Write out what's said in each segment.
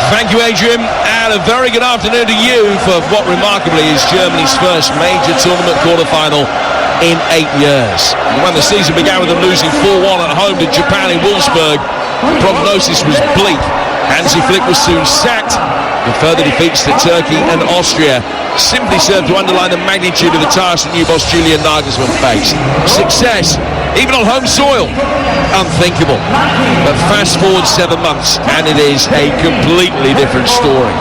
Thank you, Adrian, and a very good afternoon to you for what remarkably is Germany's first major tournament quarter-final in 8 years. When the season began with them losing 4-1 at home to Japan in Wolfsburg, the prognosis was bleak. Hansi Flick was soon sacked, and further defeats to Turkey and Austria simply served to underline the magnitude of the task that new boss Julian Nagelsmann faced. Success, even on home soil, unthinkable. But fast forward 7 months, and it is a completely different story.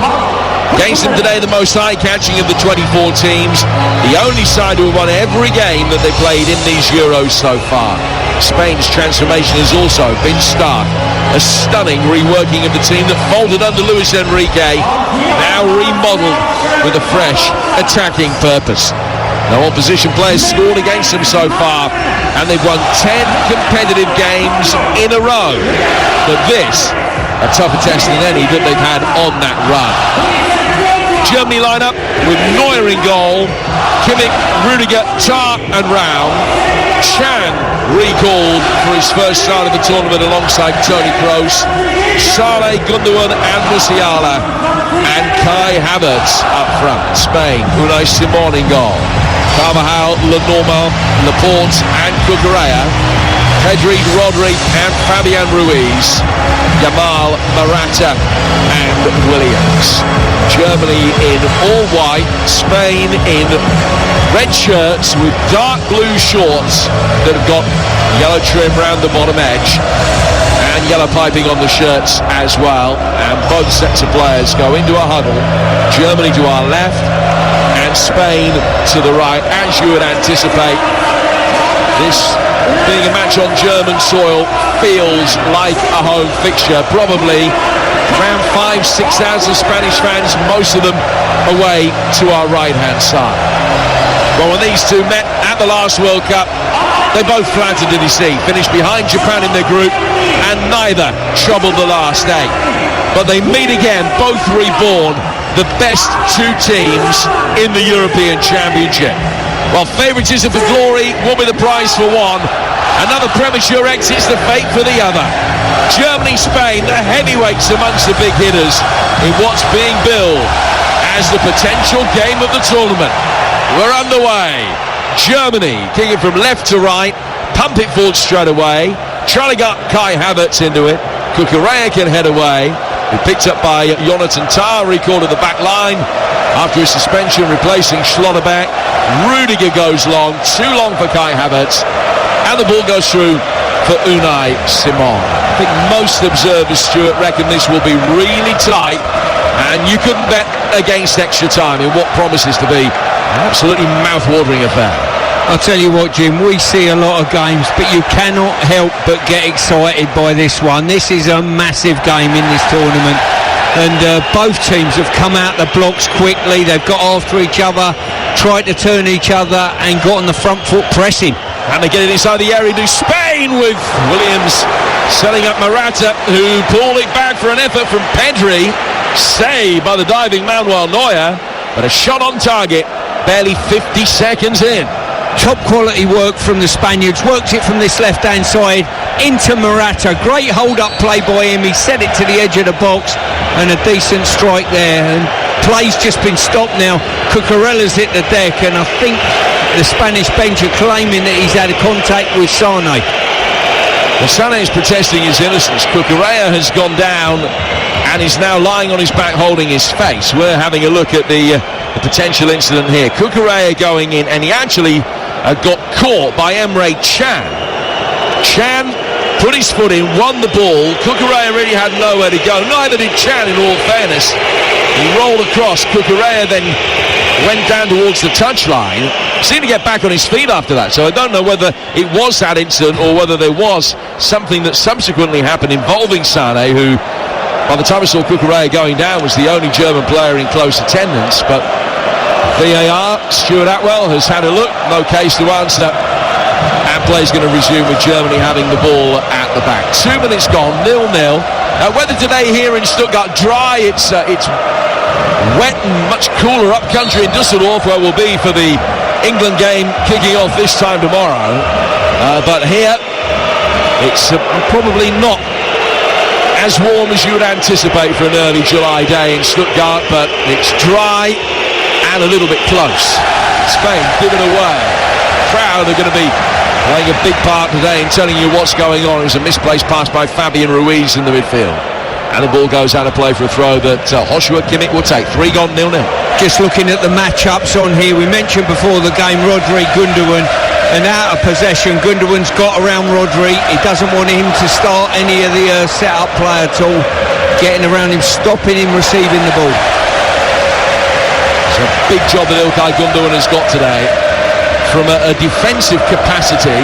Against them today, the most eye-catching of the 24 teams, the only side who have won every game that they played in these Euros so far. Spain's transformation has also been stark. A stunning reworking of the team that folded under Luis Enrique, now remodeled with a fresh attacking purpose. No opposition players scored against them so far, and they've won 10 competitive games in a row. But this, a tougher test than any that they've had on that run. Germany lineup with Neuer in goal, Kimmich, Rudiger, Tah and Raum. Can recalled for his first start of the tournament alongside Toni Kroos, Sané, Gundogan and Musiala, and Kai Havertz up front. Spain, Unai Simon in goal, Carvajal, Lenormand, Laporte and Cucurella, Pedri, Rodri and Fabian Ruiz, Yamal, Morata and Williams. Germany in all white, Spain in red shirts with dark blue shorts that have got yellow trim round the bottom edge and yellow piping on the shirts as well. And both sets of players go into a huddle. Germany to our left and Spain to the right, as you would anticipate. This being a match on German soil feels like a home fixture. Probably around 5,000-6,000 Spanish fans, most of them away to our right-hand side. Well, when these two met at the last World Cup, they both flattered to deceive, finished behind Japan in their group, and neither troubled the last 8. But they meet again, both reborn, the best two teams in the European Championship. While favouritism for glory will be the prize for one, another premature exit's the fate for the other. Germany, Spain, the heavyweights amongst the big hitters in what's being billed as the potential game of the tournament. We're underway. Germany kicking from left to right, pump it forward straight away, trying to get Kai Havertz into it. Cucurella can head away. He picked up by Jonathan Tah, recalled at the back line after his suspension, replacing Schlotterbeck. Rudiger goes long, too long for Kai Havertz, and the ball goes through for Unai Simon. I think most observers, Stuart, reckon this will be really tight, and you couldn't bet against extra time in what promises to be an absolutely mouth-watering affair. I'll tell you what, Jim, we see a lot of games, but you cannot help but get excited by this one. This is a massive game in this tournament, and both teams have come out the blocks quickly. They've got after each other, tried to turn each other, and got on the front foot pressing. And they get it inside the area to Spain with Williams setting up Morata, who pulled it back for an effort from Pedri. Saved by the diving Manuel Neuer, but a shot on target barely 50 seconds in. Top quality work from the Spaniards. Worked it from this left hand side into Morata. Great hold up play by him. He set it to the edge of the box and a decent strike there, and play's just been stopped now. Cucurella's hit the deck, and I think the Spanish bench are claiming that he's had a contact with Sané. Well, Sané is protesting his innocence. Cucurella has gone down and is now lying on his back holding his face. We're having a look at the potential incident here. Cucurella going in, and he actually got caught by Emre Can. Can put his foot in, won the ball. Cucurella really had nowhere to go. Neither did Can, in all fairness. He rolled across. Cucurella then went down towards the touchline. Seemed to get back on his feet after that. So I don't know whether it was that incident or whether there was something that subsequently happened involving Sané, who, by the time I saw Cucurella going down, was the only German player in close attendance. But VAR, Stuart Atwell has had a look, no case to answer, and play's going to resume with Germany having the ball at the back. 2 minutes gone, 0-0. Weather today here in Stuttgart, dry. It's wet and much cooler up country in Dusseldorf, where we'll be for the England game kicking off this time tomorrow. But here, it's probably not as warm as you would anticipate for an early July day in Stuttgart, but it's dry and a little bit close. Spain give it away. Crowd are going to be playing a big part today in telling you what's going on. It was a misplaced pass by Fabian Ruiz in the midfield, and the ball goes out of play for a throw that Joshua Kimmich will take. 3 gone, 0-0. Just looking at the matchups on here, we mentioned before the game Rodri, Gundogan, and out of possession. Gundogan's got around Rodri. He doesn't want him to start any of the set-up play at all, getting around him, stopping him receiving the ball. It's a big job that Ilkay Gundogan has got today, from a defensive capacity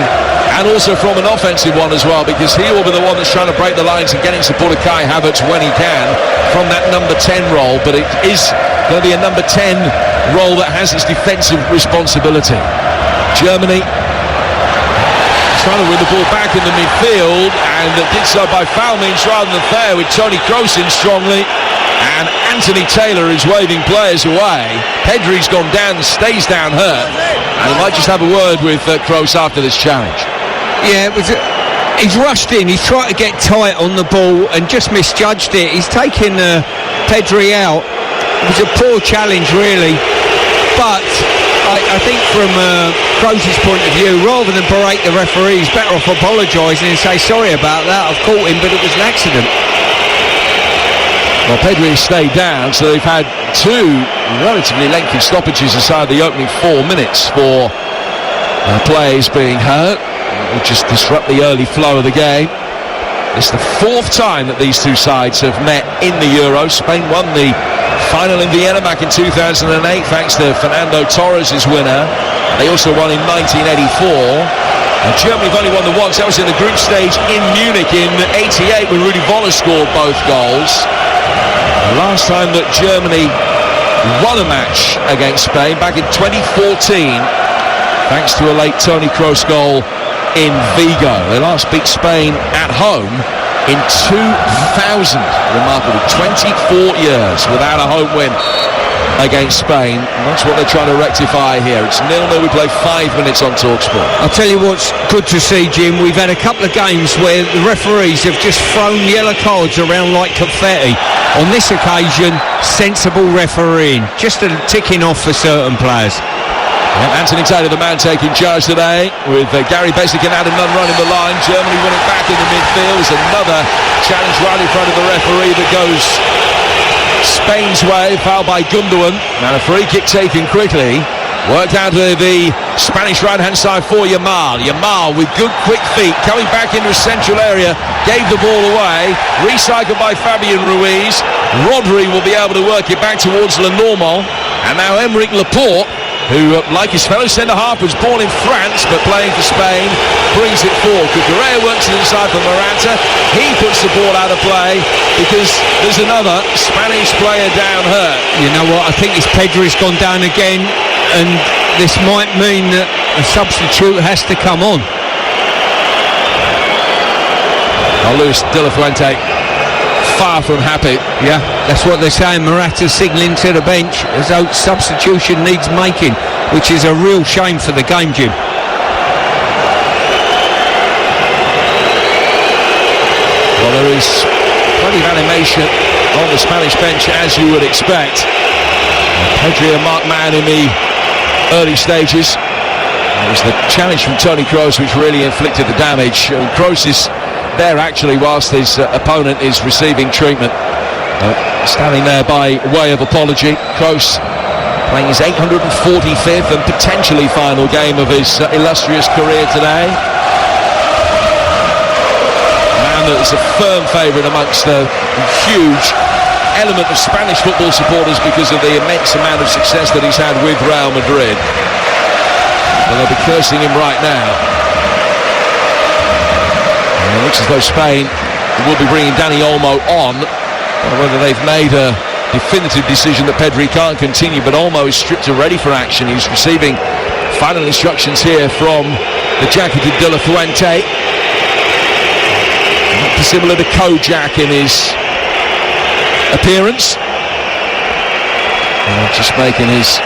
and also from an offensive one as well, because he will be the one that's trying to break the lines and getting support of Kai Havertz when he can from that number 10 role, but it is going to be a number 10 role that has its defensive responsibility. Germany trying to win the ball back in the midfield, and did so by foul means rather than fair, with Toni Kroos in strongly, and Anthony Taylor is waving players away. Pedri's gone down, stays down hurt, and he might just have a word with Kroos after this challenge. Yeah, he's rushed in, he's tried to get tight on the ball and just misjudged it. He's taken Pedri out. It was a poor challenge really, but I think from Kroos' point of view, rather than berate the referee, he's better off apologising and say sorry about that, I've caught him, but it was an accident. Well, Pedri has stayed down, so they've had 2 relatively lengthy stoppages inside the opening 4 minutes for players being hurt. It will just disrupt the early flow of the game. It's the 4th time that these 2 sides have met in the Euros. Spain won the final in Vienna back in 2008 thanks to Fernando Torres' winner. They also won in 1984. And Germany have only won the once. That was in the group stage in Munich in 88 when Rudi Völler scored both goals. The last time that Germany won a match against Spain back in 2014 thanks to a late Toni Kroos goal in Vigo. They last beat Spain at home in 2000. Remarkable. 24 years without a home win against Spain. And that's what they're trying to rectify here. It's 0-0. We play 5 minutes on TalkSport. I'll tell you what's good to see, Jim. We've had a couple of games where the referees have just thrown yellow cards around like confetti. On this occasion, sensible refereeing, just a ticking off for certain players. Yeah, Anthony Taylor, the man taking charge today, with Gary Basic and Adam Nunn running the line. Germany winning back in the midfield. There's another challenge right in front of the referee that goes Spain's way. Foul by Gundogan, and a free kick taken quickly. Worked out to the Spanish right-hand side for Yamal. Yamal with good quick feet, coming back into the central area, gave the ball away. Recycled by Fabian Ruiz. Rodri will be able to work it back towards Lenormand. And now Aymeric Laporte, who, like his fellow centre-half, was born in France but playing for Spain, brings it forward. Cucurella works it inside for Morata. He puts the ball out of play because there's another Spanish player down hurt. You know what, I think this Pedri's gone down again, and this might mean that a substitute has to come on. Luis De La Fuente far from happy. Yeah, that's what they're saying. Morata's signalling to the bench as though substitution needs making, which is a real shame for the game, Jim. Well, there is plenty of animation on the Spanish bench, as you would expect. Pedri and Mark Mann in the early stages. It was the challenge from Toni Kroos which really inflicted the damage. Kroos is there actually whilst his opponent is receiving treatment. Standing there by way of apology. Kroos playing his 845th and potentially final game of his illustrious career today. Man that is a firm favourite amongst a huge element of Spanish football supporters because of the immense amount of success that he's had with Real Madrid. But they'll be cursing him right now. And it looks as though Spain will be bringing Dani Olmo on. I don't know whether they've made a definitive decision that Pedri can't continue, but Olmo is stripped and ready for action. He's receiving final instructions here from the jacketed De La Fuente. Not dissimilar to Kojak in his appearance. Just making his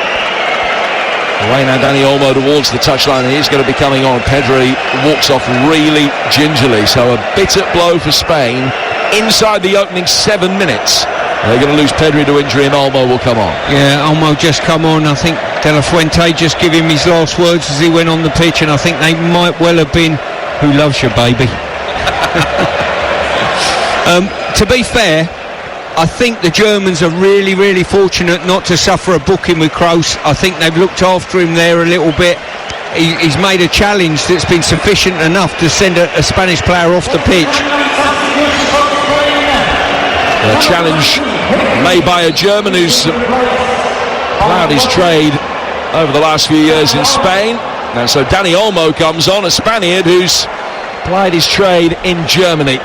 way now, Dani Olmo towards the touchline, and he's going to be coming on. Pedri walks off really gingerly, so a bitter blow for Spain inside the opening 7 minutes. They're going to lose Pedri to injury and Olmo will come on. Yeah, Olmo just come on. I think De La Fuente just gave him his last words as he went on the pitch, and I think they might well have been, "Who loves you, baby?" To be fair, I think the Germans are really, really fortunate not to suffer a booking with Kroos. I think they've looked after him there a little bit. He's made a challenge that's been sufficient enough to send a Spanish player off the pitch. A challenge made by a German who's ploughed his trade over the last few years in Spain. And so Dani Olmo comes on, a Spaniard who's plied his trade in Germany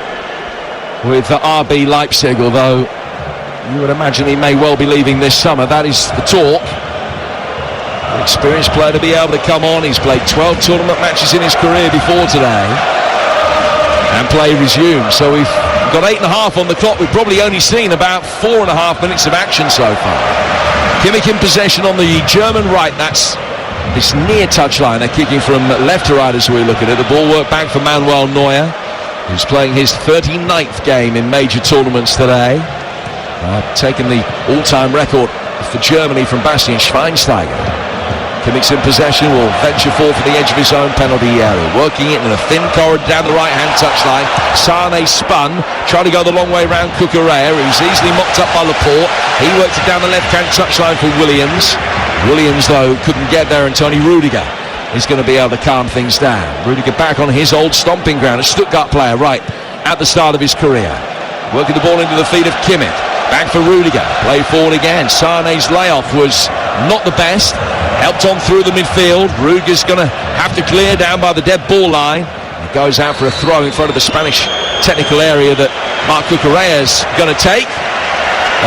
with RB Leipzig, although you would imagine he may well be leaving this summer. That is the talk. An experienced player to be able to come on. He's played 12 tournament matches in his career before today, and play resumed. So we've got 8.5 on the clock. We've probably only seen about 4.5 minutes of action so far. Kimmich in possession on the German right. That's this near touchline. They're kicking from left to right as we look at it. The ball worked back for Manuel Neuer, who's playing his 39th game in major tournaments today. Taking the all-time record for Germany from Bastian Schweinsteiger. Kimmich's in possession, will venture forward for the edge of his own penalty area, working it in a thin corridor down the right-hand touchline. Sane spun, tried to go the long way round Cucurella, who's easily mopped up by Laporte. He worked it down the left-hand touchline for Williams. Williams, though, couldn't get there, and Toni Rudiger is going to be able to calm things down. Rudiger back on his old stomping ground, a Stuttgart player right at the start of his career. Working the ball into the feet of Kimmich. Back for Rudiger, play forward again. Sane's layoff was not the best, helped on through the midfield. Rudiger's going to have to clear down by the dead ball line. He goes out for a throw in front of the Spanish technical area that Marc Cucurella's going to take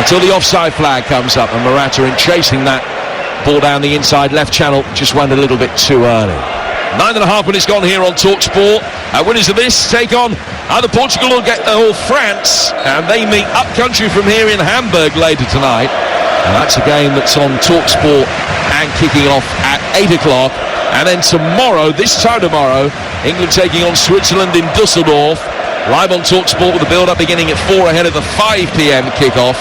until the offside flag comes up, and Morata, in chasing that ball down the inside left channel, just went a little bit too early. 9.5 minutes gone here on TalkSport. Winners of this take on either Portugal or France, and they meet up country from here in Hamburg later tonight. And that's a game that's on TalkSport and kicking off at 8 o'clock. And then tomorrow, this time tomorrow, England taking on Switzerland in Dusseldorf. Live on TalkSport with the build-up beginning at 4 ahead of the 5 p.m. kickoff.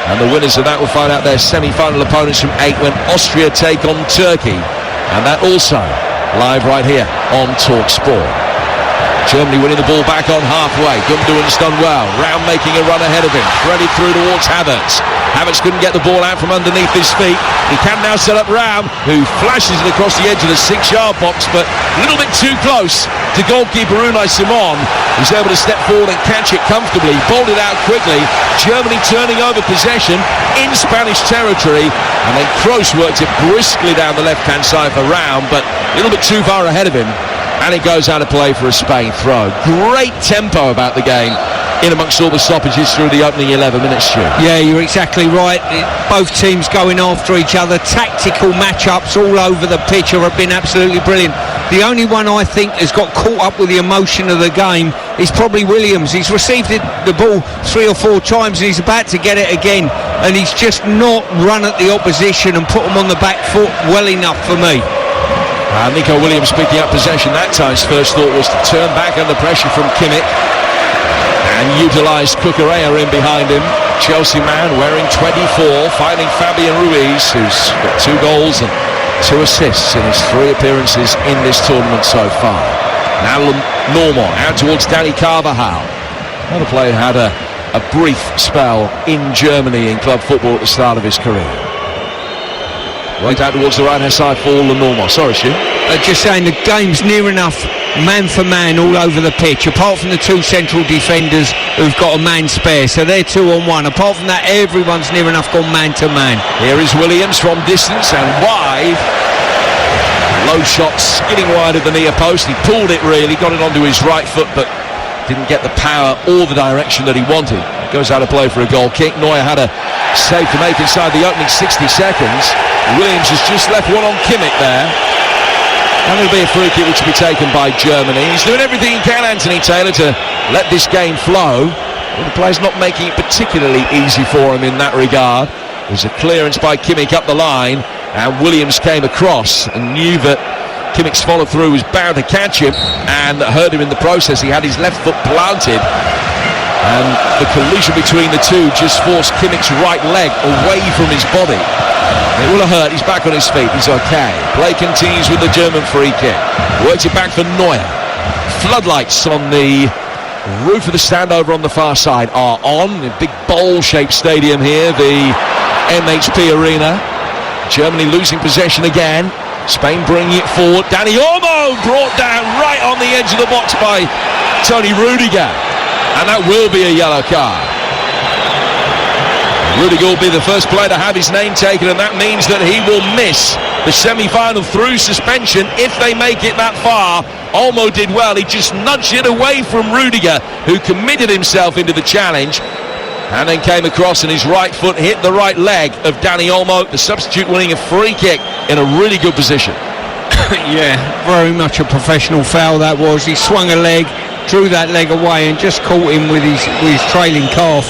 And the winners of that will find out their semi-final opponents from 8 when Austria take on Turkey. And that also live right here on TalkSport. Germany winning the ball back on halfway. Gundogan's done well. Raum making a run ahead of him. Threaded through towards Havertz. Havertz couldn't get the ball out from underneath his feet. He can now set up Raum, who flashes it across the edge of the 6-yard box, but a little bit too close to goalkeeper Unai Simon, who's able to step forward and catch it comfortably. Bowled it out quickly. Germany turning over possession in Spanish territory, and then Kroos worked it briskly down the left-hand side for Raum, but a little bit too far ahead of him. And it goes out of play for a Spain throw. Great tempo about the game in amongst all the stoppages through the opening 11 minutes, Stu. Yeah, you're exactly right. Both teams going after each other. Tactical matchups all over the pitch have been absolutely brilliant. The only one I think has got caught up with the emotion of the game is probably Williams. He's received the ball 3 or 4 times and he's about to get it again, and he's just not run at the opposition and put them on the back foot well enough for me. Nico Williams picking up possession that time. His first thought was to turn back under pressure from Kimmich and utilise Cucurella in behind him. Chelsea man wearing 24, finding Fabian Ruiz, who's got 2 goals and 2 assists in his 3 appearances in this tournament so far. Now Normand out towards Dani Carvajal. Another player who had a brief spell in Germany in club football at the start of his career. Right out towards the right-hand side for Normand. Sorry, Stu. Just saying the game's near enough man for man all over the pitch, apart from the 2 central defenders who've got a man spare, so they're 2 on 1. Apart from that, everyone's near enough gone man to man. Here is Williams from distance and wide. Low shot skidding wide of the near post. He pulled it really, got it onto his right foot, but didn't get the power or the direction that he wanted. Goes out of play for a goal kick. Neuer had a save to make inside the opening 60 seconds. Williams has just left one on Kimmich there. And it'll be a free kick which will be taken by Germany. He's doing everything he can, Anthony Taylor, to let this game flow. But the player's not making it particularly easy for him in that regard. There's a clearance by Kimmich up the line, and Williams came across and knew that Kimmich's follow through was bound to catch him and hurt him in the process. He had his left foot planted And the collision between the two just forced Kimmich's right leg away from his body. It will have hurt. He's back on his feet. He's okay. Play continues with the German free kick. Works it back for Neuer. Floodlights on the roof of the stand over on the far side are on. A big bowl-shaped stadium here, the MHP Arena. Germany losing possession again. Spain bringing it forward. Dani Olmo brought down right on the edge of the box by Toni Rüdiger. And that will be a yellow card. Rüdiger will be the first player to have his name taken, and that means that he will miss the semi-final through suspension if they make it that far. Olmo did well. He just nudged it away from Rüdiger, who committed himself into the challenge and then came across, and his right foot hit the right leg of Dani Olmo, the substitute winning a free kick in a really good position. Yeah, very much a professional foul that was. He swung a leg, drew that leg away and just caught him with his trailing calf.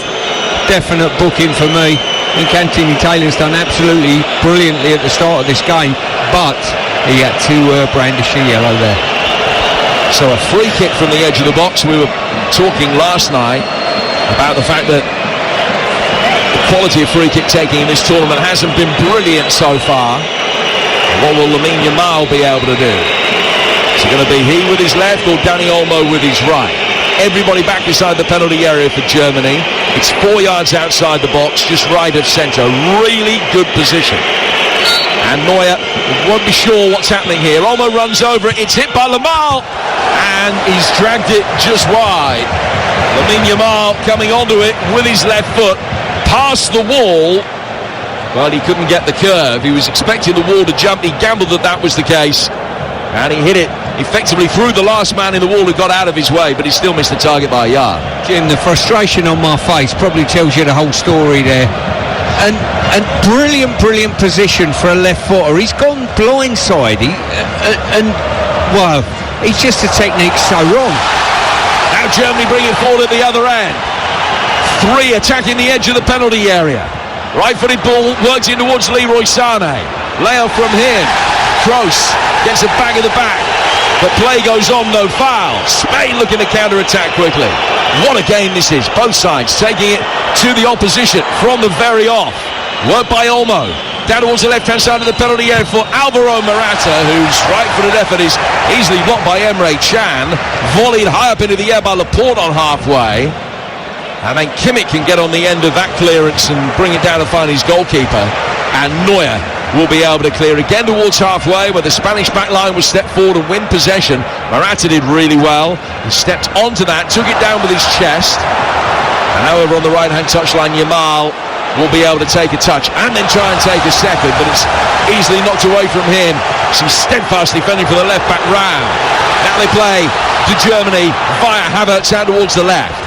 Definite booking for me. I think Anthony Taylor's done absolutely brilliantly at the start of this game, but he had to brandish a yellow there. So a free kick from the edge of the box. We were talking last night about the fact that the quality of free kick taking in this tournament hasn't been brilliant so far. What will Lamine Yamal be able to do? Is it going to be he with his left or Dani Olmo with his right? Everybody back inside the penalty area for Germany. It's 4 yards outside the box, just right of centre. Really good position. And Neuer won't be sure what's happening here. Olmo runs over it. It's hit by Yamal, and he's dragged it just wide. Lamine Yamal coming onto it with his left foot, past the wall. But he couldn't get the curve. He was expecting the wall to jump. He gambled that that was the case, and he hit it effectively through the last man in the wall who got out of his way, but he still missed the target by a yard. Jim, the frustration on my face probably tells you the whole story there. And brilliant position for a left footer. He's gone blindside. He's just a technique so wrong. Now Germany bringing it forward at the other end. 3 attacking the edge of the penalty area. Right-footed ball works in towards Leroy Sané. Layoff from him. Kroos gets it back of the back. But play goes on, no foul. Spain looking to counter-attack quickly. What a game this is. Both sides taking it to the opposition from the very off. Work by Olmo. Down towards the left-hand side of the penalty area for Alvaro Morata, whose right-footed effort is easily blocked by Emre Can. Volleyed high up into the air by Laporte on halfway. And then Kimmich can get on the end of that clearance and bring it down to find his goalkeeper. And Neuer will be able to clear again towards halfway, where the Spanish back line was stepped forward and win possession. Morata did really well. He stepped onto that, took it down with his chest. And however, on the right-hand touchline, Yamal will be able to take a touch and then try and take a second, but it's easily knocked away from him. Some steadfast defending for the left-back round. Now they play to Germany via Havertz out towards the left.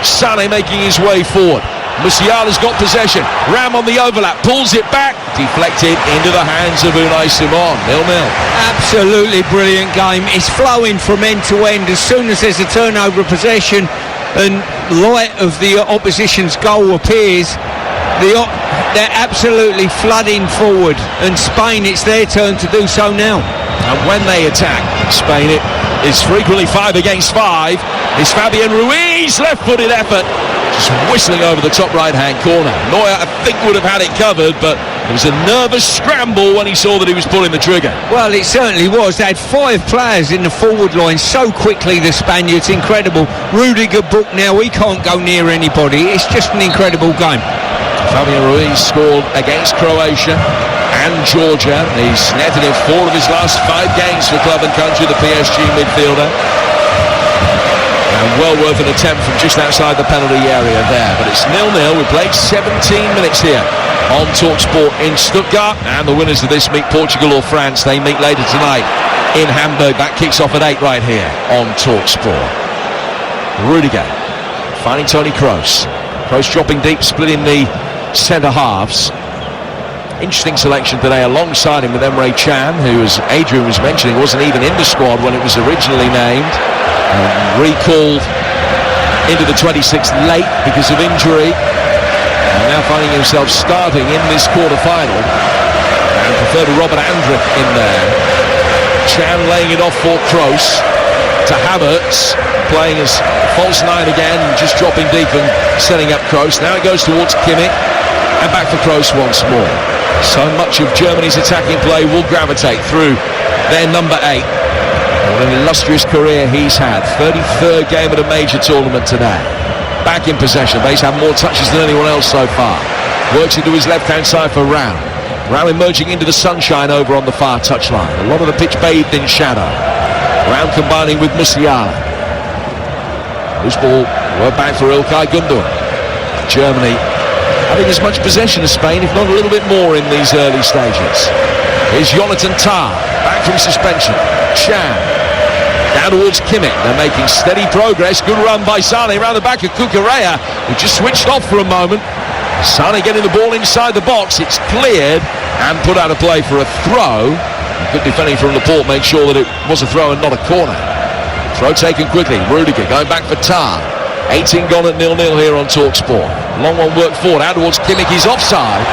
Sané making his way forward. Musiala's got possession. Ram on the overlap, pulls it back, deflected into the hands of Unai Simon. 0-0. Absolutely brilliant game. It's flowing from end to end. As soon as there's a turnover of possession and light of the opposition's goal appears, they're absolutely flooding forward. And Spain, it's their turn to do so now. And when they attack, Spain, it is frequently 5 against 5. It's Fabian Ruiz, left-footed effort, just whistling over the top right-hand corner. Neuer, I think, would have had it covered, but it was a nervous scramble when he saw that he was pulling the trigger. Well, it certainly was. They had 5 players in the forward line so quickly, the Spaniards. Incredible. Rudiger booked now. He can't go near anybody. It's just an incredible game. Fabian Ruiz scored against Croatia and Georgia. He's netted in 4 of his last 5 games for club and country, the PSG midfielder. And well worth an attempt from just outside the penalty area there. But it's 0-0. We played 17 minutes here on TalkSport in Stuttgart. And the winners of this meet Portugal or France. They meet later tonight in Hamburg. That kicks off at 8 right here on TalkSport. Rüdiger finding Toni Kroos. Kroos dropping deep, splitting the centre halves. Interesting selection today alongside him with Emre Can, who, as Adrian was mentioning, wasn't even in the squad when it was originally named. Recalled into the 26th late because of injury, and now finding himself starting in this quarter-final, and prefer to Robert Andrich in there. Can laying it off for Kroos. to Havertz, playing as false 9 again, just dropping deep and setting up Kroos. Now it goes towards Kimmich, and back for Kroos once more. So much of Germany's attacking play will gravitate through their number 8. What an illustrious career he's had. 33rd game at a major tournament today. Back in possession, but he's had more touches than anyone else so far. Works into his left-hand side for Raul. Raul emerging into the sunshine over on the far touchline. A lot of the pitch bathed in shadow. Raul combining with Musiala. Loose ball, we're back for Ilkay Gundogan. Germany having as much possession as Spain, if not a little bit more in these early stages. Here's Jonathan Tah, back from suspension. Chan, down towards Kimmich. They're making steady progress. Good run by Sane around the back of Cucurella, who just switched off for a moment. Sane getting the ball inside the box. It's cleared and put out of play for a throw. Good defending from Laporte made sure that it was a throw and not a corner. Throw taken quickly. Rudiger going back for Tah. 18 gone at 0-0 here on TalkSport. Long one worked forward out towards Kimmich. He's offside,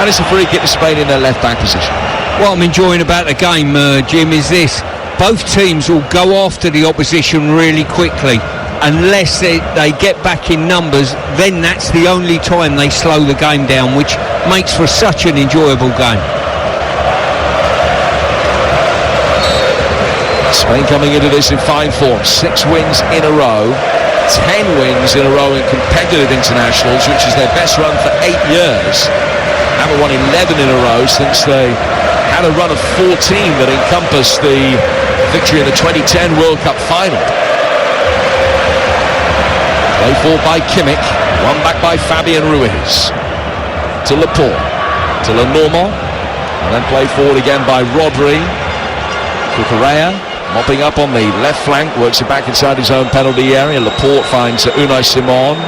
and it's a free kick to Spain in their left back position. What I'm enjoying about the game, Jim, is this: both teams will go after the opposition really quickly. Unless they get back in numbers, then that's the only time they slow the game down, which makes for such an enjoyable game. Spain coming into this in fine form. 6 wins in a row, 10 wins in a row in competitive internationals, which is their best run for 8 years. Haven't won 11 in a row since they had a run of 14 that encompassed the victory in the 2010 World Cup final. Play forward by Kimmich, won back by Fabian Ruiz. To Laporte, to Lenormand, and then play forward again by Rodri. Cucurella mopping up on the left flank, works it back inside his own penalty area. Laporte finds Unai Simon.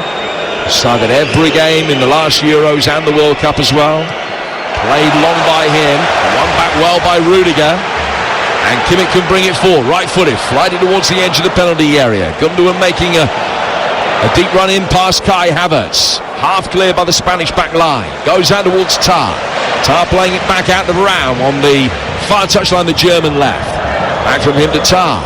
Started every game in the last Euros and the World Cup as well. Played long by him, won back well by Rudiger. And Kimmich can bring it forward, right-footed, flighted towards the edge of the penalty area. Gundogan making a deep run in past Kai Havertz. Half clear by the Spanish back line. Goes out towards Tah. Tah playing it back out to Raul on the far touchline, the German left. Back from him to Tah.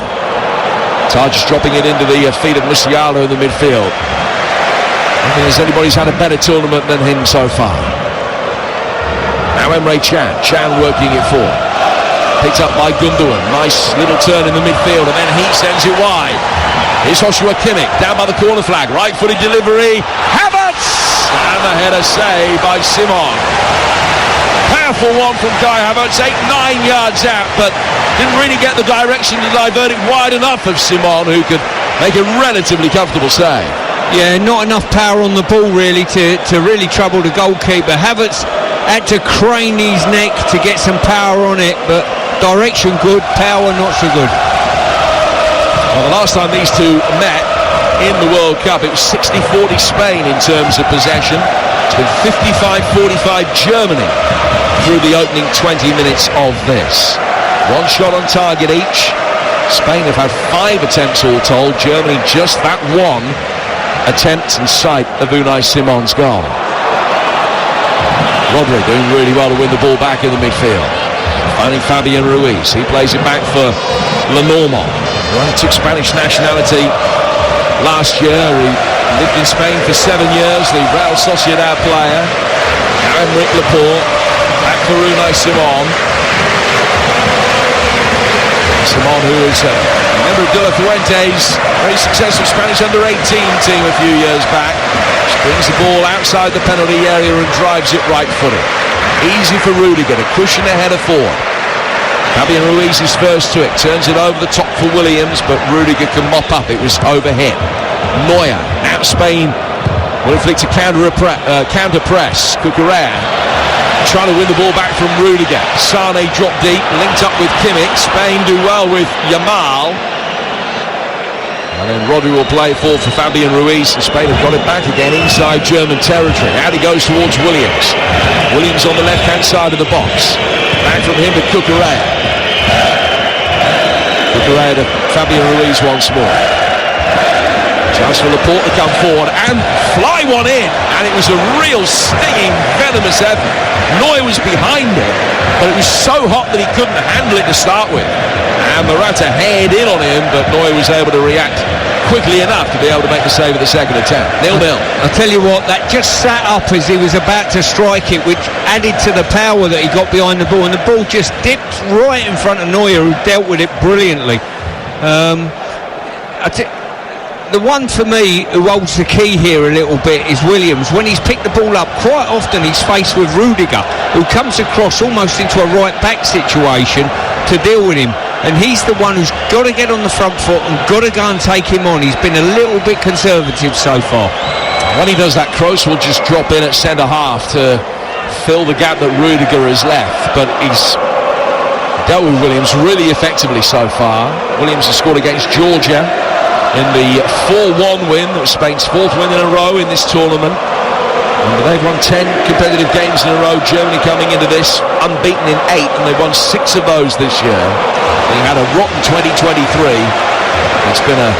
Tah just dropping it into the feet of Musiala in the midfield. I don't think there's anybody's had a better tournament than him so far. Now Emre Can. Can working it forward. Picked up by Gundogan. Nice little turn in the midfield, and then he sends it wide. Here's Joshua Kimmich down by the corner flag. Right-footed delivery. Havertz! And the header saved by Simon. Powerful one from Kai Havertz. 8-9 yards out, but didn't really get the direction to divert it wide enough of Simon, who could make a relatively comfortable save. Yeah, not enough power on the ball really to really trouble the goalkeeper. Havertz had to crane his neck to get some power on it, but direction good, power not so good. Well, the last time these two met in the World Cup, it was 60-40 Spain in terms of possession. It's been 55-45 Germany through the opening 20 minutes of this. One shot on target each. Spain have had 5 attempts all told. Germany just that one attempt in sight of Unai Simon's goal. Rodri doing really well to win the ball back in the midfield. Finding Fabian Ruiz. He plays it back for Lenormand. He took Spanish nationality last year. He lived in Spain for 7 years. The Real Sociedad player. Now Emerick Laporte. Back for Unai Simon. Simon, who is a member of De La Fuente's very successful Spanish under-18 team a few years back. Brings the ball outside the penalty area and drives it right-footed. Easy for Rudiger to cushion a header forward. Fabian Ruiz is first to it, turns it over the top for Williams, but Rudiger can mop up. It was overhit. Neuer, now Spain will inflict a counter press. Cucurella trying to win the ball back from Rudiger. Sane dropped deep, linked up with Kimmich. Spain do well with Yamal. And then Rodri will play it forward for Fabian Ruiz, and Spain have got it back again inside German territory. Out he goes towards Williams. Williams on the left-hand side of the box. Back from him to Cucurella. Cucurella to Fabian Ruiz once more. Chance for Laporte to come forward and fly one in, and it was a real stinging, venomous effort. Neuer was behind it, but it was so hot that he couldn't handle it to start with. and Morata head in on him, but Neuer was able to react quickly enough to be able to make the save at the second attempt. 0-0. I'll tell you what, that just sat up as he was about to strike it, which added to the power that he got behind the ball, and the ball just dipped right in front of Neuer, who dealt with it brilliantly. The one for me who holds the key here a little bit is Williams. When he's picked the ball up, quite often he's faced with Rudiger, who comes across almost into a right-back situation to deal with him. And he's the one who's got to get on the front foot and got to go and take him on. He's been a little bit conservative so far. When he does that, Kroos will just drop in at centre-half to fill the gap that Rudiger has left. But he's dealt with Williams really effectively so far. Williams has scored against Georgia in the 4-1 win. That was Spain's fourth win in a row in this tournament. And they've won 10 competitive games in a row. Germany coming into this unbeaten in 8, and they've won 6 of those this year. They had a rotten 2023. It's been a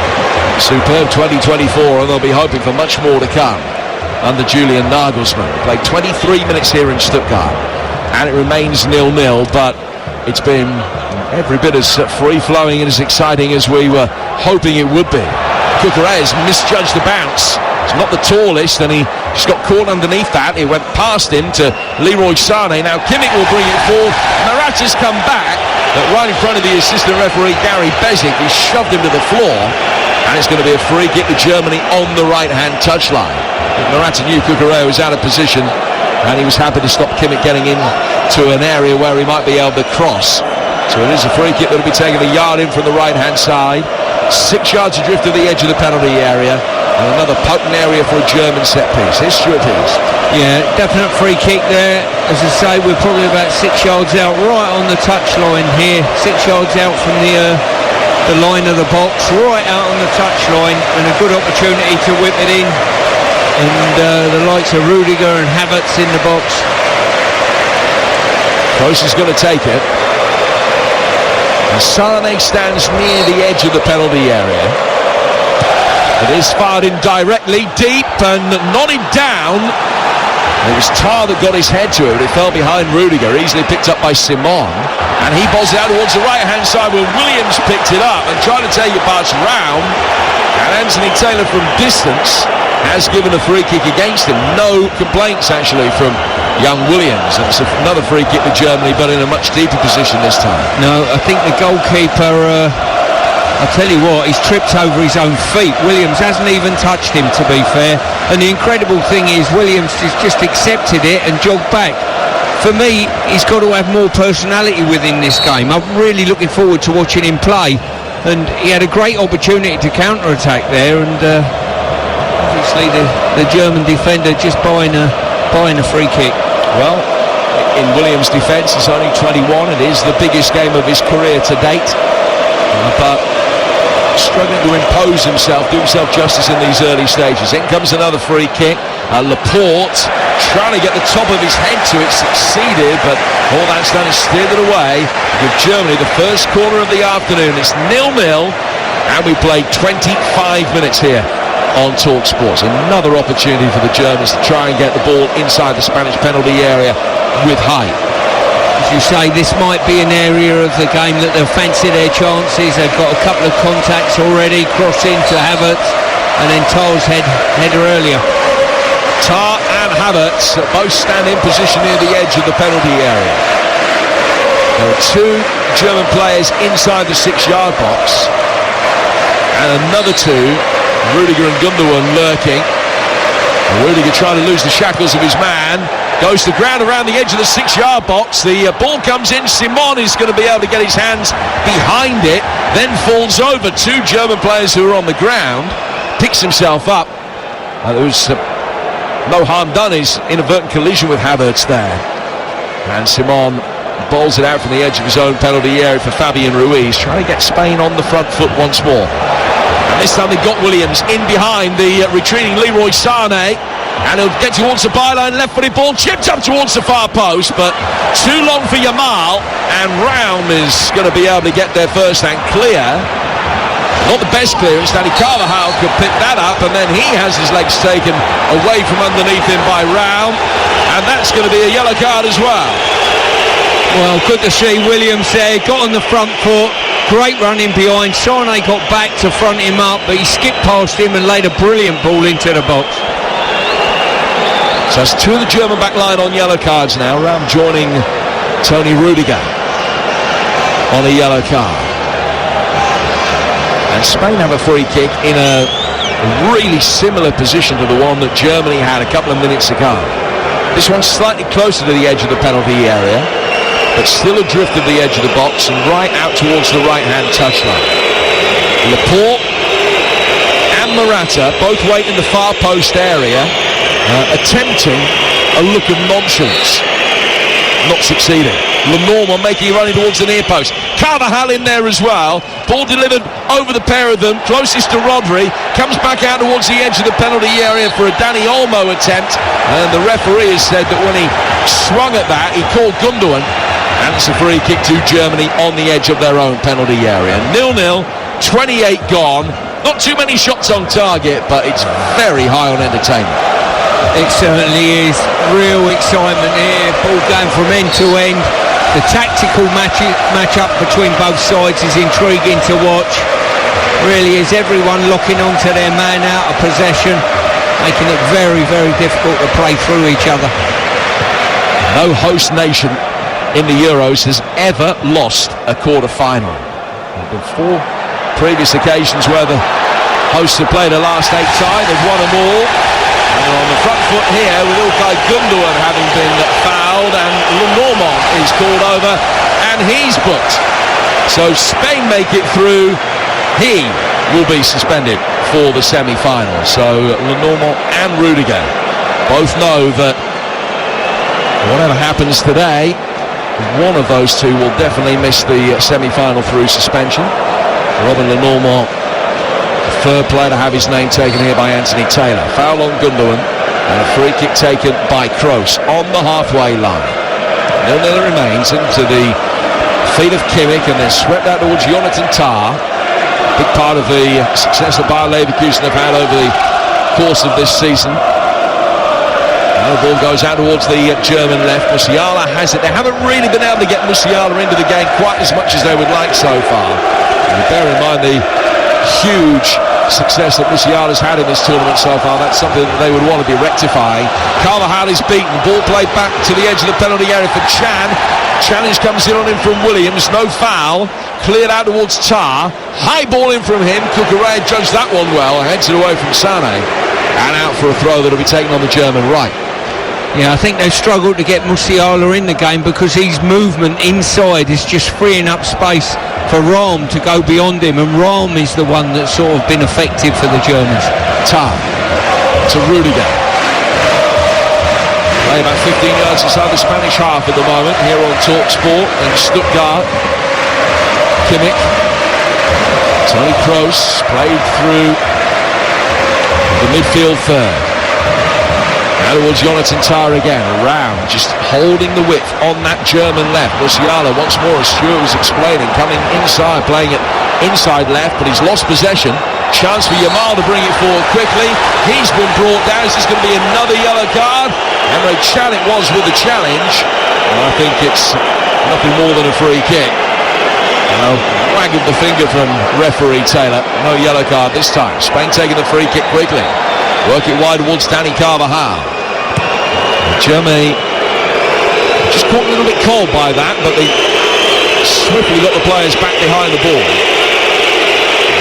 superb 2024, and they'll be hoping for much more to come under Julian Nagelsmann. Played 23 minutes here in Stuttgart, and it remains 0-0, but it's been every bit as free-flowing and as exciting as we were hoping it would be. Cucurella has misjudged the bounce. He's not the tallest, and he just got caught underneath that. It went past him to Leroy Sané. Now Kimmich will bring it forward. Morata's come back, but right in front of the assistant referee Gary Bezic, he shoved him to the floor, and it's going to be a free kick to Germany on the right-hand touchline. Morata knew Cucurella was out of position, and he was happy to stop Kimmich getting into an area where he might be able to cross. So it is a free kick that will be taken a yard in from the right-hand side. 6 yards adrift of the edge of the penalty area, and another potent area for a German set piece. Here's Stuart Pearce. Yeah, definite free kick there. As I say, we're probably about 6 yards out, right on the touchline here. 6 yards out from the line of the box, right out on the touchline, and a good opportunity to whip it in. And the likes of Rudiger and Havertz in the box. Kroos is going to take it. And Sané stands near the edge of the penalty area. It is fired in directly, deep, and nodded down. It was Tar that got his head to it, but it fell behind Rudiger, easily picked up by Simon. And he bolts it out towards the right-hand side where Williams picked it up and tried to take it past round. And Anthony Taylor from distance has given a free kick against him. No complaints, actually, from young Williams. And it's another free kick to Germany, but in a much deeper position this time. No, I think the goalkeeper, I'll tell you what, he's tripped over his own feet. Williams hasn't even touched him, to be fair. And the incredible thing is Williams has just accepted it and jogged back. For me, he's got to have more personality within this game. I'm really looking forward to watching him play. And he had a great opportunity to counter-attack there, and obviously the German defender just buying a free kick. Well, in Williams' defence, he's only 21. It is the biggest game of his career to date. But struggling to impose himself, do himself justice in these early stages. In comes another free kick. Laporte trying to get the top of his head to it, succeeded, but all that's done is steered it away. Give Germany the first corner of the afternoon. It's 0-0, and we played 25 minutes here on Talk Sports. Another opportunity for the Germans to try and get the ball inside the Spanish penalty area with height. As you say, this might be an area of the game that they'll fancy their chances. They've got a couple of contacts already, cross into Havertz, and then Tar's header earlier. Tar and Havertz both stand in position near the edge of the penalty area. There are 2 German players inside the 6-yard box, and another 2, Rudiger and Gundogan, lurking. Rudiger trying to lose the shackles of his man, goes to ground around the edge of the 6-yard box. The ball comes in. Simon is going to be able to get his hands behind it, then falls over 2 German players who are on the ground, picks himself up. There was no harm done, his inadvertent collision with Havertz there. And Simon bowls it out from the edge of his own penalty area for Fabian Ruiz, trying to get Spain on the front foot once more. And this time they got Williams in behind the retreating Leroy Sané, and he'll get towards the byline, left-footed ball chipped up towards the far post, but too long for Yamal, and Raum is going to be able to get there first and clear. Not the best clearance. Danny Carvajal could pick that up, and then he has his legs taken away from underneath him by Raum, and that's going to be a yellow card as well. Well, good to see Williams there, got on the front foot, Great running behind. Sane got back to front him up, but he skipped past him and laid a brilliant ball into the box. So that's two of the German back line on yellow cards now. Raum joining Toni Rüdiger on a yellow card. And Spain have a free kick in a really similar position to the one that Germany had a couple of minutes ago. This one's slightly closer to the edge of the penalty area, but still adrift of the edge of the box and right out towards the right-hand touchline. Laporte and Morata both wait in the far post area, attempting a look of nonchalance. Not succeeding. Lenormand making a running towards the near post. Carvajal in there as well. Ball delivered over the pair of them, closest to Rodri. Comes back out towards the edge of the penalty area for a Dani Olmo attempt. And the referee has said that when he swung at that, he called Gundogan. And it's a free kick to Germany on the edge of their own penalty area. 0-0, 28 gone. Not too many shots on target, but it's very high on entertainment. It certainly is. Real excitement here. Ball going from end to end. The tactical match-up between both sides is intriguing to watch. Really is everyone locking onto their man out of possession, making it very, very difficult to play through each other. No host nation in the Euros has ever lost a quarter-final. There have been 4 previous occasions where the hosts have played a last 8 tie. They've won them all. And on the front foot here, with Ilkay Gundogan having been fouled, and Lenormand is called over, and he's booked. So Spain make it through. He will be suspended for the semi-final. So Lenormand and Rüdiger both know that whatever happens today, one of those two will definitely miss the semi-final through suspension. Robin Lenormand, third player to have his name taken here by Anthony Taylor. Foul on Gundogan and a free kick taken by Kroos on the halfway line. 0-0 remains into the feet of Kimmich and then swept out towards Jonathan Tah. Big part of the success that Bayer Leverkusen have had over the course of this season. Now the ball goes out towards the German left. Musiala has it. They haven't really been able to get Musiala into the game quite as much as they would like so far. And bear in mind the huge success that Musiala's had in this tournament so far. That's something that they would want to be rectifying. Carvajal is beaten. Ball played back to the edge of the penalty area for Chan. Challenge comes in on him from Williams. No foul. Cleared out towards Tah. High ball in from him. Cucurella judged that one well. Heads it away from Sane. And out for a throw that will be taken on the German right. Yeah, I think they've struggled to get Musiala in the game because his movement inside is just freeing up space for Raum to go beyond him, and Raum is the one that's sort of been effective for the Germans. Tah to Rüdiger. Play about 15 yards inside the Spanish half at the moment here on TalkSport in Stuttgart. Kimmich. Toni Kroos played through the midfield third. Now towards Jonathan Tah again. Raum just holding the width on that German left. Musiala once more, as Stuart was explaining, coming inside, playing it inside left, but he's lost possession. Chance for Yamal to bring it forward quickly. He's been brought down. Is this going to be another yellow card? Emre Can it was with the challenge. And I think it's nothing more than a free kick. Wagging the finger from referee Taylor. No yellow card this time. Spain taking the free kick quickly. Work it wide towards Dani Carvajal. Germany just caught a little bit cold by that, but they swiftly got the players back behind the ball.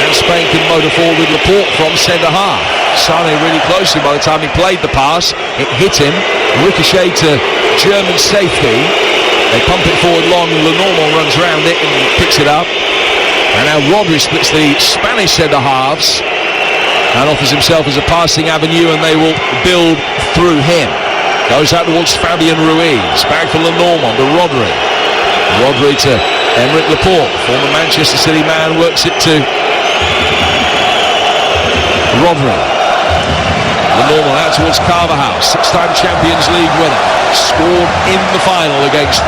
And Spain can motor forward with Laporte from centre half. Sane really close to him by the time he played the pass. It hit him, ricocheted to German safety. They pump it forward long, Lenormand runs around it and picks it up. And now Rodri splits the Spanish centre halves and offers himself as a passing avenue, and they will build through him. Goes out towards Fabian Ruiz. Back for Lenormand to Rodri. Rodri to Aymeric Laporte. Former Manchester City man works it to Rodri. Lenormand out towards Carvajal. 6-time Champions League winner. Scored in the final against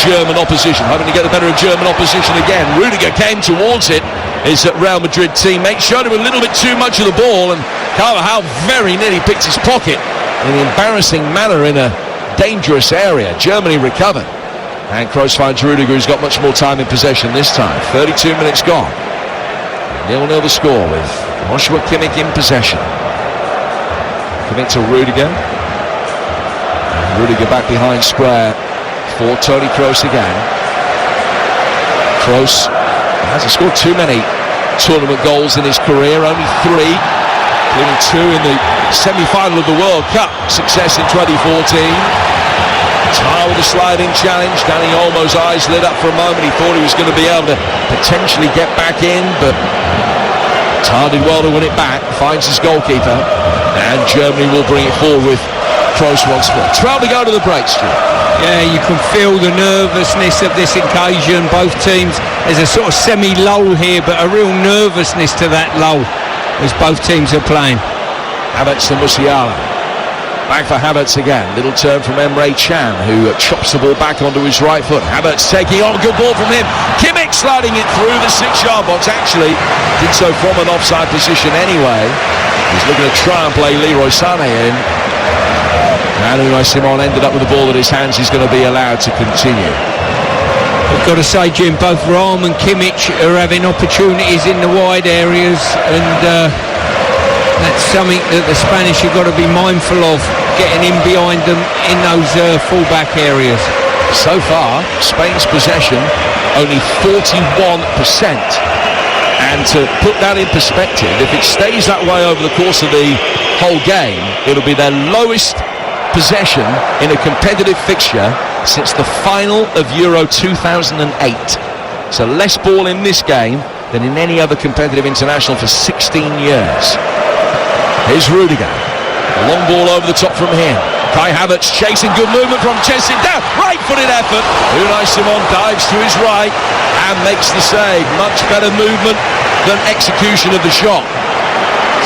German opposition. Hoping to get the better of German opposition again. Rüdiger came towards it. His Real Madrid teammate showed him a little bit too much of the ball, and Carvajal very nearly picked his pocket in an embarrassing manner in a dangerous area. Germany recovered. And Kroos finds Rudiger, who's got much more time in possession this time. 32 minutes gone. 0-0 the score with Joshua Kimmich in possession. Kimmich to Rudiger. And Rudiger back behind square for Toni Kroos again. Kroos hasn't scored too many tournament goals in his career, only 3, including 2 in the semi-final of the World Cup success in 2014. Tar with a sliding challenge. Dani Olmo's eyes lit up for a moment. He thought he was going to be able to potentially get back in, but Tar did well to win it back. Finds his goalkeeper, and Germany will bring it forward with Kroos once more. 12 to go to the break, Stuart. Yeah, you can feel the nervousness of this occasion. Both teams, there's a sort of semi-lull here, but a real nervousness to that lull as both teams are playing. Havertz to Musiala. Back for Havertz again. Little turn from Emre Can, who chops the ball back onto his right foot. Havertz taking on. Good ball from him. Kimmich sliding it through the 6-yard box. Actually, did so from an offside position anyway. He's looking to try and play Leroy Sané in. And Unai Simon ended up with the ball in his hands. He's going to be allowed to continue. I've got to say, Jim, both Rahm and Kimmich are having opportunities in the wide areas, and that's something that the Spanish have got to be mindful of, getting in behind them in those full-back areas. So far, Spain's possession only 41%. And to put that in perspective, if it stays that way over the course of the whole game, it'll be their lowest possession in a competitive fixture since the final of Euro 2008. So less ball in this game than in any other competitive international for 16 years. Here's Rudiger. A long ball over the top from him. Kai Havertz chasing, good movement from Chelsea. Down, right-footed effort. Unai Simon dives to his right and makes the save. Much better movement than execution of the shot.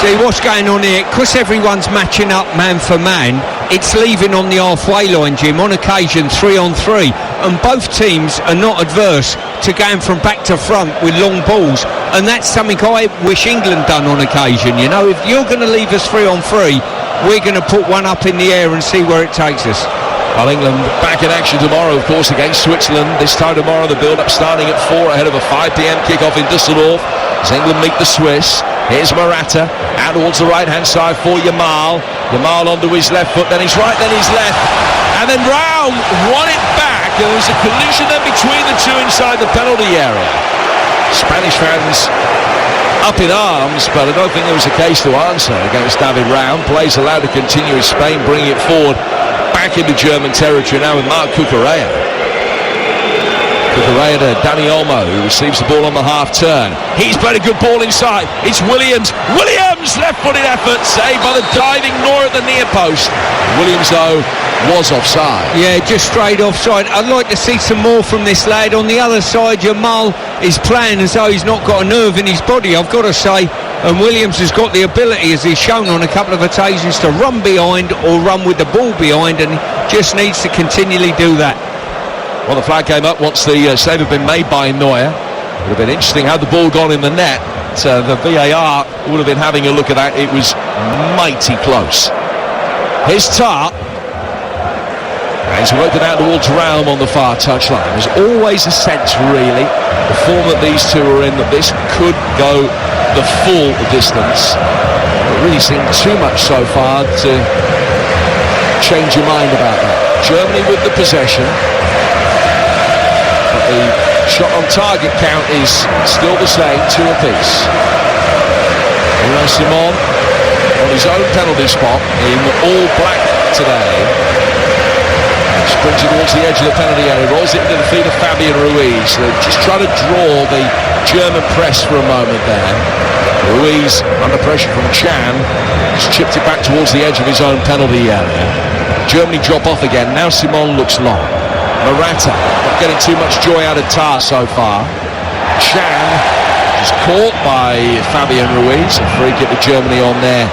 See what's going on here, because everyone's matching up man for man, it's leaving on the halfway line, Jim, on occasion 3-on-3, and both teams are not adverse to going from back to front with long balls, and that's something I wish England done on occasion. You know, if you're going to leave us 3-on-3, we're going to put one up in the air and see where it takes us. Well, England back in action tomorrow, of course, against Switzerland. This time tomorrow, the build-up starting at 4 ahead of a 5 p.m. kick-off in Düsseldorf as England meet the Swiss. Here's Morata, out towards the right-hand side for Yamal. Yamal onto his left foot, then his right, then his left. And then Raul won it back. There was a collision then between the two inside the penalty area. Spanish fans up in arms, but I don't think there was a case to answer against David Raum. Plays allowed to continue as Spain bringing it forward back into German territory now with Marc Cucurella. Cucurella to Dani Olmo, who receives the ball on the half turn. He's played a good ball inside. It's Williams. Williams, left-footed effort, saved by the diving Neuer at the near post. Williams, though, was offside. Yeah, just straight offside. I'd like to see some more from this lad. On the other side, Yamal is playing as though he's not got a nerve in his body, I've got to say. And Williams has got the ability, as he's shown on a couple of occasions, to run behind or run with the ball behind, and just needs to continually do that. Well, the flag came up once the save had been made by Neuer. It would have been interesting had the ball gone in the net. The VAR would have been having a look at that. It was mighty close. Here's Tar. And he's worked it out towards Raum on the far touchline. There's always a sense, really, the form that these two are in, that this could go the full distance. It really seemed too much so far to change your mind about that. Germany with the possession. But the shot on target count is still the same, 2 apiece. Unai Simon on his own penalty spot in all black today. Springs it towards the edge of the penalty area, rolls it into the feet of Fabian Ruiz. They're just trying to draw the German press for a moment there. Ruiz under pressure from Can, just chipped it back towards the edge of his own penalty area. Germany drop off again. Now Simon looks long. Morata not getting too much joy out of Tar so far. Can is caught by Fabian Ruiz. A free kick to Germany on there.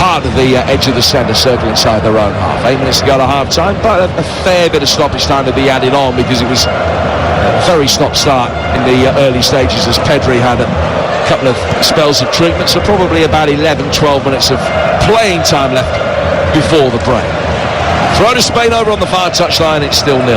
Part of the edge of the centre circle inside their own half. 8 minutes to go to half time, but a fair bit of stoppage time to be added on, because it was a very stop-start in the early stages as Pedri had a couple of spells of treatment, so probably about 11-12 minutes of playing time left before the break. Throw to Spain over on the far touchline, it's still 0-0.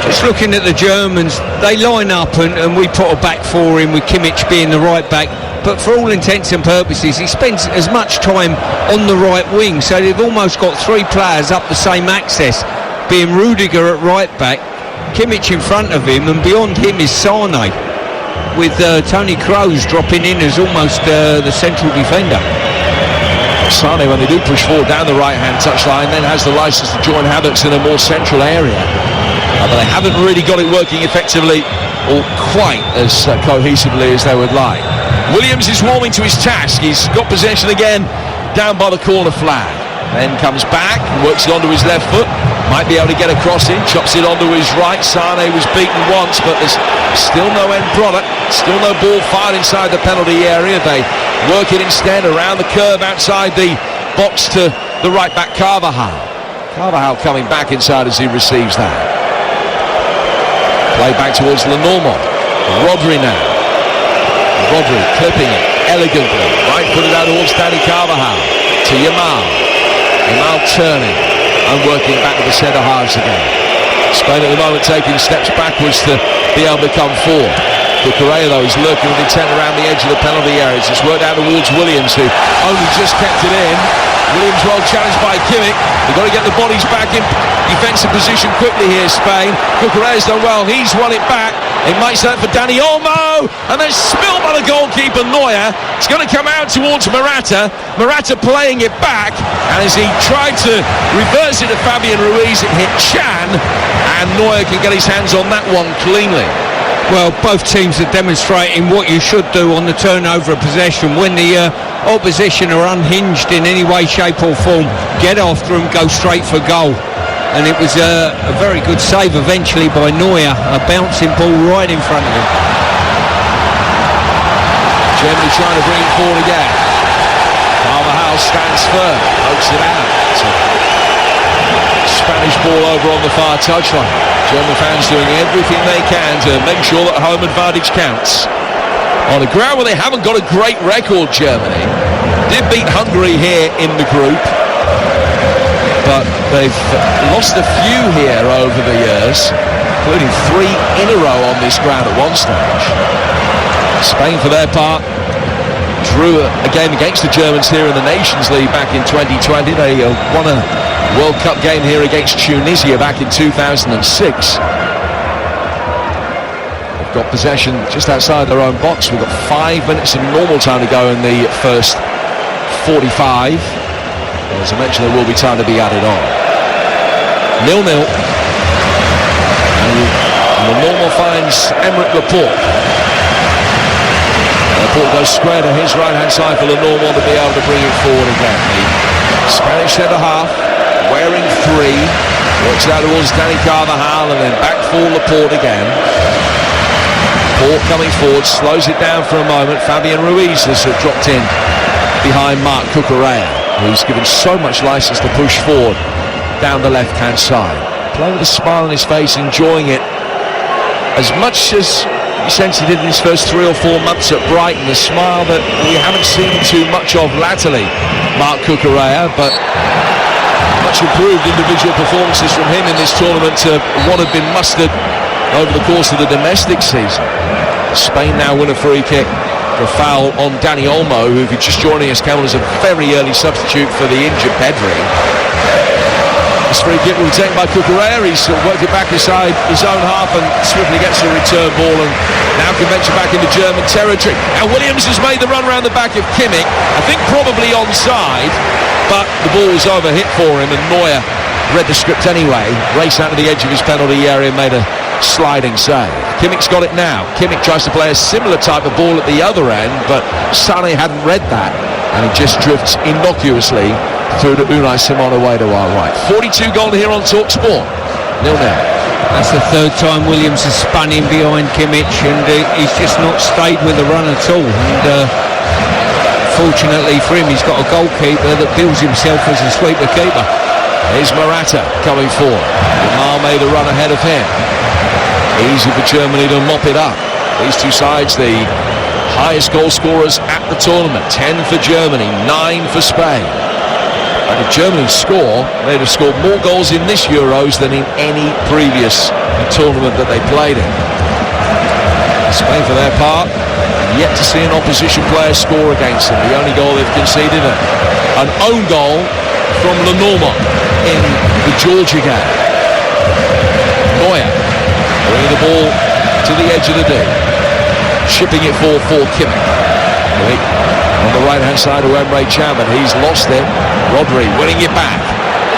Just looking at the Germans, they line up and we put a back four in with Kimmich being the right back, but for all intents and purposes he spends as much time on the right wing, so they've almost got three players up the same axis, being Rudiger at right back, Kimmich in front of him, and beyond him is Sane, with Tony Kroos dropping in as almost the central defender. Sane, when they do push forward down the right-hand touchline, then has the licence to join Havertz in a more central area. But they haven't really got it working effectively or quite as cohesively as they would like. Williams is warming to his task. He's got possession again down by the corner flag. Then comes back and works it onto his left foot. Might be able to get a cross in, chops it onto his right. Sane was beaten once, but there's still no end product. Still no ball fired inside the penalty area. They work it instead around the curve outside the box to the right back Carvajal. Carvajal coming back inside as he receives that. Play back towards Lenormand. Rodri now. Rodri clipping it elegantly. Right footed out towards Dani Carvajal. To Yamal. Yamal turning and working back to the centre halves again. Spain at the moment taking steps backwards to be able to come forward. Cucurella though is lurking with intent around the edge of the penalty areas. It's worked out towards Williams, who only just kept it in. Williams well challenged by Kimmich. They've got to get the bodies back in defensive position quickly here, Spain. Cucurella's done well. He's won it back. It might start for Dani Olmo, and then spilled by the goalkeeper Neuer. It's going to come out towards Morata. Morata playing it back, and as he tried to reverse it to Fabian Ruiz, it hit Chan, and Neuer can get his hands on that one cleanly. Well, both teams are demonstrating what you should do on the turnover of possession. When the opposition are unhinged in any way, shape or form, get after them, go straight for goal. And it was a very good save eventually by Neuer, a bouncing ball right in front of him. Germany trying to bring it forward again. Carvajal stands firm, pokes it out. Spanish ball over on the far touchline. German fans doing everything they can to make sure that home advantage counts. On a ground where they haven't got a great record, Germany did beat Hungary here in the group, but they've lost a few here over the years, including 3 in a row on this ground at one stage. Spain, for their part, drew a game against the Germans here in the Nations League back in 2020. They won a World Cup game here against Tunisia back in 2006. They've got possession just outside their own box. We've got 5 minutes of normal time to go in the first 45. As I mentioned, there will be time to be added on. 0-0. And the normal finds Aymeric Laporte. Laporte goes square to his right-hand side for Lenormand to be able to bring it forward again. The Spanish centre-half, wearing 3, works out towards Dani Carvajal and then back for Laporte again. Laporte coming forward, slows it down for a moment. Fabian Ruiz has dropped in behind Marc Cucurella, who's given so much licence to push forward down the left-hand side. Playing with a smile on his face, enjoying it as much as you sense he did in his first 3 or 4 months at Brighton. A smile that we haven't seen too much of latterly, Marc Cucurella, but much improved individual performances from him in this tournament to what had been mustered over the course of the domestic season. Spain now win a free kick for a foul on Dani Olmo, who, if you're just joining us, came on as a very early substitute for the injured Pedri. This free kick will be taken by Cucurella. He's worked it back inside his own half and swiftly gets a return ball and now can venture back into German territory. Now Williams has made the run around the back of Kimmich, I think probably onside, but the ball was overhit for him and Neuer read the script anyway, raced out to the edge of his penalty area and made a sliding save. Kimmich's got it now. Kimmich tries to play a similar type of ball at the other end, but Sane hadn't read that and he just drifts innocuously through to Unai Simon away to our right. 42 gone here on TalkSport. 0-0. That's the 3rd time Williams has spun in behind Kimmich, and he's just not stayed with the run at all. And fortunately for him, he's got a goalkeeper that bills himself as a sweeper keeper. Here's Morata coming forward. Jamal made the run ahead of him. Easy for Germany to mop it up. These two sides, the highest goal scorers at the tournament. 10 for Germany, 9 for Spain. If Germany score, they'd have scored more goals in this Euros than in any previous tournament that they played in. Spain, for their part, yet to see an opposition player score against them. The only goal they've conceded, an own goal from Lenormand in the Georgia game. Neuer bringing the ball to the edge of the D, shipping it for Kimmich. On the right hand side of Emre Can, but he's lost it. Rodri winning it back,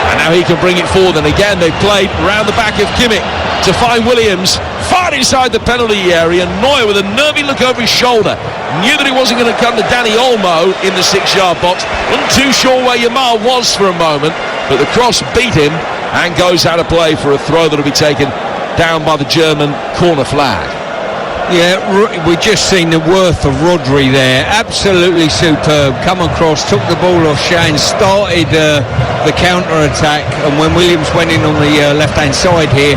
and now he can bring it forward, and again they've played round the back of Kimmich to find Williams, fired inside the penalty area. Neuer with a nervy look over his shoulder, knew that he wasn't going to come to Dani Olmo in the 6-yard box. Wasn't too sure where Yamal was for a moment, but the cross beat him and goes out of play for a throw that will be taken down by the German corner flag. Yeah, we've just seen the worth of Rodri there. Absolutely superb. Come across, took the ball off Shane, started the counter-attack, and when Williams went in on the left-hand side here,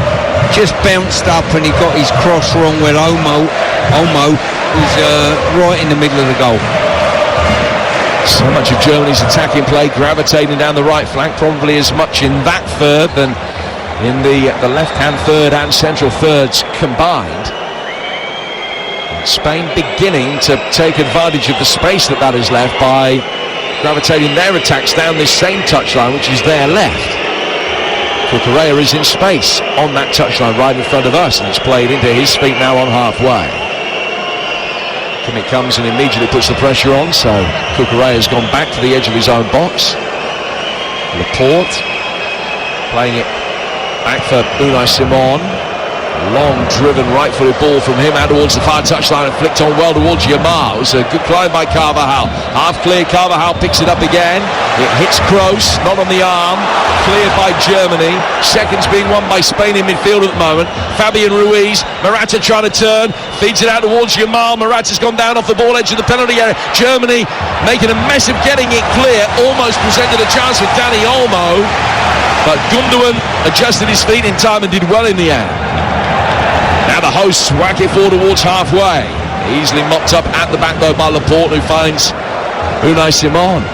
just bounced up and he got his cross wrong where Olmo was right in the middle of the goal. So much of Germany's attacking play gravitating down the right flank, probably as much in that third than in the left-hand third and central thirds combined. Spain beginning to take advantage of the space that is left by gravitating their attacks down this same touchline, which is their left. Cucurella is in space on that touchline right in front of us, and it's played into his feet now on halfway. Kimmich comes and immediately puts the pressure on, so Cucurella has gone back to the edge of his own box. Laporte playing it back for Unai Simon. Long driven right-footed ball from him out towards the far touchline and flicked on well towards Yamal. It was a good climb by Carvajal. Half clear, Carvajal picks it up again. It hits Kroos, not on the arm. Cleared by Germany. Seconds being won by Spain in midfield at the moment. Fabian Ruiz, Morata trying to turn, feeds it out towards Yamal. Morata's gone down off the ball edge of the penalty area. Germany making a mess of getting it clear. Almost presented a chance with Dani Olmo, but Gundogan adjusted his feet in time and did well in the end. Now the hosts whack it forward towards halfway. Easily mopped up at the back though by Laporte, who finds Unai Simon.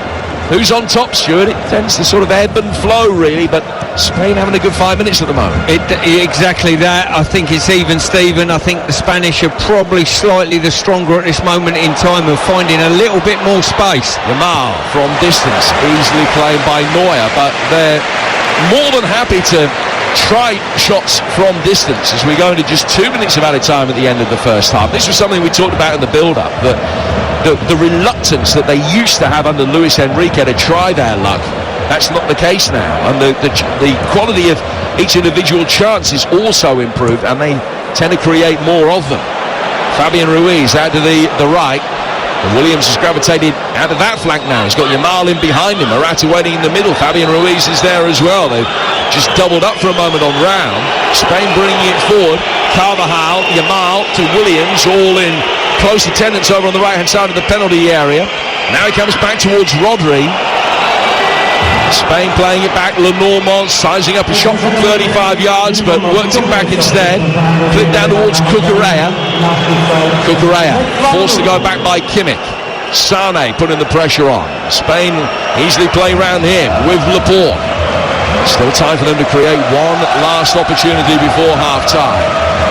Who's on top, Stuart? It tends to sort of ebb and flow really, but Spain having a good 5 minutes at the moment. Exactly that. I think it's even Steven. I think the Spanish are probably slightly the stronger at this moment in time of finding a little bit more space. Yamal from distance, easily played by Neuer, but they're more than happy to try shots from distance as we go into just 2 minutes of added time at the end of the first half. This was something we talked about in the build-up, that the reluctance that they used to have under Luis Enrique to try their luck, that's not the case now, and the quality of each individual chance is also improved, and they tend to create more of them. Fabian Ruiz out to the right, and Williams has gravitated out of that flank now. He's got Yamal in behind him, Morata waiting in the middle. Fabian Ruiz is there as well. They've just doubled up for a moment on round. Spain bringing it forward. Carvajal, Yamal to Williams, all in close attendance over on the right hand side of the penalty area. Now he comes back towards Rodri. Spain playing it back. Lenormand sizing up a shot from 35 yards, but worked it back instead. Flipped down towards Cucurella. Cucurella forced to go back by Kimmich. Sane putting the pressure on. Spain easily playing around him with Laporte. Still time for them to create one last opportunity before half-time.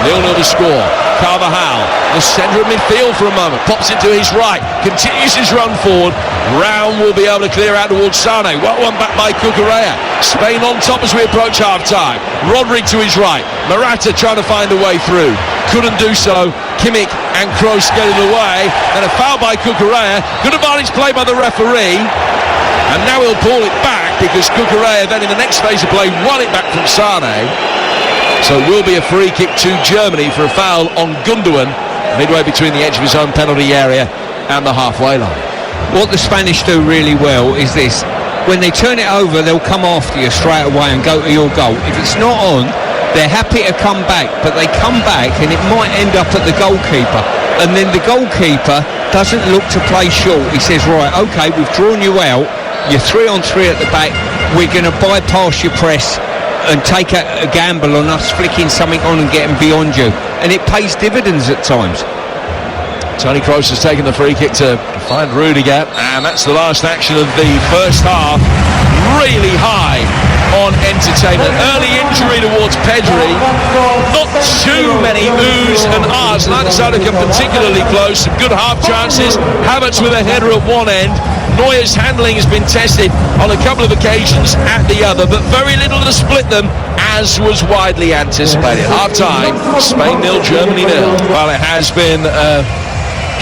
0-0 to score. Carvajal, the centre of midfield for a moment, pops it to his right, continues his run forward. Round will be able to clear out towards Sane. Well one back by Cucurella. Spain on top as we approach half-time. Rodri to his right. Morata trying to find a way through. Couldn't do so. Kimmich and Kroos get in the way. And a foul by Cucurella. Good advantage play by the referee. And now he'll pull it back because Cucurella then in the next phase of play won it back from Sane. So it will be a free kick to Germany for a foul on Gundogan midway between the edge of his own penalty area and the halfway line. What the Spanish do really well is this: when they turn it over, they'll come after you straight away and go to your goal. If it's not on, they're happy to come back, but they come back and it might end up at the goalkeeper, and then the goalkeeper doesn't look to play short. He says, right, okay, we've drawn you out, you're 3-on-3 at the back, we're going to bypass your press and take a gamble on us flicking something on and getting beyond you, and it pays dividends at times. Toni Kroos has taken the free kick to find Rudiger, and that's the last action of the first half. really high on entertainment. Early injury towards Pedri, not too many oohs and ahs. Neither side have come particularly close. Some good half chances. Havertz with a header at one end. Neuer's handling has been tested on a couple of occasions at the other, but very little to split them, as was widely anticipated. Half time, Spain 0, Germany 0. Well, it has been a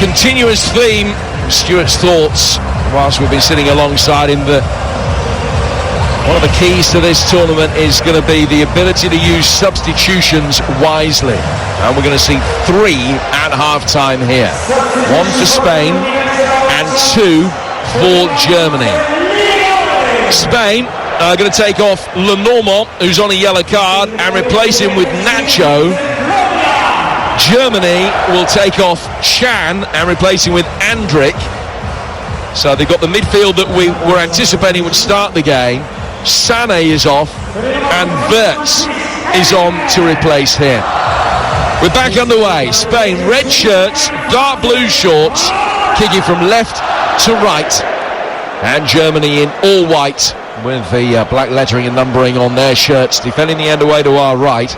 continuous theme. Stuart's thoughts whilst we've been sitting alongside him, that one of the keys to this tournament is going to be the ability to use substitutions wisely, and we're going to see 3 at half-time here. 1 for Spain and 2 for Germany. Spain are going to take off Lenormand, who's on a yellow card, and replace him with Nacho. Germany will take off Chan and replace him with Andrik. So they've got the midfield that we were anticipating would start the game. Sané is off and Wirtz is on to replace him. We're back underway. Spain, red shirts, dark blue shorts, kicking from left to right, and Germany in all white with the black lettering and numbering on their shirts, defending the end away to our right.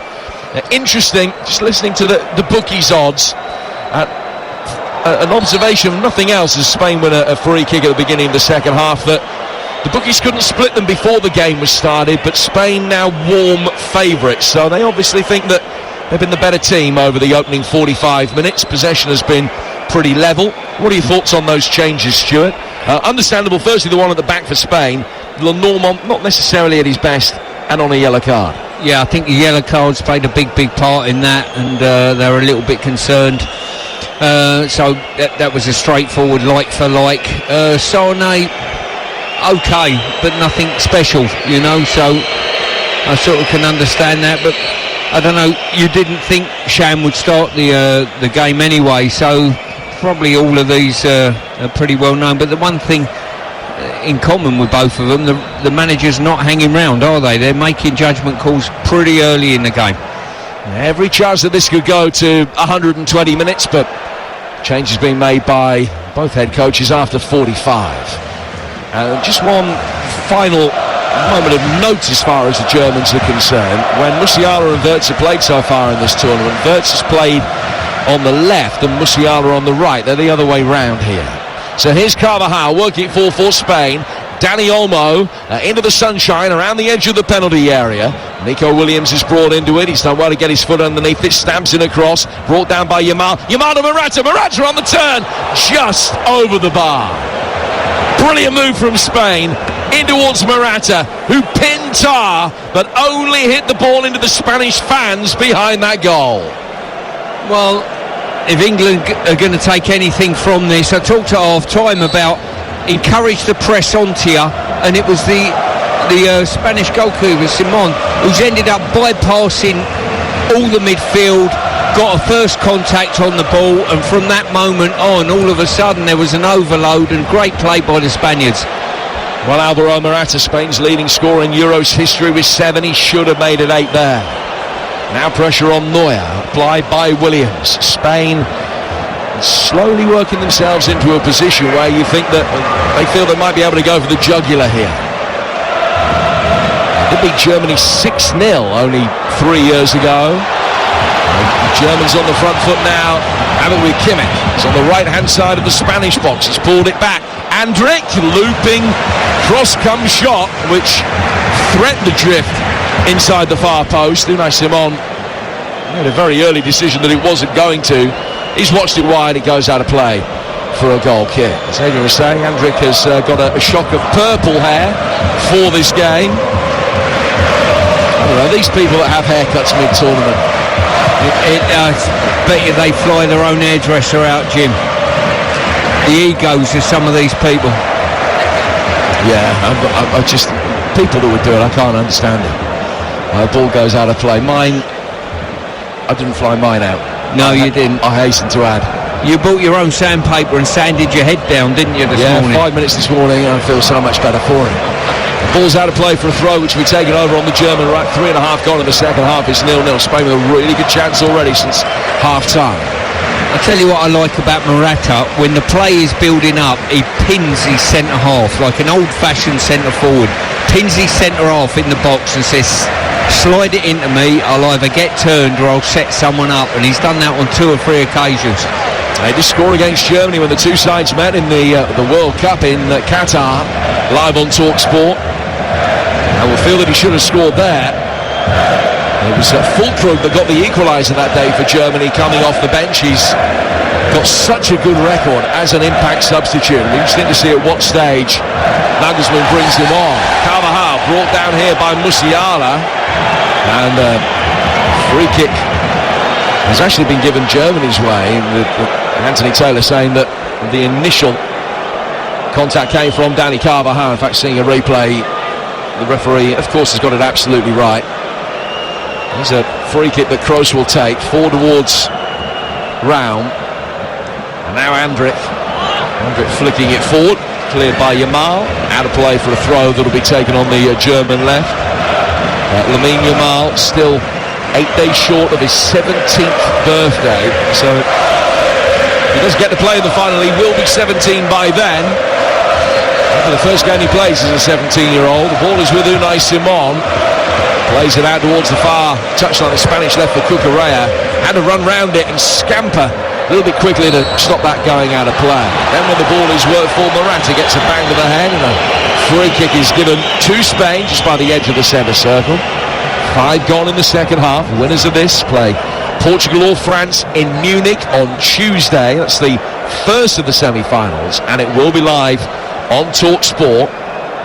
Interesting, just listening to the bookies' odds, an observation of nothing else as Spain win a free kick at the beginning of the second half, that the bookies couldn't split them before the game was started, but Spain now warm favourites, so they obviously think that they've been the better team over the opening 45 minutes. Possession has been pretty level. What are your thoughts on those changes, Stuart? Understandable, firstly the one at the back for Spain, Lenormand not necessarily at his best and on a yellow card. Yeah, I think the yellow cards played a big part in that, and they were a little bit concerned. So that was a straightforward like for like. Sané, okay, but nothing special, you know, so I sort of can understand that, but I don't know, you didn't think Chan would start the game anyway, so probably all of these are pretty well known. But the one thing in common with both of them, the managers not hanging round, are they? They're making judgment calls pretty early in the game. Every chance that this could go to 120 minutes, but change has been made by both head coaches after 45. Just one final moment of note as far as the Germans are concerned. When Musiala and Wirtz have played so far in this tournament, Wirtz has played on the left and Musiala on the right. They're the other way round here. So here's Carvajal working for Spain. Dani Olmo into the sunshine around the edge of the penalty area. Nico Williams is brought into it. He's done well to get his foot underneath it. Stamps in across. Brought down by Yamal. Yamal to Morata. Morata on the turn. Just over the bar. Brilliant move from Spain. In towards Morata, who pinned Tar, but only hit the ball into the Spanish fans behind that goal. Well, if England are going to take anything from this, I talked at half-time about encourage the press onto you, and it was the Spanish goalkeeper Simon who's ended up bypassing all the midfield, got a first contact on the ball, and from that moment on, all of a sudden there was an overload, and great play by the Spaniards. Well, Alvaro Morata, Spain's leading scorer in Euros history with 7. He should have made it 8 there. Now pressure on Neuer, applied by Williams. Spain slowly working themselves into a position where you think that they feel they might be able to go for the jugular here. They beat Germany 6-0 only 3 years ago. The Germans on the front foot now. Have it with Kimmich. It's on the right-hand side of the Spanish box. He's pulled it back. Andrik looping, cross-come shot, which threatened the drift inside the far post. Unai Simon made a very early decision that it wasn't going to. He's watched it wide. It goes out of play for a goal kick. As Adrian was saying, Andrik has got a shock of purple hair for this game. I don't know, these people that have haircuts mid-tournament, I bet you they fly their own hairdresser out, Jim. The egos of some of these people. Yeah, I just, people that would do it, I can't understand it. Ball goes out of play. Mine, I didn't fly mine out. No, you didn't. I hasten to add. You bought your own sandpaper and sanded your head down, didn't you, this morning? 5 minutes this morning, and I feel so much better for it. Ball's out of play for a throw, which will be taken over on the German right. 3.5 gone in the second half. It's 0-0. Spain with a really good chance already since half-time. I tell you what I like about Morata, when the play is building up, he pins his centre-half like an old-fashioned centre-forward, pins his centre-half in the box and says, slide it into me, I'll either get turned or I'll set someone up, and he's done that on 2 or 3 occasions. They did score against Germany when the two sides met in the World Cup in Qatar, live on TalkSport. I will feel that he should have scored there. It was Fulkrug that got the equaliser that day for Germany coming off the bench. He's got such a good record as an impact substitute. It'll be interesting to see at what stage Nagelsmann brings him on. Carvajal brought down here by Musiala, and free kick has actually been given Germany's way. Anthony Taylor saying that the initial contact came from Dani Carvajal. In fact, seeing a replay, the referee, of course, has got it absolutely right. There's a free kick that Kroos will take forward towards Raum, and now Andrić flicking it forward, cleared by Yamal, out of play for a throw that'll be taken on the German left. Lamine Yamal still 8 days short of his 17th birthday, so if he does get to play in the final, he will be 17 by then. For the first game he plays as a 17-year-old, the ball is with Unai Simon. Plays it out towards the far touchline, the Spanish left for Cucurella. Had to run round it and scamper a little bit quickly to stop that going out of play. Then when the ball is worked for, Morata gets a bang to the head, and a free kick is given to Spain just by the edge of the centre circle. 5 gone in the second half. Winners of this play Portugal or France in Munich on Tuesday. That's the first of the semi-finals, and it will be live on TalkSport.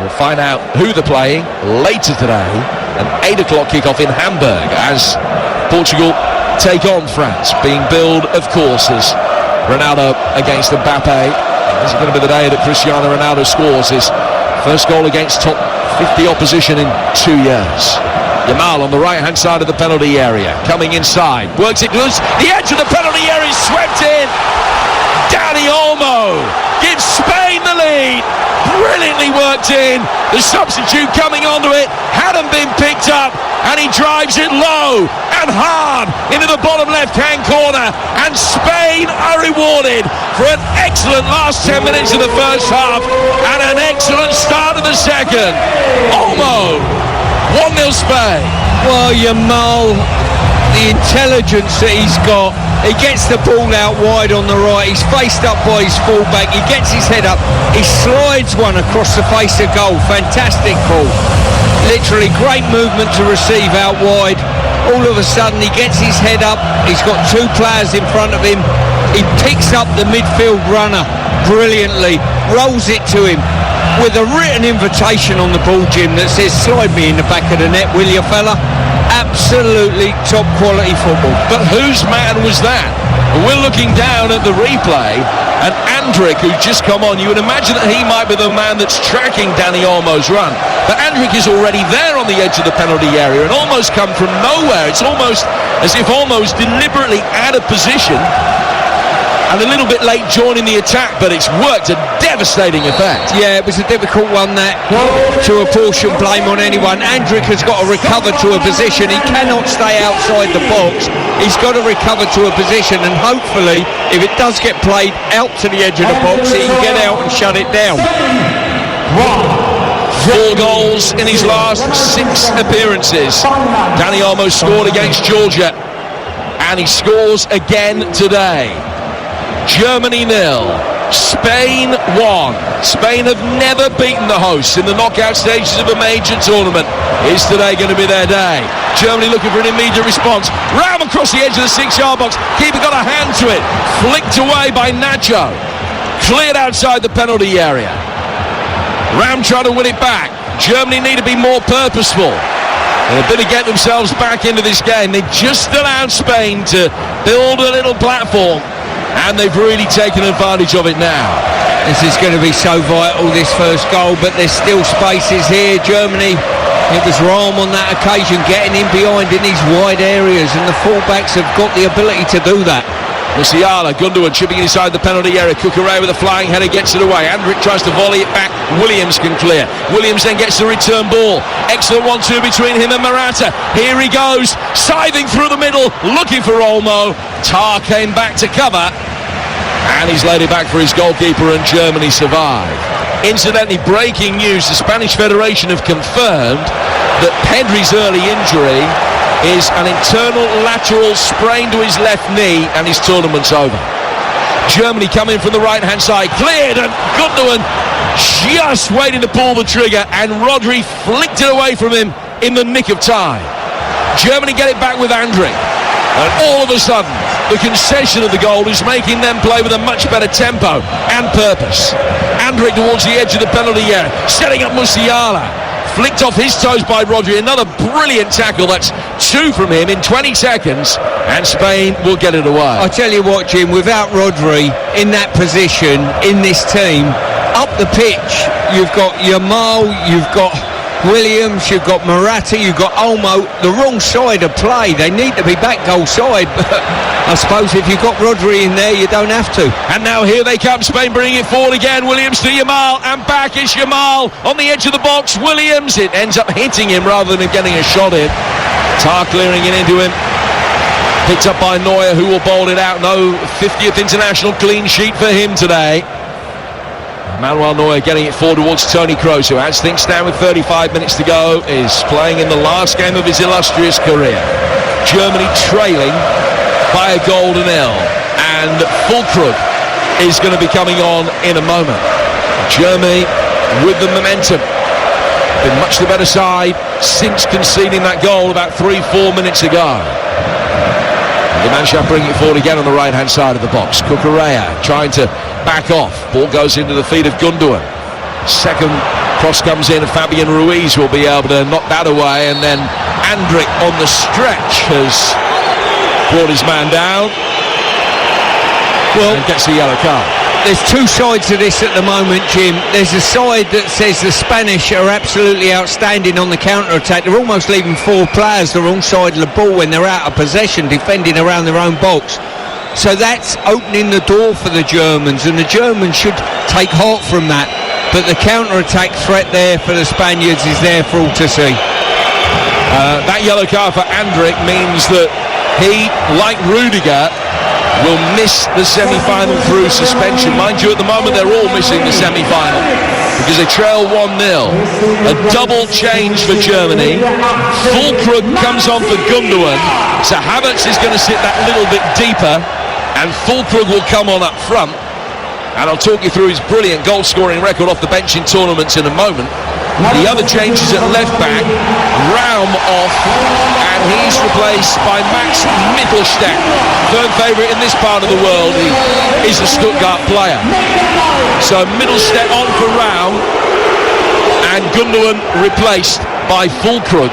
We'll find out who they're playing later today. An 8 o'clock kickoff in Hamburg as Portugal take on France, being billed, of course, as Ronaldo against Mbappe. This is going to be the day that Cristiano Ronaldo scores his first goal against top 50 opposition in 2 years. Yamal on the right-hand side of the penalty area, coming inside, works it loose, the edge of the penalty area is swept in. Dani Olmo gives Spain the lead. Brilliantly worked in. The substitute coming onto it hadn't been picked up, and he drives it low and hard into the bottom left-hand corner, and Spain are rewarded for an excellent last 10 minutes of the first half and an excellent start of the second. Olmo, 1-0 Spain. Well, Yamal, the intelligence that he's got, he gets the ball out wide on the right, he's faced up by his fullback, he gets his head up, he slides one across the face of goal. Fantastic ball, literally great movement to receive out wide. All of a sudden he gets his head up, he's got 2 players in front of him, he picks up the midfield runner brilliantly, rolls it to him with a written invitation on the ball, Jim, that says slide me in the back of the net, will you fella? Absolutely top quality football. But whose man was that? We're looking down at the replay, and Andrić, who's just come on, you would imagine that he might be the man that's tracking Dani Olmo's run, but Andrić is already there on the edge of the penalty area and almost come from nowhere. It's almost as if Olmo's deliberately out of position and a little bit late joining the attack, but it's worked a devastating effect. Yeah, it was a difficult one, that, to apportion blame on anyone. Andrić has got to recover to a position. He cannot stay outside the box. He's got to recover to a position, and hopefully, if it does get played out to the edge of the box, he can get out and shut it down. 4 goals in his last 6 appearances. Dani Olmo scored against Georgia, and he scores again today. Germany 0, Spain 1. Spain have never beaten the hosts in the knockout stages of a major tournament. Is today going to be their day? Germany looking for an immediate response. Raum across the edge of the 6-yard box. Keeper got a hand to it. Flicked away by Nacho. Cleared outside the penalty area. Raum trying to win it back. Germany need to be more purposeful. They're going to get themselves back into this game. They just allowed Spain to build a little platform, and they've really taken advantage of it now. This is going to be so vital, this first goal, but there's still spaces here. Germany, it was Raum on that occasion getting in behind in these wide areas, and the fullbacks have got the ability to do that. Musiala, Gundogan chipping inside the penalty area. Cucurella with a flying header gets it away. Andrick tries to volley it back. Williams can clear. Williams then gets the return ball. Excellent 1-2 between him and Morata. Here he goes, scything through the middle, looking for Olmo. Tar came back to cover, and he's laid it back for his goalkeeper, and Germany survive. Incidentally, breaking news, the Spanish Federation have confirmed that Pedri's early injury is an internal lateral sprain to his left knee, and his tournament's over. Germany coming from the right-hand side, cleared, and Gundogan just waiting to pull the trigger, and Rodri flicked it away from him in the nick of time. Germany get it back with Andrick, and all of a sudden the concession of the goal is making them play with a much better tempo and purpose. Andrick towards the edge of the penalty area, setting up Musiala. Flicked off his toes by Rodri. Another brilliant tackle. That's 2 from him in 20 seconds, and Spain will get it away. I tell you what, Jim, without Rodri in that position, in this team, up the pitch, you've got Yamal, you've got Williams, you've got Morata, you've got Olmo, the wrong side of play. They need to be back goal side, but I suppose if you've got Rodri in there, you don't have to. And now here they come, Spain bringing it forward again. Williams to Yamal, and back is Yamal on the edge of the box. Williams, it ends up hitting him rather than getting a shot in. Tar clearing it into him. Picked up by Neuer, who will bowl it out. No 50th international clean sheet for him today. Manuel Neuer getting it forward towards Toni Kroos, who, as things stand with 35 minutes to go, is playing in the last game of his illustrious career. Germany trailing by a goal to nil, and Füllkrug is going to be coming on in a moment. Germany with the momentum, been much the better side since conceding that goal about 3-4 minutes ago. The Mannschaft bringing it forward again on the right-hand side of the box. Cucurella trying to back off. Ball goes into the feet of Gundogan. Second cross comes in, and Fabian Ruiz will be able to knock that away, and then Andrick on the stretch has brought his man down. Well, and gets a yellow card. There's 2 sides to this at the moment, Jim. There's a side that says the Spanish are absolutely outstanding on the counter-attack. They're almost leaving 4 players the wrong side of the ball when they're out of possession, defending around their own box. So that's opening the door for the Germans, and the Germans should take heart from that. But the counter-attack threat there for the Spaniards is there for all to see. That yellow card for Andrick means that he, like Rudiger, will miss the semi-final through suspension. Mind you, at the moment they're all missing the semi-final because they trail 1-0. A double change for Germany. Füllkrug comes on for Gundogan, so Havertz is going to sit that little bit deeper, and Füllkrug will come on up front. And I'll talk you through his brilliant goal-scoring record off the bench in tournaments in a moment. The other changes at left back, Raum off, and he's replaced by Max Mittelstadt, third favourite in this part of the world. He is a Stuttgart player. So Mittelstadt on for Raum, and Gundogan replaced by Füllkrug.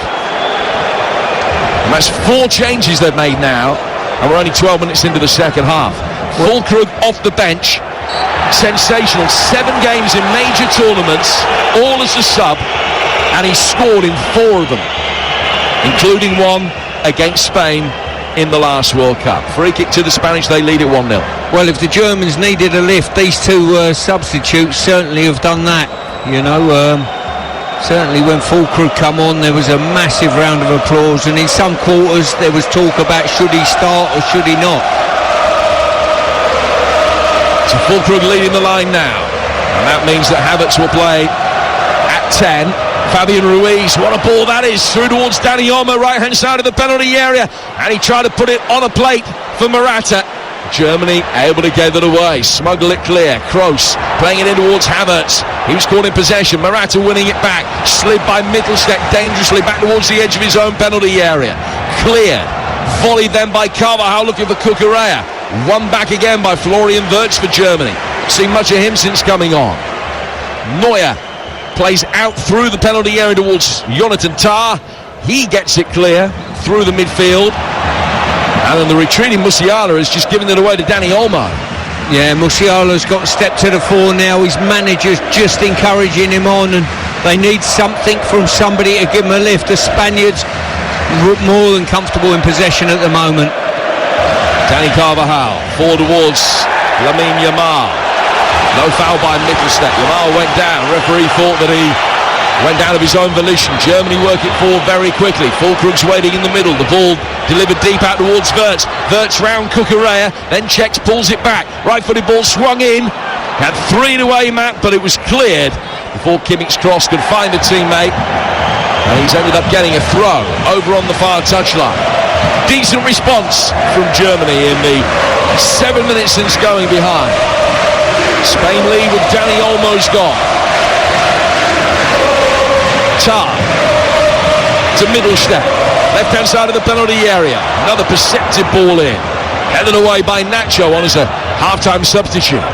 And that's 4 changes they've made now, and we're only 12 minutes into the second half. Füllkrug off the bench. Sensational, 7 games in major tournaments, all as a sub, and he scored in 4 of them, including one against Spain in the last World Cup. Free kick to the Spanish, they lead it 1-0. Well, if the Germans needed a lift, these 2 substitutes certainly have done that. You know, certainly when Füllkrug come on, there was a massive round of applause, and in some quarters there was talk about should he start or should he not. So Füllkrug leading the line now, and that means that Havertz will play at 10. Fabian Ruiz, what a ball that is, through towards Dani Olmo, right-hand side of the penalty area, and he tried to put it on a plate for Morata. Germany able to give it away, smuggle it clear. Kroos playing it in towards Havertz. He was caught in possession. Morata winning it back, slid by Mittelstadt dangerously back towards the edge of his own penalty area. Cleared, volleyed then by Carvajal looking for Cucurella. Won back again by Florian Wirtz for Germany. Seen much of him since coming on. Neuer plays out through the penalty area towards Jonathan Tah. He gets it clear through the midfield. And then the retreating Musiala has just given it away to Dani Olmo. Yeah, Musiala's got to step to the fore now. His manager's just encouraging him on, and they need something from somebody to give him a lift. The Spaniards more than comfortable in possession at the moment. Danny Carvajal, forward towards Lamine Yamal. No foul by Mittelstadt. Yamal went down. Referee thought that he went down of his own volition. Germany work it forward very quickly. Fulkrug's waiting in the middle. The ball delivered deep out towards Wirtz. Wirtz round Cucurella, then checks, pulls it back. Right-footed ball swung in. Had 3 to aim at, but it was cleared before Kimmich's cross could find a teammate. And he's ended up getting a throw over on the far touchline. Decent response from Germany in the 7 minutes since going behind. Spain lead with Dani Olmo's goal. Tar to Mittelstadt, left-hand side of the penalty area. Another perceptive ball in. Headed away by Nacho on as a half-time substitute.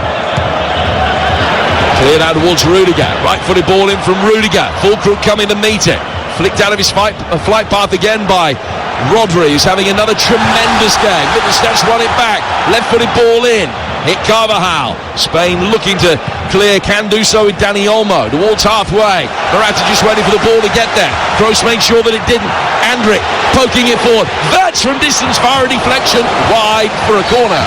Cleared out towards Rudiger. Right-footed ball in from Rudiger. Fulkrug coming to meet it. Flicked out of his flight path again by Rodri, who's having another tremendous game. Mittelstadt's run it back. Left-footed ball in. Hit Carvajal. Spain looking to clear, can do so with Dani Olmo towards halfway. Morata just waiting for the ball to get there. Kroos made sure that it didn't. Andrić poking it forward. That's from distance, far a deflection, wide for a corner.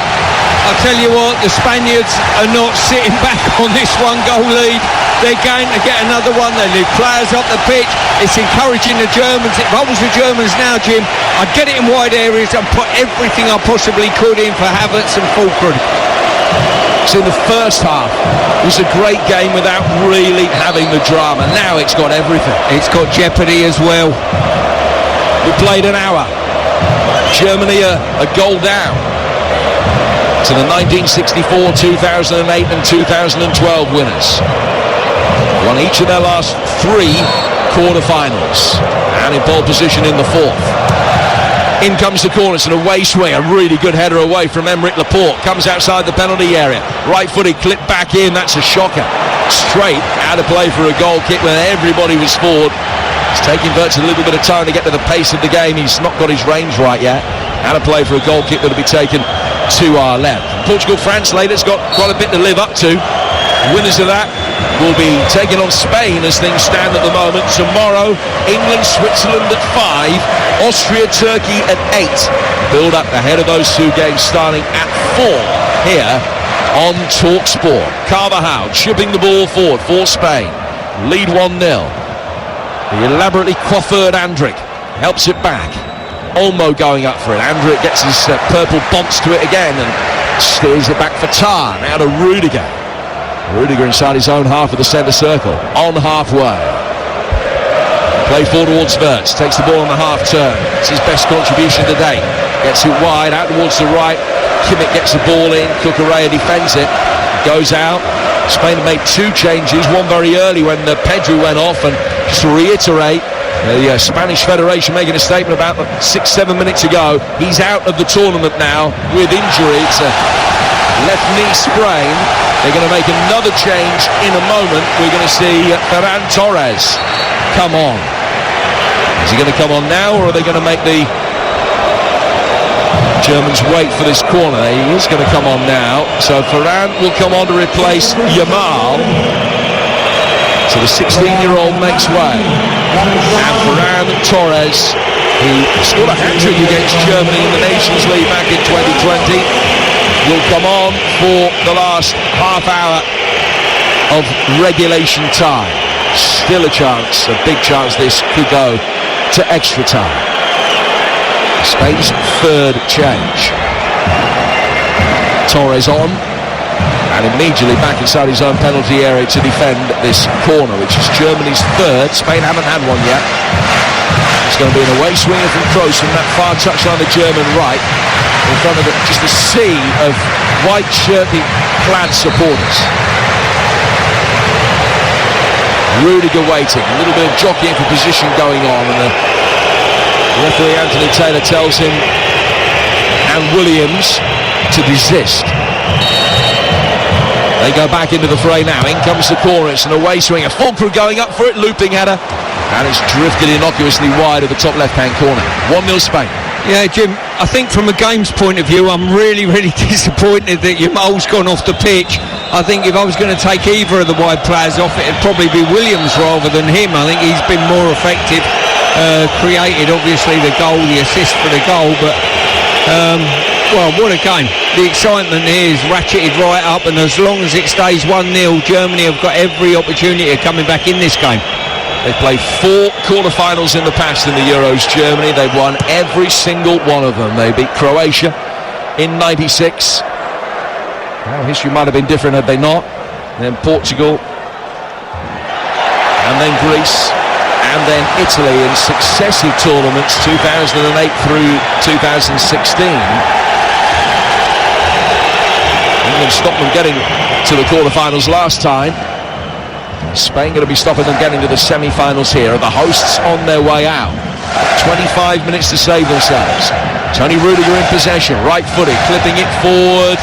I'll tell you what, the Spaniards are not sitting back on this 1-goal lead. They're going to get another one. They leave players up the pitch. It's encouraging the Germans. If I was the Germans now, Jim, I'd get it in wide areas and put everything I possibly could in for Havertz and Fulkrug. So in the first half, it was a great game without really having the drama. Now it's got everything. It's got jeopardy as well. We played an hour. Germany a goal down to the 1964, 2008 and 2012 winners. Won each of their last 3 quarter-finals and in pole position in the 4th. In comes the corner, it's an away swing, a really good header away from Aymeric Laporte. Comes outside the penalty area, right-footed, clipped back in, that's a shocker. Straight out of play for a goal kick when everybody was forward. It's taking Wirtz a little bit of time to get to the pace of the game. He's not got his range right yet. Out of play for a goal kick that'll be taken to our left. Portugal-France later's got quite a bit to live up to. Winners of that will be taking on Spain as things stand at the moment. Tomorrow, England, Switzerland at 5, Austria, Turkey at 8. Build up ahead of those 2 games starting at 4 here on TalkSport. Carvajal chipping the ball forward for Spain. Lead 1-0. The elaborately coiffured Andrić helps it back. Olmo going up for it. Andrić gets his purple bounce to it again and steers it back for Tar. Now to Rudiger. Rudiger inside his own half of the centre circle. On halfway. Play forward towards Wirtz. Takes the ball on the half turn. It's his best contribution today. Gets it wide out towards the right. Kimmich gets the ball in. Cucurella defends it. Goes out. Spain have made 2 changes. One very early when Pedri went off. And just to reiterate, the Spanish Federation making a statement about 6-7 minutes ago. He's out of the tournament now with injury. It's a left knee sprain. They're going to make another change in a moment. We're going to see Ferran Torres come on. Is he going to come on now, or are they going to make the Germans wait for this corner? He is going to come on now. So Ferran will come on to replace Yamal. So the 16-year-old makes way. And Ferran Torres, who scored a hat-trick against Germany in the Nations League back in 2020, will come on for the last half hour of regulation time. Still a chance, a big chance this could go to extra time. Spain's 3rd change. Torres on, and immediately back inside his own penalty area to defend this corner, which is Germany's 3rd. Spain haven't had one yet. It's going to be an away swinger from Kroos from that far touchline, the German right, in front of just a sea of white shirty clad supporters. Rudiger waiting, a little bit of jockeying for position going on, and the referee Anthony Taylor tells him and Williams to desist. They go back into the fray now. In comes the corner. It's an away swinger. Fulkrug going up for it. Looping header. And it's drifted innocuously wide of the top left-hand corner. 1-0 Spain. Yeah, Jim, I think from a game's point of view, I'm really disappointed that Yamal's gone off the pitch. I think if I was going to take either of the wide players off, it'd probably be Williams rather than him. I think he's been more effective. Created, obviously, the goal, the assist for the goal, but Well, what a game. The excitement here is ratcheted right up, and as long as it stays 1-0, Germany have got every opportunity of coming back in this game. They've played 4 quarterfinals in the past in the Euros, Germany. They've won every single one of them. They beat Croatia in 96. Well, history might have been different had they not. Then Portugal, and then Greece, and then Italy in successive tournaments, 2008 through 2016. England stopped them getting to the quarterfinals last time. Spain going to be stopping them getting to the semi-finals here. The hosts on their way out. 25 minutes to save themselves. Toni Rüdiger in possession, right-footed, clipping it forward.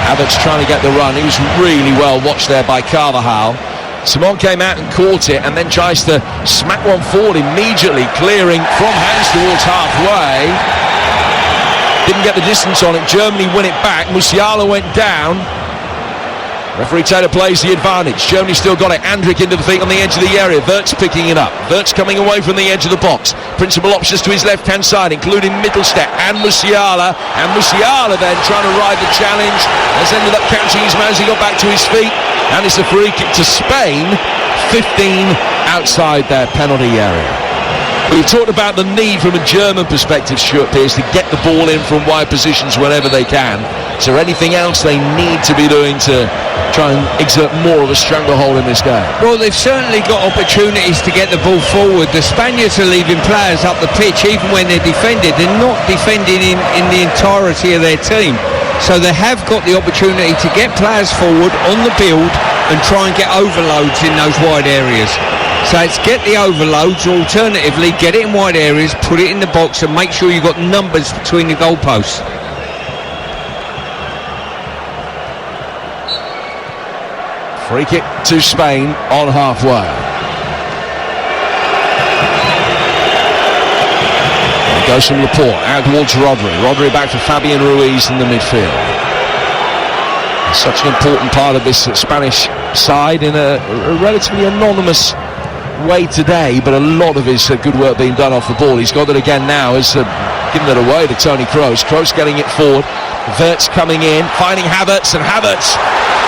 Havertz trying to get the run. He was really well watched there by Carvajal. Simon came out and caught it, and then tries to smack one forward immediately, clearing from hands towards halfway. Didn't get the distance on it. Germany win it back. Musiala went down. Referee Taylor plays the advantage. Germany still got it. Andrik into the feet on the edge of the area. Wirtz picking it up. Wirtz coming away from the edge of the box. Principal options to his left-hand side, including Mittelstadt and Musiala. And Musiala then trying to ride the challenge. Has ended up catching his man as he got back to his feet. And it's a free kick to Spain. 15 outside their penalty area. We've talked about the need from a German perspective, Stuart Pearce, to get the ball in from wide positions whenever they can. Is there anything else they need to be doing to try and exert more of a stranglehold in this game? Well, they've certainly got opportunities to get the ball forward. The Spaniards are leaving players up the pitch even when they're defended. They're not defending in the entirety of their team. So they have got the opportunity to get players forward on the build and try and get overloads in those wide areas. So it's get the overloads, or alternatively get it in wide areas, put it in the box and make sure you've got numbers between the goalposts. Free kick to Spain on halfway. It goes from Laporte out towards Rodri. Rodri back to Fabian Ruiz in the midfield. Such an important part of this Spanish side in a relatively anonymous way today, but a lot of his good work being done off the ball. He's got it again now, has given it away to Toni Kroos. Kroos getting it forward. Wirtz coming in, finding Havertz, and Havertz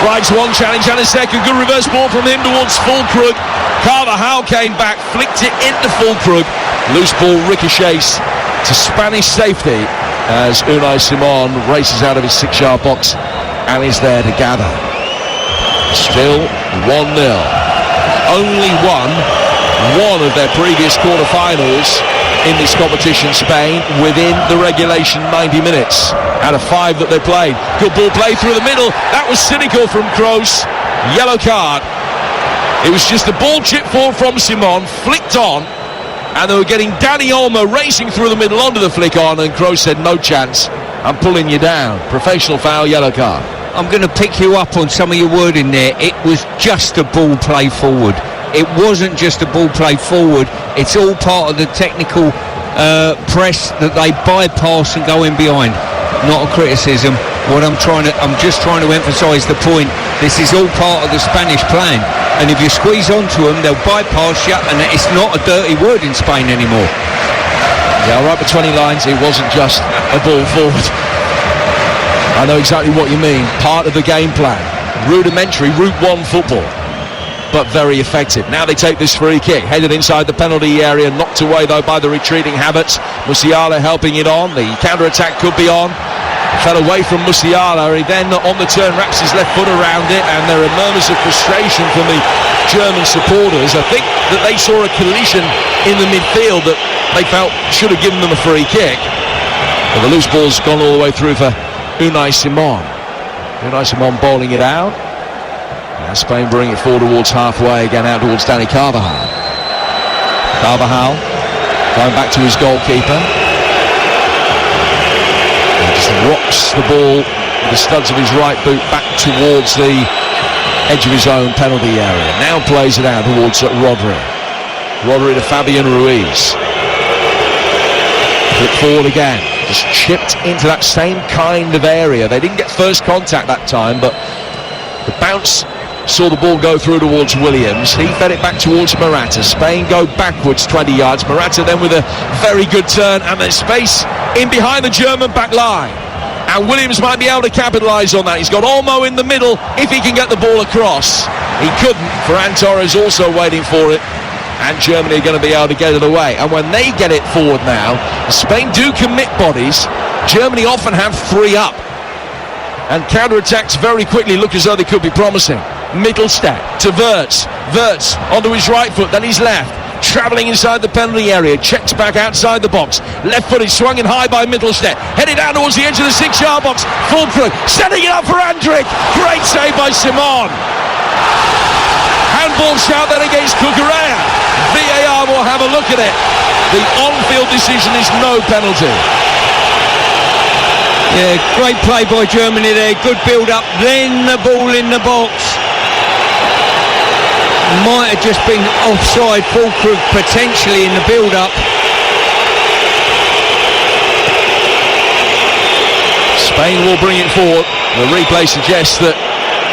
rides one challenge and a second. Good reverse ball from him towards Füllkrug. Carvajal came back, flicked it into Füllkrug. Loose ball ricochets to Spanish safety as Unai Simon races out of his 6-yard box and is there to gather. Still 1-0. Only won one of their previous quarterfinals in this competition, Spain, within the regulation 90 minutes out of 5 that they played. Good ball play through the middle. That was cynical from Kroos. Yellow card. It was just a ball chip forward from Simon, flicked on, and they were getting Dani Olmo racing through the middle onto the flick on, and Kroos said, no chance, I'm pulling you down. Professional foul, yellow card. I'm going to pick you up on some of your wording there. It was just a ball play forward. It wasn't just a ball play forward. It's all part of the technical press that they bypass and go in behind. Not a criticism. I'm just trying to emphasise the point. This is all part of the Spanish plan. And if you squeeze onto them, they'll bypass you, and it's not a dirty word in Spain anymore. Yeah, right between lines, it wasn't just a ball forward. I know exactly what you mean. Part of the game plan. Rudimentary, Route 1 football, but very effective. Now they take this free kick, headed inside the penalty area, knocked away though by the retreating Havertz. Musiala helping it on. The counter-attack could be on. Fell away from Musiala. He then on the turn wraps his left foot around it, and there are murmurs of frustration from the German supporters. I think that they saw a collision in the midfield that they felt should have given them a free kick. But the loose ball's gone all the way through for Unai Simon. Unai Simon bowling it out. Now Spain bring it forward towards halfway, again out towards Dani Carvajal. Carvajal going back to his goalkeeper. He just rocks the ball with the studs of his right boot back towards the edge of his own penalty area. Now plays it out towards Rodri. Rodri to Fabian Ruiz. Flip forward again. Just chipped into that same kind of area. They didn't get first contact that time, but the bounce saw the ball go through towards Williams. He fed it back towards Morata. Spain go backwards 20 yards. Morata then with a very good turn, and there's space in behind the German back line. And Williams might be able to capitalise on that. He's got Olmo in the middle if he can get the ball across. He couldn't. Ferran Torres also waiting for it. And Germany are going to be able to get it away. And when they get it forward now, Spain do commit bodies. Germany often have 3 up. And counter-attacks very quickly look as though they could be promising. Mittelstadt to Wirtz. Wirtz onto his right foot, then his left. Travelling inside the penalty area, checks back outside the box. Left-footed, swung in high by Mittelstadt. Headed down towards the edge of the 6-yard box. Füllkrug setting it up for Andrich. Great save by Simon. Handball shout then against Cucurella. VAR will have a look at it. The on-field decision is no penalty. Yeah, great play by Germany there. Good build-up. Then the ball in the box. Might have just been offside. Füllkrug potentially in the build-up. Spain will bring it forward. The replay suggests that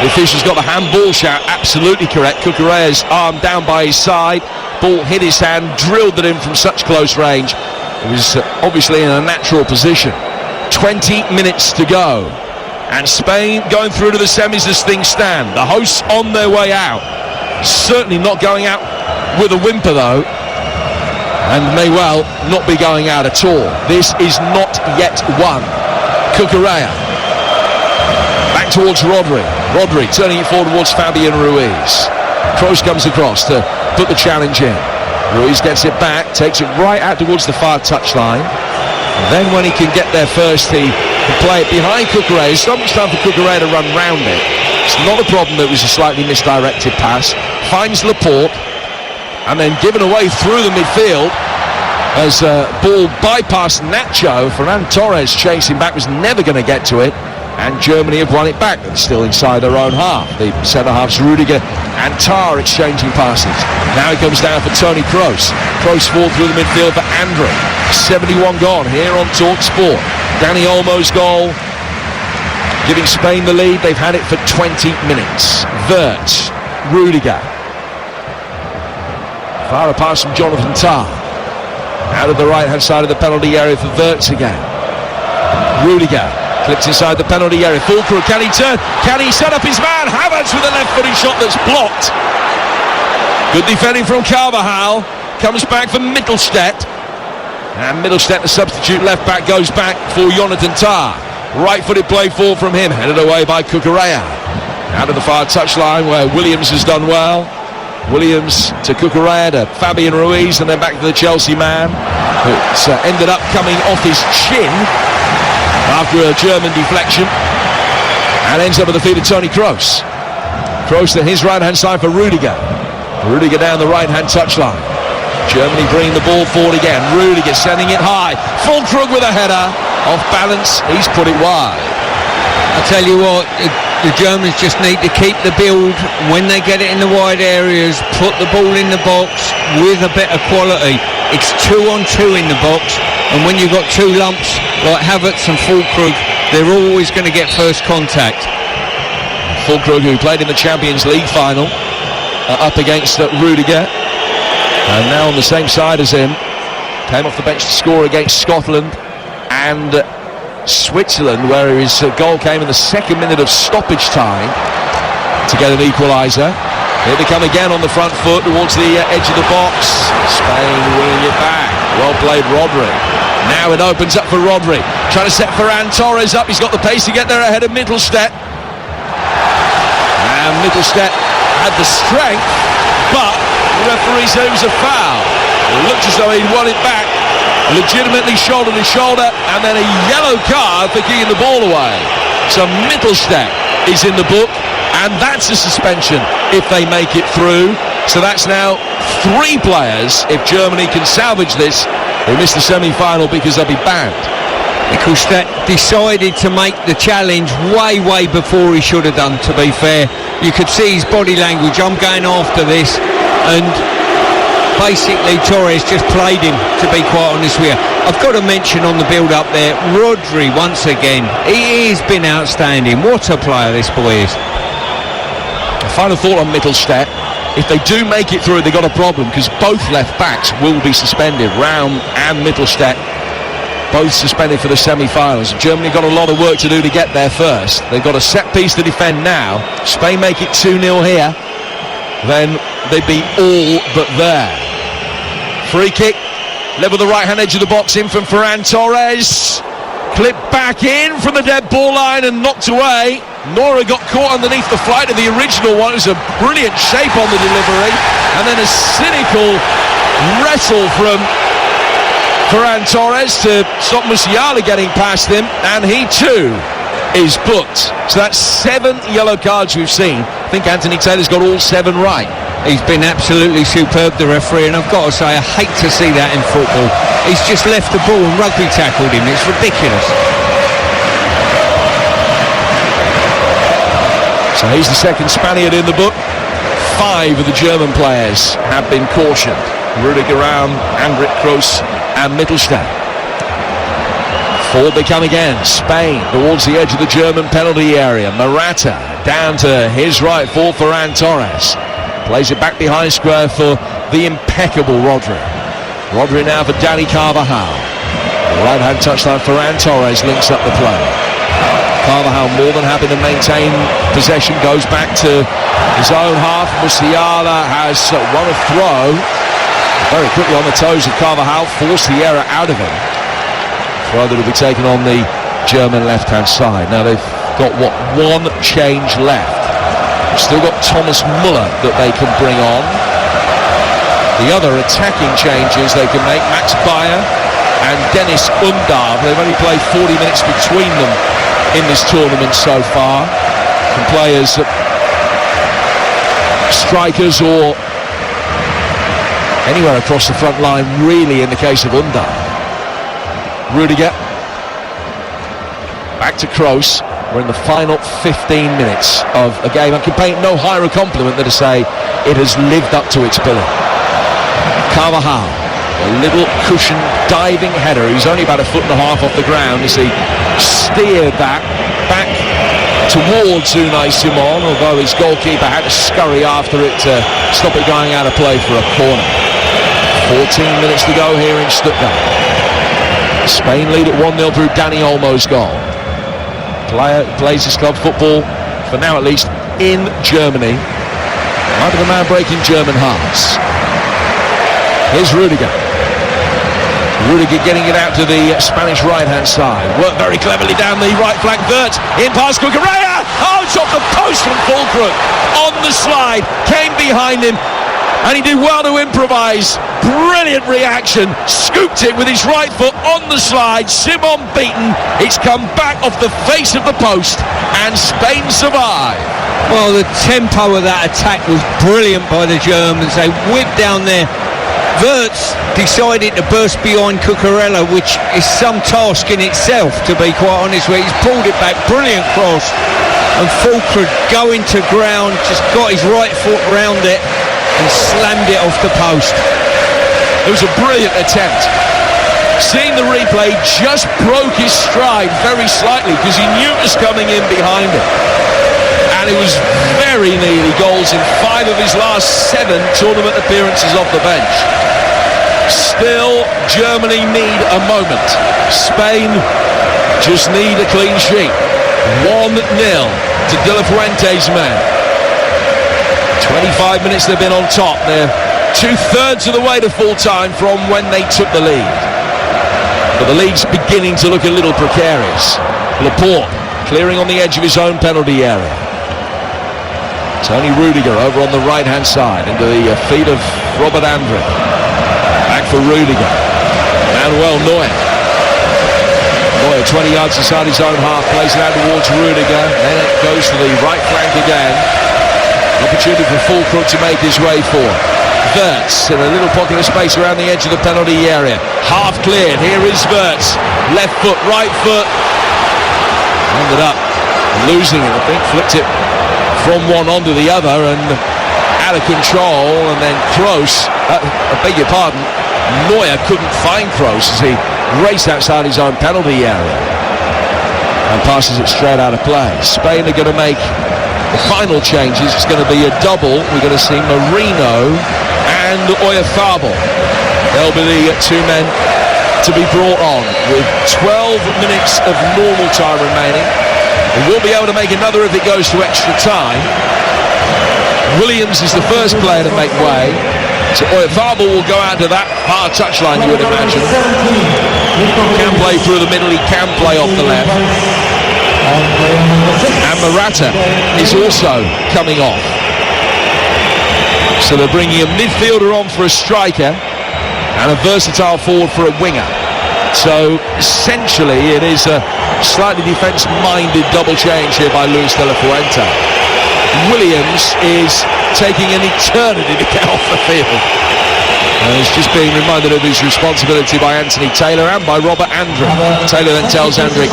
the official's got the handball shout. Absolutely correct. Cucurella's arm down by his side. Ball hit his hand, drilled it in from such close range. It was obviously in a natural position. 20 minutes to go. And Spain going through to the semis as things stand. The hosts on their way out. Certainly not going out with a whimper though. And may well not be going out at all. This is not yet won. Cucurella. Back towards Rodri. Rodri turning it forward towards Fabian Ruiz. Kroos comes across to put the challenge in. Ruiz gets it back, takes it right out towards the far touchline. And then when he can get there first, he can play it behind Cucurella. It's not much time for Cucurella to run round it. It's not a problem that it was a slightly misdirected pass. Finds Laporte and then given away through the midfield as ball bypassed Nacho. Ferran Torres chasing back, was never going to get to it. And Germany have won it back. They're still inside their own half. The centre-halves Rudiger and Tah exchanging passes. Now it comes down for Toni Kroos. Kroos forward through the midfield for Andrich. 71 gone here on TalkSport. Dani Olmo's goal giving Spain the lead. They've had it for 20 minutes. Wirtz, Rudiger. Far pass from Jonathan Tah. Out of the right-hand side of the penalty area for Wirtz again. Rudiger. Clips inside the penalty area. Füllkrug, can he turn? Can he set up his man? Havertz with a left-footed shot that's blocked. Good defending from Carvajal. Comes back for Mittelstadt. And Mittelstadt, the substitute left-back, goes back for Jonathan Tah. Right-footed play forward from him. Headed away by Cucurella. Out of the far touchline where Williams has done well. Williams to Cucurella, to Fabian Ruiz, and then back to the Chelsea man. It's ended up coming off his chin after a German deflection, and ends up at the feet of Toni Kroos. Kroos to his right-hand side for Rudiger. Rudiger down the right-hand touchline. Germany bringing the ball forward again. Rudiger sending it high. Füllkrug with a header. Off balance, he's put it wide. I tell you what, the Germans just need to keep the build. When they get it in the wide areas, put the ball in the box with a bit of quality. It's 2-on-2 in the box, and when you've got two lumps like Havertz and Füllkrug, they're always going to get first contact. Füllkrug, who played in the Champions League final, up against Rudiger, and now on the same side as him, came off the bench to score against Scotland and Switzerland, where his goal came in the second minute of stoppage time to get an equaliser. Here they come again on the front foot towards the edge of the box. Spain winning it back. Well played, Rodri. Now it opens up for Rodri. Trying to set Ferran Torres up. He's got the pace to get there ahead of Mittelstadt. And Mittelstadt had the strength, but the referee said it was a foul. It looked as though he'd won it back. Legitimately shoulder to shoulder, and then a yellow card for kicking the ball away. So Mittelstadt is in the book, and that's a suspension if they make it through. So that's now 3 players, if Germany can salvage this, they miss the semi-final because they'll be banned. Mittelstadt decided to make the challenge way before he should have done, to be fair. You could see his body language. I'm going after this, and basically Torres just played him, to be quite honest with you. I've got to mention on the build-up there, Rodri once again. He has been outstanding. What a player this boy is. A final thought on Mittelstadt. If they do make it through, they've got a problem, because both left backs will be suspended, Raum and Mittelstadt. both suspended for the semi-finals. Germany got a lot of work to do to get there first. They've got a set piece to defend now. Spain make it 2-0 here, then they'd be all but there. Free kick, level the right-hand edge of the box, in from Ferran Torres. Clipped back in from the dead ball line and knocked away. Neuer got caught underneath the flight of the original one. It was a brilliant shape on the delivery, and then a cynical wrestle from Ferran Torres to stop Musiala getting past him, and he too is booked. So that's 7 yellow cards we've seen. I think Anthony Taylor's got all 7 right. He's been absolutely superb, the referee, and I've got to say, I hate to see that in football. He's just left the ball and rugby tackled him. It's ridiculous. So he's the second Spaniard in the book. 5 of the German players have been cautioned. Rudiger, Andrik Kroos and Mittelstadt. 4 they come again. Spain towards the edge of the German penalty area. Morata down to his right for Ferran Torres. Plays it back behind square for the impeccable Rodri. Rodri now for Dani Carvajal. Right-hand touchline, Ferran Torres links up the play. Carvajal more than happy to maintain possession, goes back to his own half. Musiala has won a throw. Very quickly on the toes of Carvajal, forced the error out of him. Throw that will be taken on the German left-hand side. Now they've got, one change left. Still got Thomas Müller that they can bring on. The other attacking changes they can make, Max Bayer and Dennis Undav. They've only played 40 minutes between them in this tournament so far. Some players, strikers or anywhere across the front line, really, in the case of Undav. Rudiger. Back to Kroos. We're in the final 15 minutes of a game. I can paint no higher a compliment than to say it has lived up to its billing. Carvajal, a little cushion diving header. He's only about 1.5 feet off the ground as he steered that back towards Unai Simon, although his goalkeeper had to scurry after it to stop it going out of play for a corner. 14 minutes to go here in Stuttgart. Spain lead at 1-0 through Dani Olmo's goal. Player plays his club football, for now at least, in Germany. Might be the man breaking German hearts. Here's Rudiger. Rudiger getting it out to the Spanish right-hand side. Worked very cleverly down the right flank. Wirtz in past Cucurella. Oh, it's off the post from Fulkrug. On the slide, came behind him, and he did well to improvise. Brilliant reaction, scooped it with his right foot on the slide. Simon beaten. It's come back off the face of the post, and Spain survive. Well, the tempo of that attack was brilliant by the Germans. They whipped down there. Wirtz decided to burst behind Cucurella, which is some task in itself, to be quite honest with you. He's pulled it back, brilliant cross, and Fulkrug going to ground, just got his right foot round it and slammed it off the post. It was a brilliant attempt. Seeing the replay, just broke his stride very slightly because he knew it was coming in behind him. And it was very nearly goals in 5 of his last 7 tournament appearances off the bench. Still, Germany need a moment. Spain just need a clean sheet. 1-0 to De La Fuente's men. 25 minutes they've been on top. They're 2/3 of the way to full time from when they took the lead. But the league's beginning to look a little precarious. Laporte clearing on the edge of his own penalty area. Tony Rudiger over on the right-hand side into the feet of Robert Andrich. Back for Rudiger. Manuel Neuer. Neuer 20 yards inside his own half, plays it out towards Rudiger. Then it goes to the right flank again. Opportunity for Fulkrug to make his way forward. Wirtz in a little pocket of space around the edge of the penalty area. Half cleared. Here is Wirtz. Left foot, right foot. Ended up losing it, I think. Flicked it from one onto the other and out of control. And then Kroos, I beg your pardon, Neuer couldn't find Kroos as he raced outside his own penalty area and passes it straight out of play. Spain are going to make the final changes. It's going to be a double. We're going to see Marino and Oyarzabal. They'll be the 2 men to be brought on with 12 minutes of normal time remaining. He will be able to make another if it goes to extra time. Williams is the first player to make way. So Oyarzabal will go out to that far touchline, you would imagine. Can play through the middle, he can play off the left. And Morata is also coming off. So they're bringing a midfielder on for a striker and a versatile forward for a winger. So essentially it is a slightly defence-minded double change here by Luis de la Fuente. Williams is taking an eternity to get off the field. And he's just being reminded of his responsibility by Anthony Taylor and by Robert Andrich. Taylor then tells Andrich,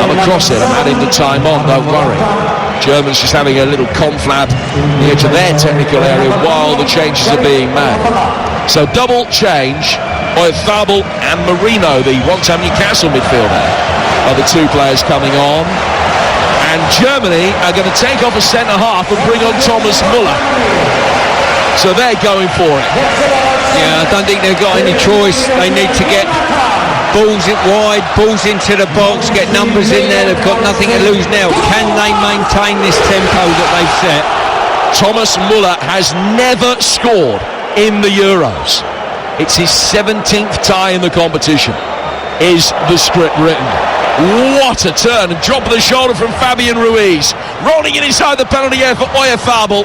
I'm across it, I'm adding the time on, don't worry. Germans just having a little conflab near to their technical area while the changes are being made. So double change, Oyarzabal and Merino, the one-time Newcastle midfielder, are the two players coming on. And Germany are going to take off a centre-half and bring on Thomas Müller. So they're going for it. Yeah, I don't think they've got any choice. They need to get balls wide, balls into the box, get numbers in there. They've got nothing to lose now. Can they maintain this tempo that they've set? Thomas Müller has never scored in the Euros. It's his 17th tie in the competition. Is the script written? What a turn, and drop of the shoulder from Fabian Ruiz. Rolling it inside the penalty area for Oyarzabal.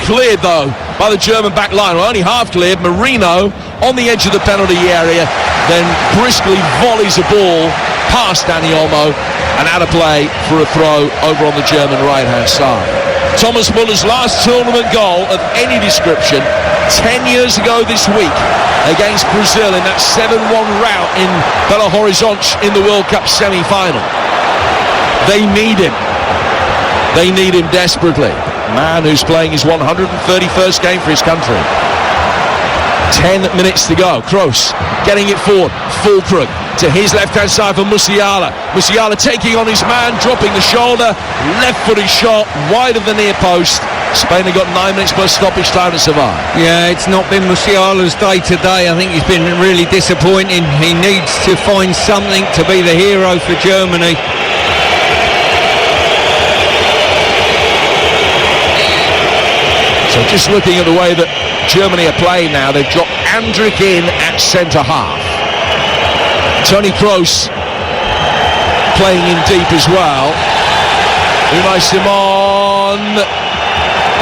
Cleared though by the German back line, well, only half cleared. Merino on the edge of the penalty area, then briskly volleys a ball past Dani Olmo and out of play for a throw over on the German right hand side. Thomas Müller's last tournament goal of any description 10 years ago this week against Brazil in that 7-1 rout in Belo Horizonte in the World Cup semi-final. They need him. They need him desperately. Man who's playing his 131st game for his country. 10 minutes to go. Kroos getting it forward. Füllkrug to his left-hand side for Musiala. Musiala taking on his man, dropping the shoulder. Left-footed shot, wide of the near post. Spain have got 9 minutes per stoppage time to survive. Yeah, it's not been Musiala's day today. I think he's been really disappointing. He needs to find something to be the hero for Germany. So just looking at the way that Germany are playing now, they've dropped Andrich in at centre-half. Toni Kroos playing in deep as well. Unai Simon,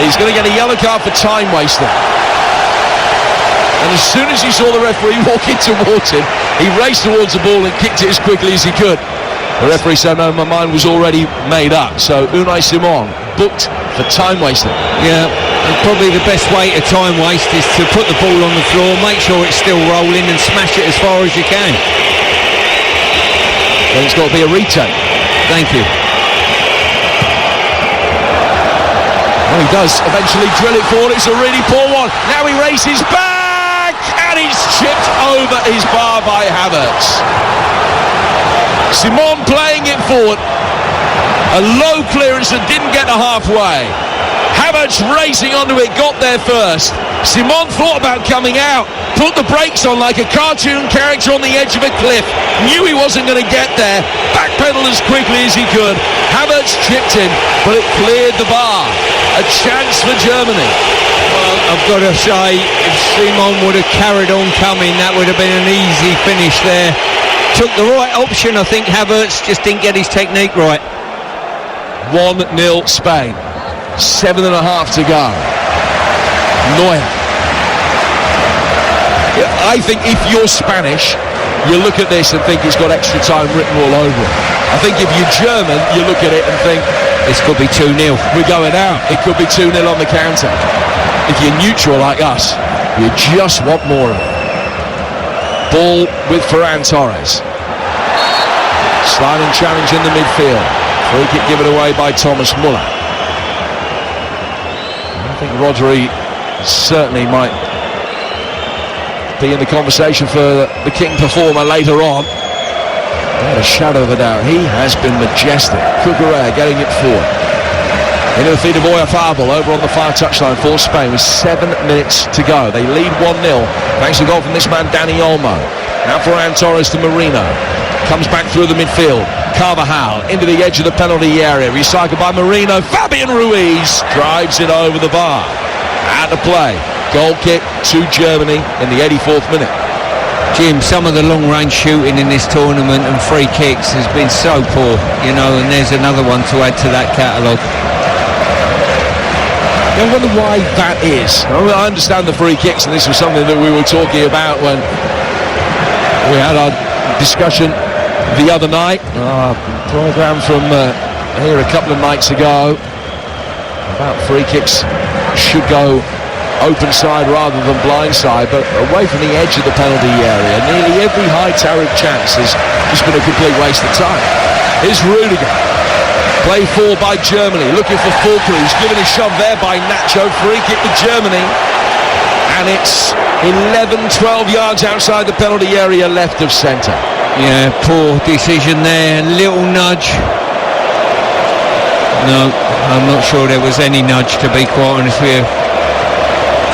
he's going to get a yellow card for time wasting. And as soon as he saw the referee walking towards him, he raced towards the ball and kicked it as quickly as he could. The referee said, no, my mind was already made up. So Unai Simon booked for time wasting. Yeah, and probably the best way to time waste is to put the ball on the floor, make sure it's still rolling and smash it as far as you can. Then it's got to be a retake. Thank you. Well, he does eventually drill it forward. It's a really poor one. Now he races back and he's chipped over his bar by Havertz. Simon playing it forward. A low clearance that didn't get to halfway. Havertz racing onto it, got there first. Simon thought about coming out, put the brakes on like a cartoon character on the edge of a cliff, knew he wasn't going to get there, backpedaled as quickly as he could. Havertz chipped in, but it cleared the bar. A chance for Germany. Well, I've got to say, if Simon would have carried on coming, that would have been an easy finish there. Took the right option, I think. Havertz just didn't get his technique right. 1-0 Spain. 7.5 to go. Neuer. Yeah, I think if you're Spanish, you look at this and think it's got extra time written all over it. I think if you're German, you look at it and think this could be 2-0. We're going out. It could be 2-0 on the counter. If you're neutral like us, you just want more of it. Ball with Ferran Torres. Sliding challenge in the midfield. Free kick given away by Thomas Müller. I think Rodri certainly might be in the conversation for the king performer later on. Without a shadow of a doubt, he has been majestic. Cucurella getting it forward. Into the feet of Oyarzabal over on the far touchline for Spain with 7 minutes to go. They lead 1-0 thanks to a goal from this man Dani Olmo. Now Ferran Torres to Merino. Comes back through the midfield. Carvajal into the edge of the penalty area. Recycled by Merino. Fabian Ruiz drives it over the bar. Out of play. Goal kick to Germany in the 84th minute. Jim, some of the long-range shooting in this tournament and free kicks has been so poor, and there's another one to add to that catalogue. I wonder why that is. I understand the free kicks, and this was something that we were talking about when we had our discussion the other night. Our programme from here a couple of nights ago about free kicks should go open side rather than blind side, but away from the edge of the penalty area. Nearly every high tariff chance has just been a complete waste of time. Here's Rudiger. Play forward by Germany, looking for Fulker. He's given a shove there by Nacho. Free kick to Germany. And it's 11-12 yards outside the penalty area left of centre. Yeah, poor decision there. Little nudge. No, I'm not sure there was any nudge, to be quite honest with you.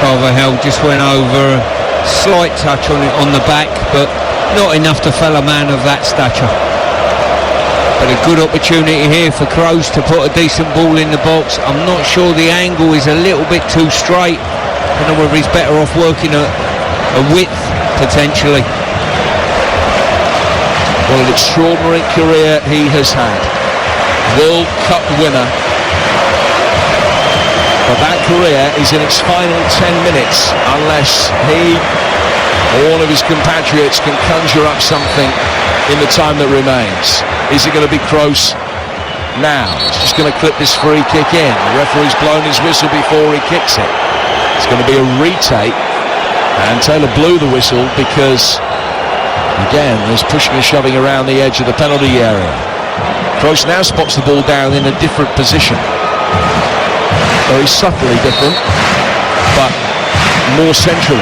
Carvajal just went over, a slight touch on the back, but not enough to fell a man of that stature. But a good opportunity here for Kroos to put a decent ball in the box. I'm not sure the angle is a little bit too straight. I don't know whether he's better off working a width, potentially. What an extraordinary career he has had. World Cup winner. But that career is in its final 10 minutes unless he or one of his compatriots can conjure up something in the time that remains. Is it going to be Kroos now? He's just going to clip this free kick in. The referee's blown his whistle before he kicks it. It's going to be a retake, and Taylor blew the whistle because, again, there's pushing and shoving around the edge of the penalty area. Kroos now spots the ball down in a different position. Very subtly different, but more centrally.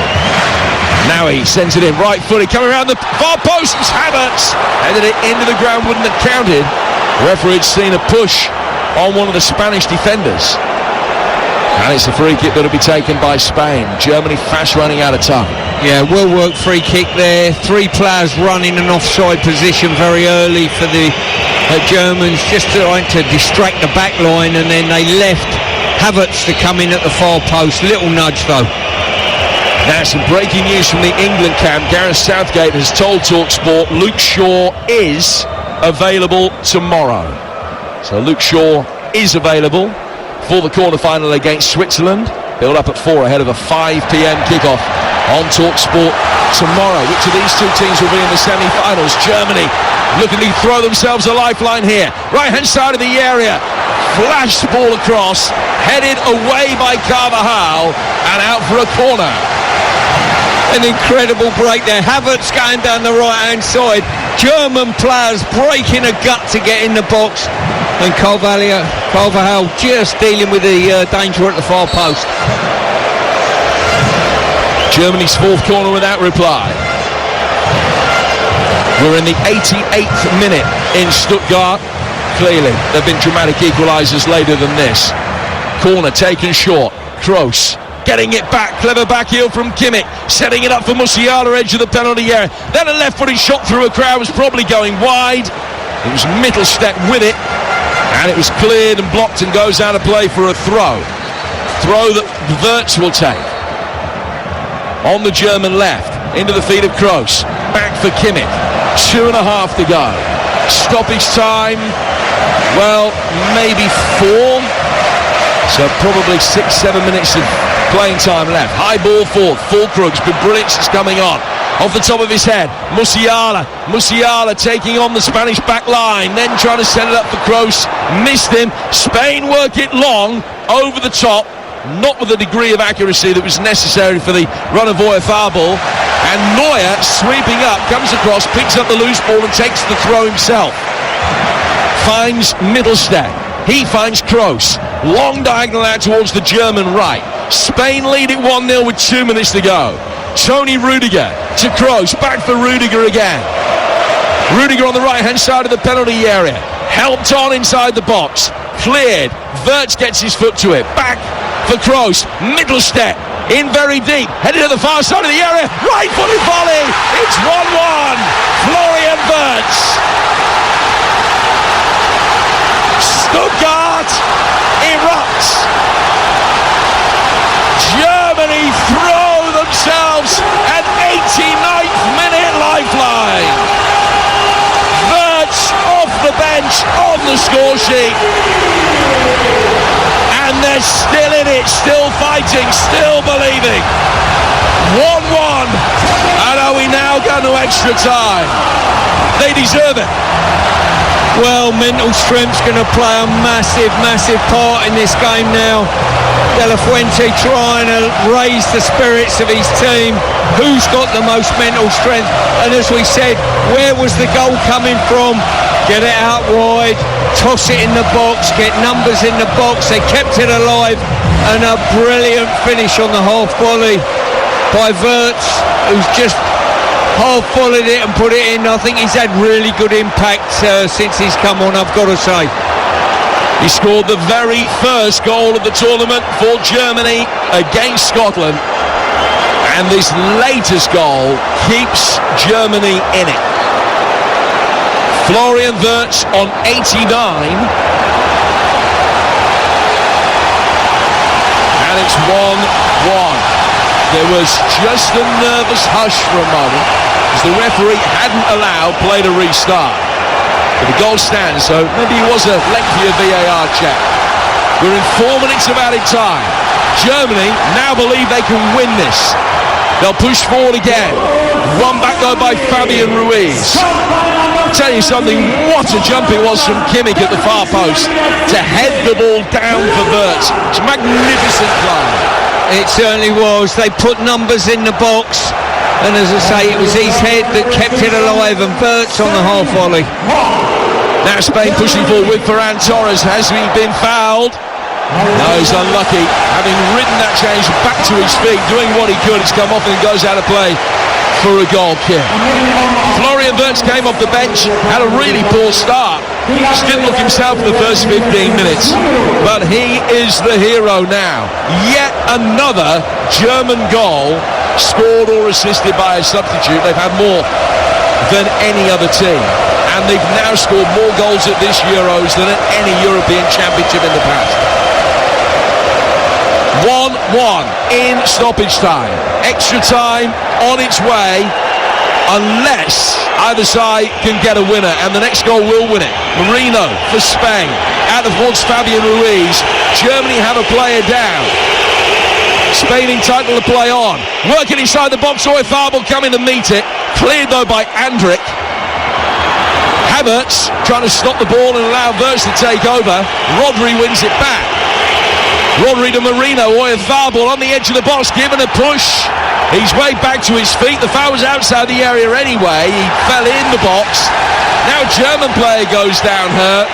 Now he sends it in, right footed, coming around the far post. It's Havertz. Headed it into the ground, wouldn't have counted. The referee had seen a push on one of the Spanish defenders. And it's a free kick that'll be taken by Spain. Germany fast running out of time. Yeah, well worked free kick there. Three players running an offside position very early for the Germans, just trying to distract the back line, and then they left Havertz to come in at the far post. Little nudge though. Now some breaking news from the England camp. Gareth Southgate has told TalkSport Luke Shaw is available tomorrow. So Luke Shaw is available for the quarter-final against Switzerland. Build up at 4 ahead of a 5 p.m. kickoff on TalkSport tomorrow. Which of these two teams will be in the semi-finals? Germany looking to throw themselves a lifeline here. Right-hand side of the area. Flashed ball across, headed away by Carvajal and out for a corner. An incredible break there. Havertz going down the right-hand side. German players breaking a gut to get in the box. And Carvajal just dealing with the danger at the far post. Germany's fourth corner without reply. We're in the 88th minute in Stuttgart. Clearly, there have been dramatic equalisers later than this. Corner taken short. Kroos getting it back. Clever back heel from Kimmich. Setting it up for Musiala, edge of the penalty area. Then a left-footed shot through a crowd was probably going wide. It was Mittelstadt with it. And it was cleared and blocked and goes out of play for a throw. Throw that Wirtz will take. On the German left. Into the feet of Kroos. Back for Kimmich. 2.5 to go. Stoppage time. Well, maybe 4. So probably 6-7 minutes of playing time left. High ball forward. Fulkrug's been brilliant since coming on. Off the top of his head, Musiala taking on the Spanish back line, then trying to set it up for Kroos, missed him. Spain work it long, over the top, not with the degree of accuracy that was necessary for the run of Oyarzabal. And Neuer sweeping up, comes across, picks up the loose ball and takes the throw himself. Finds Mittelstadt, he finds Kroos, long diagonal out towards the German right. Spain lead it 1-0 with 2 minutes to go. Tony Rudiger to Kroos, back for Rudiger again. Rudiger on the right-hand side of the penalty area. Helped on inside the box. Cleared. Wirtz gets his foot to it. Back for Kroos. Mittelstadt in very deep, headed to the far side of the area, right-footed volley, it's 1-1, Florian Wirtz. Stuttgart erupts. Germany throw themselves an 89th minute lifeline. Wirtz off the bench on the score sheet. And they're still in it, still fighting, still believing. 1-1. And are we now going to extra time? They deserve it. Well, mental strength's going to play a massive, massive part in this game now. De La Fuente trying to raise the spirits of his team. Who's got the most mental strength? And as we said, where was the goal coming from? Get it out wide, toss it in the box, get numbers in the box. They kept it alive, and a brilliant finish on the half volley by Wirtz, who's just half volleyed it and put it in. I think he's had really good impact since he's come on, I've got to say. He scored the very first goal of the tournament for Germany against Scotland, and this latest goal keeps Germany in it. Florian Wirtz on 89, and it's 1-1. There was just a nervous hush for a moment as the referee hadn't allowed play to restart. But the goal stands, so maybe it was a lengthier VAR check. We're in 4 minutes of added time. Germany now believe they can win this. They'll push forward again. Run back though by Fabian Ruiz. I'll tell you something, what a jump it was from Kimmich at the far post to head the ball down for Wirtz. It's a magnificent play. It certainly was. They put numbers in the box, and as I say, it was his head that kept it alive, and Wirtz on the half volley. Now Spain pushing forward with Ferran Torres. Has he been fouled? No, he's unlucky. Having ridden that change back to his feet, doing what he could, it's come off and goes out of play for a goal kick. Florian Wirtz came off the bench, had a really poor start. Just didn't look himself for the first 15 minutes. But he is the hero now. Yet another German goal scored or assisted by a substitute. They've had more than any other team. And they've now scored more goals at this Euros than at any European Championship in the past. 1-1 in stoppage time. Extra time on its way, unless either side can get a winner, and the next goal will win it. Merino for Spain, out towards Fabian Ruiz. Germany have a player down. Spain entitled to play on. Working inside the box, Oyarzabal coming to meet it. Cleared though by Andrić. Havertz trying to stop the ball and allow Wirtz to take over. Rodri wins it back. Rodri to Merino. Oyarzabal on the edge of the box, given a push. He's way back to his feet. The foul was outside the area anyway. He fell in the box. Now a German player goes down hurt,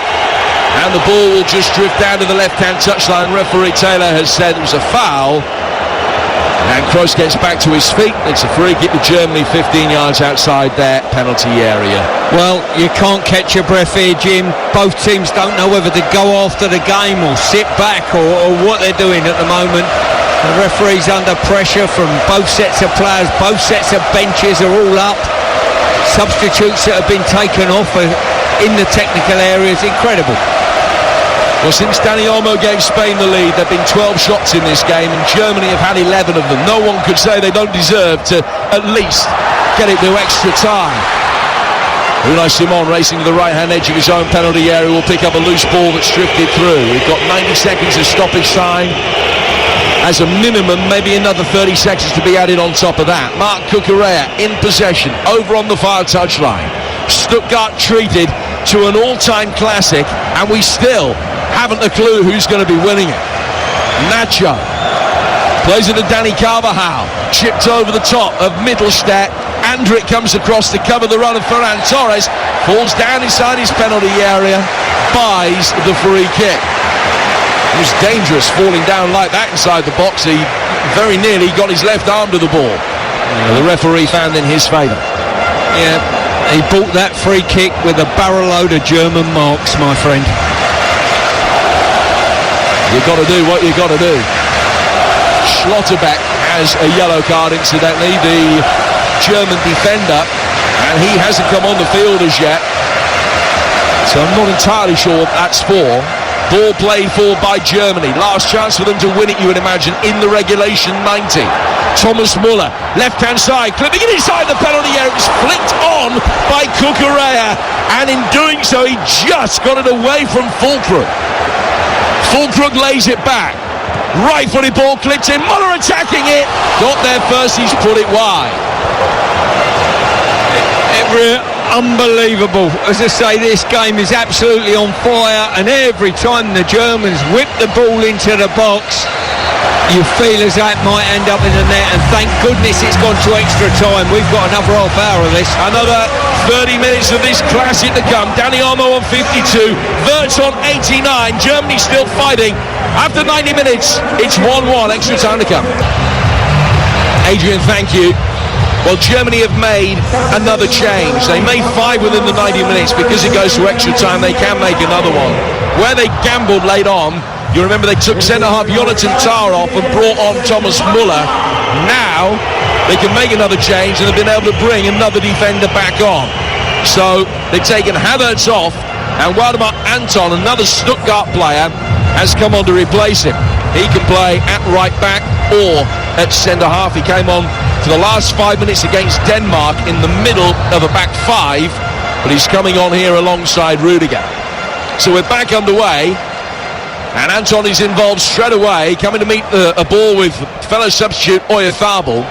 and the ball will just drift down to the left-hand touchline. Referee Taylor has said it was a foul. And Kroos gets back to his feet. It's a free kick to Germany, 15 yards outside their penalty area. Well, you can't catch your breath here, Jim. Both teams don't know whether to go after the game or sit back or what they're doing at the moment. The referee's under pressure from both sets of players. Both sets of benches are all up. Substitutes that have been taken off in the technical areas. Incredible. Well, since Dani Olmo gave Spain the lead, there have been 12 shots in this game, and Germany have had 11 of them. No one could say they don't deserve to at least get it to extra time. Unai Simon racing to the right-hand edge of his own penalty area will pick up a loose ball that's drifted through. We've got 90 seconds of stoppage time. As a minimum, maybe another 30 seconds to be added on top of that. Marc Cucurella in possession, over on the far touchline. Stuttgart treated to an all-time classic, and we still haven't a clue who's going to be winning it. Nacho plays it to Dani Carvajal, chipped over the top of Mittelstadt. Andrić comes across to cover the run of Ferran Torres, falls down inside his penalty area, buys the free kick. It was dangerous falling down like that inside the box. He very nearly got his left arm to the ball. The referee found in his favour. Yeah, he bought that free kick with a barrel load of German marks, my friend. You've got to do what you've got to do. Schlotterbeck has a yellow card, incidentally, the German defender, and he hasn't come on the field as yet. So I'm not entirely sure what that's for. Ball played for by Germany. Last chance for them to win it, you would imagine, in the regulation 90. Thomas Muller, left-hand side, clipping it inside the penalty area. It was flicked on by Cucurella, and in doing so, he just got it away from Füllkrug. Füllkrug lays it back. Right-footed ball clipped in. Muller attacking it. Got there first, he's put it wide. Unbelievable. As I say, this game is absolutely on fire, and every time the Germans whip the ball into the box, you feel as though it might end up in the net, and thank goodness it's gone to extra time. We've got another half hour of this. Another 30 minutes of this classic to come. Dani Olmo on 52, Wirtz on 89. Germany still fighting. After 90 minutes, it's 1-1. Extra time to come. Adrian, thank you. Well, Germany have made another change. They made 5 within the 90 minutes. Because it goes to extra time, they can make another one. Where they gambled late on, you remember they took centre-half Jonathan Tah off and brought on Thomas Muller. Now, they can make another change, and they've been able to bring another defender back on. So, they've taken Havertz off, and Waldemar Anton, another Stuttgart player, has come on to replace him. He can play at right back or at centre-half. He came on for the last 5 minutes against Denmark in the middle of a back 5, but he's coming on here alongside Rudiger. So we're back underway, and Anton is involved straight away, coming to meet a ball with fellow substitute Oyarzabal.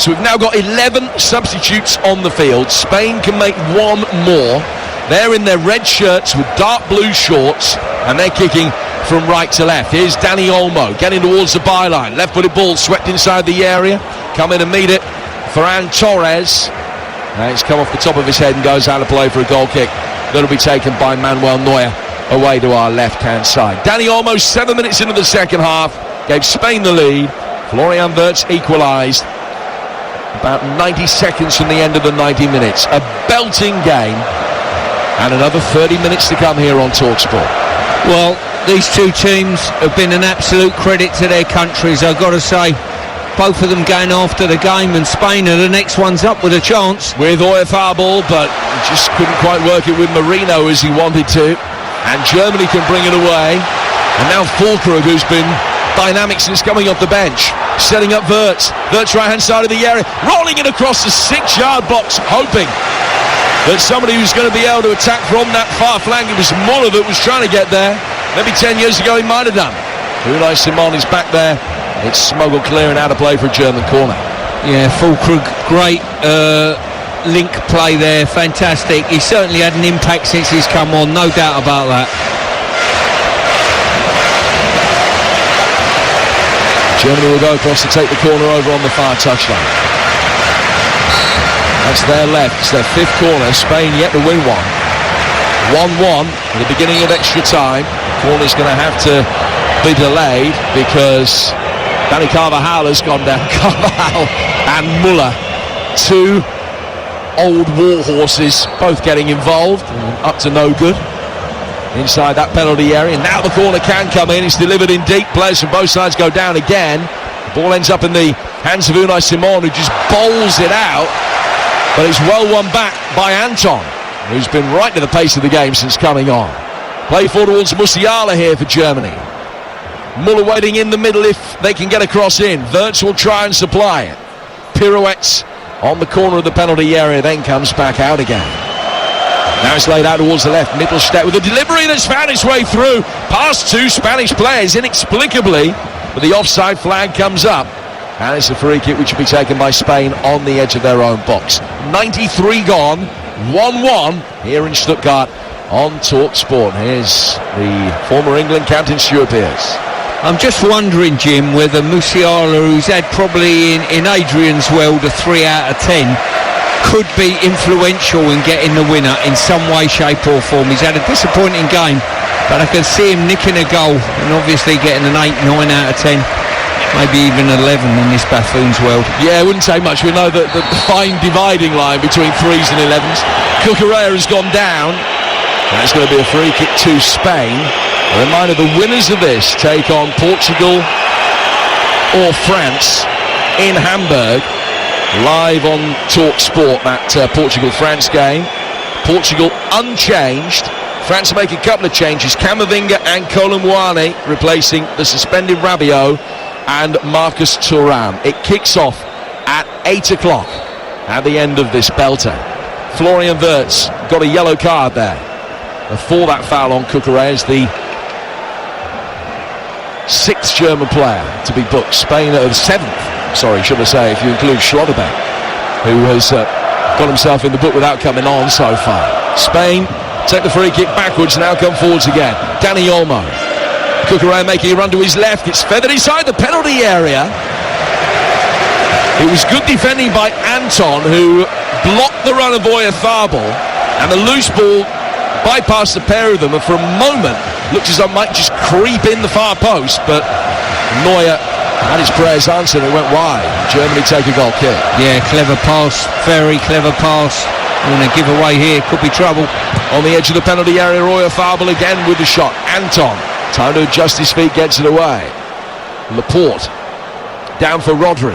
So we've now got 11 substitutes on the field. Spain can make one more. They're in their red shirts with dark blue shorts, and they're kicking from right to left. Here's Dani Olmo getting towards the byline. Left-footed ball swept inside the area. Come in and meet it. Ferran Torres. Now it's come off the top of his head and goes out of play for a goal kick. That'll be taken by Manuel Neuer away to our left-hand side. Dani Olmo, 7 minutes into the second half, gave Spain the lead. Florian Wirtz equalised about 90 seconds from the end of the 90 minutes. A belting game, and another 30 minutes to come here on TalkSport. Well, these two teams have been an absolute credit to their countries, I've got to say. Both of them going after the game, and Spain are the next ones up with a chance. With Oyarzabal, but just couldn't quite work it with Marino as he wanted to. And Germany can bring it away. And now Füllkrug, who's been dynamic since coming off the bench, setting up Wirtz. Wirtz right-hand side of the area, rolling it across the 6-yard box, hoping that somebody who's going to be able to attack from that far flank. It was Muller that was trying to get there. Maybe 10 years ago he might have done. Unai Simon is back there. It's smuggled clear and out of play for a German corner. Yeah, Füllkrug, great link play there, fantastic. He certainly had an impact since he's come on, no doubt about that. Germany will go across to take the corner over on the far touchline. That's their left, it's their 5th corner. Spain yet to win one. 1-1 at the beginning of extra time. Corner's going to have to be delayed because Dani Carvajal has gone down. Carvajal and Muller, 2 old war horses, both getting involved, up to no good inside that penalty area. Now the corner can come in. It's delivered in deep. Players from both sides go down again. The ball ends up in the hands of Unai Simon, who just bowls it out, but it's well won back by Anton, who's been right to the pace of the game since coming on. Play forward towards Musiala here for Germany. Muller waiting in the middle if they can get a cross in. Wirtz will try and supply it. Pirouettes on the corner of the penalty area, then comes back out again. Now it's laid out towards the left. Mittelstadt with a delivery that's found its way through past 2 Spanish players inexplicably, but the offside flag comes up, and it's a free kick which will be taken by Spain on the edge of their own box. 93 gone, 1-1 here in Stuttgart on TalkSport. Here's the former England captain Stuart Pearce. I'm just wondering, Jim, whether Musiala, who's had probably in Adrian's world a 3 out of 10, could be influential in getting the winner in some way, shape or form. He's had a disappointing game, but I can see him nicking a goal and obviously getting an 8, 9 out of 10, maybe even 11 in this buffoon's world. Yeah, it wouldn't take much. We know that the fine dividing line between 3s and 11s. Cucurella has gone down, and it's going to be a free kick to Spain. A reminder, the winners of this take on Portugal or France in Hamburg. Live on Talk Sport, that Portugal-France game. Portugal unchanged. France make a couple of changes. Camavinga and Kolo Muani replacing the suspended Rabiot and Marcus Thuram. It kicks off at 8 o'clock at the end of this belter. Florian Wirtz got a yellow card there for that foul on Cucurella, as the 6th German player to be booked. Spain are the 7th. Sorry, should I say, if you include Schlotterbeck, who has got himself in the book without coming on so far. Spain take the free kick backwards, now come forwards again. Dani Olmo. Cucurella making a run to his left. It's feathered inside the penalty area. It was good defending by Anton, who blocked the run of Oyarzabal, and the loose ball bypassed the pair of them, and for a moment looked as though it might just creep in the far post, but Neuer had his prayers answered and went wide. Germany take a goal kick. Yeah, clever pass, very clever pass. And a giveaway here, could be trouble. On the edge of the penalty area, Oyarzabal again with the shot. Anton, time to adjust his feet, gets it away. Laporte, down for Rodri.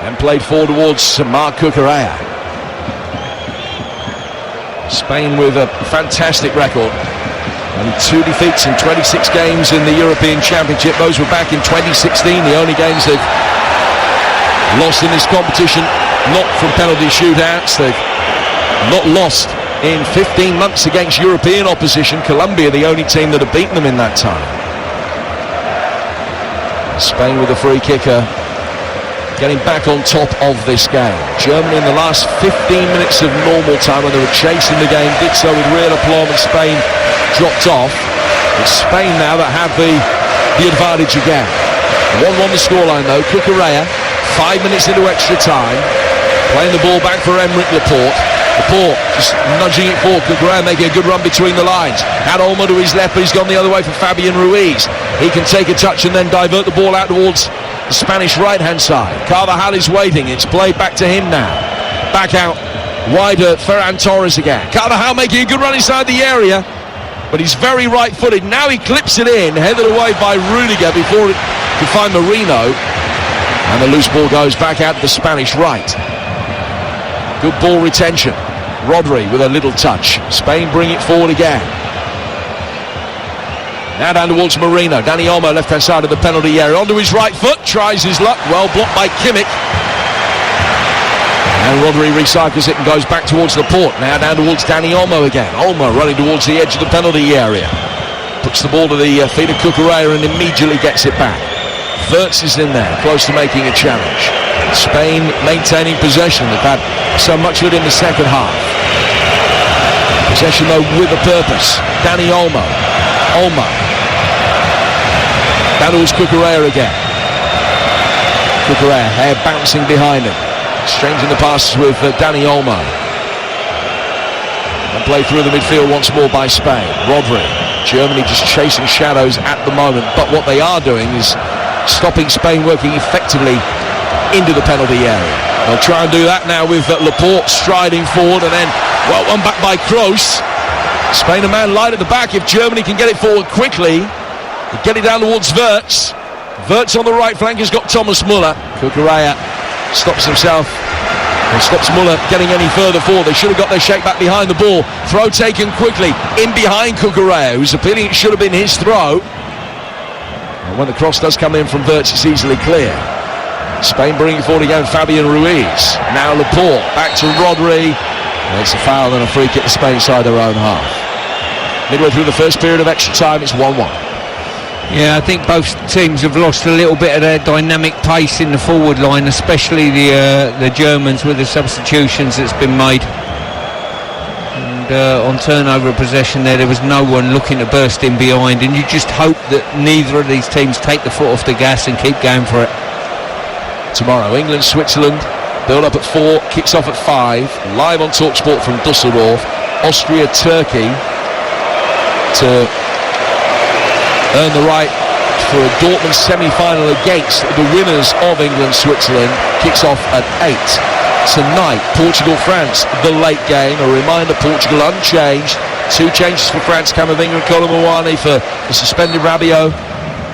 And played forward towards Marc Cucurella. Spain with a fantastic record. Only 2 defeats in 26 games in the European Championship. Those were back in 2016, the only games they've lost in this competition, not from penalty shootouts. They've not lost in 15 months against European opposition. Colombia, the only team that have beaten them in that time. Spain with a free kicker, getting back on top of this game. Germany in the last 15 minutes of normal time, when they were chasing the game, did so with real aplomb, and Spain dropped off. It's Spain now that have the advantage again. 1-1 the scoreline though. Cucurella, 5 minutes into extra time, playing the ball back for Aymeric Laporte. Laporte just nudging it forward. Cucurella making a good run between the lines. Had Olmo to his left, but he's gone the other way for Fabian Ruiz. He can take a touch and then divert the ball out towards the Spanish right-hand side. Carvajal is waiting. It's played back to him now. Back out wider, Ferran Torres again. Carvajal making a good run inside the area, but he's very right-footed. Now he clips it in, headed away by Rudiger before it could find Marino. And the loose ball goes back out to the Spanish right. Good ball retention. Rodri with a little touch. Spain bring it forward again. Now down towards Marino. Dani Olmo, left-hand side of the penalty area. Onto his right foot, tries his luck. Well blocked by Kimmich. And Rodri recycles it and goes back towards Laporte. Now down towards Dani Olmo again. Olmo running towards the edge of the penalty area. Puts the ball to the feet of Cucurella and immediately gets it back. Wirtz is in there, close to making a challenge. Spain maintaining possession. They've had so much of it in the second half. Possession though with a purpose. Dani Olmo. Olmo. Down towards Cucurella again. Cucurella, hair bouncing behind him. Exchanging the passes with Dani Olmo. And play through the midfield once more by Spain. Rodri. Germany just chasing shadows at the moment, but what they are doing is stopping Spain working effectively into the penalty area. They'll try and do that now with Laporte striding forward, and then, well, one back by Kroos. Spain a man light at the back. If Germany can get it forward quickly, get it down towards Wirtz. Wirtz on the right flank has got Thomas Müller. Cucurella stops himself and stops Müller getting any further forward. They should have got their shake back behind the ball. Throw taken quickly in behind Cucurella, who's appealing it should have been his throw. And when the cross does come in from Wirtz, it's easily clear. Spain bringing forward again Fabian Ruiz. Now Laporte, back to Rodri. And it's a foul and a free kick to Spain side their own half. Midway through the first period of extra time, it's 1-1. Yeah, I think both teams have lost a little bit of their dynamic pace in the forward line, especially the Germans with the substitutions that's been made. And on turnover of possession there was no one looking to burst in behind, and you just hope that neither of these teams take the foot off the gas and keep going for it. Tomorrow, England, Switzerland, build up at 4, kicks off at 5, live on TalkSport from Dusseldorf. Austria, Turkey to earn the right for a Dortmund semi-final against the winners of England, Switzerland. Kicks off at 8. Tonight, Portugal, France, the late game. A reminder, Portugal unchanged. 2 changes for France, Camavinga and Kolo Muani for the suspended Rabiot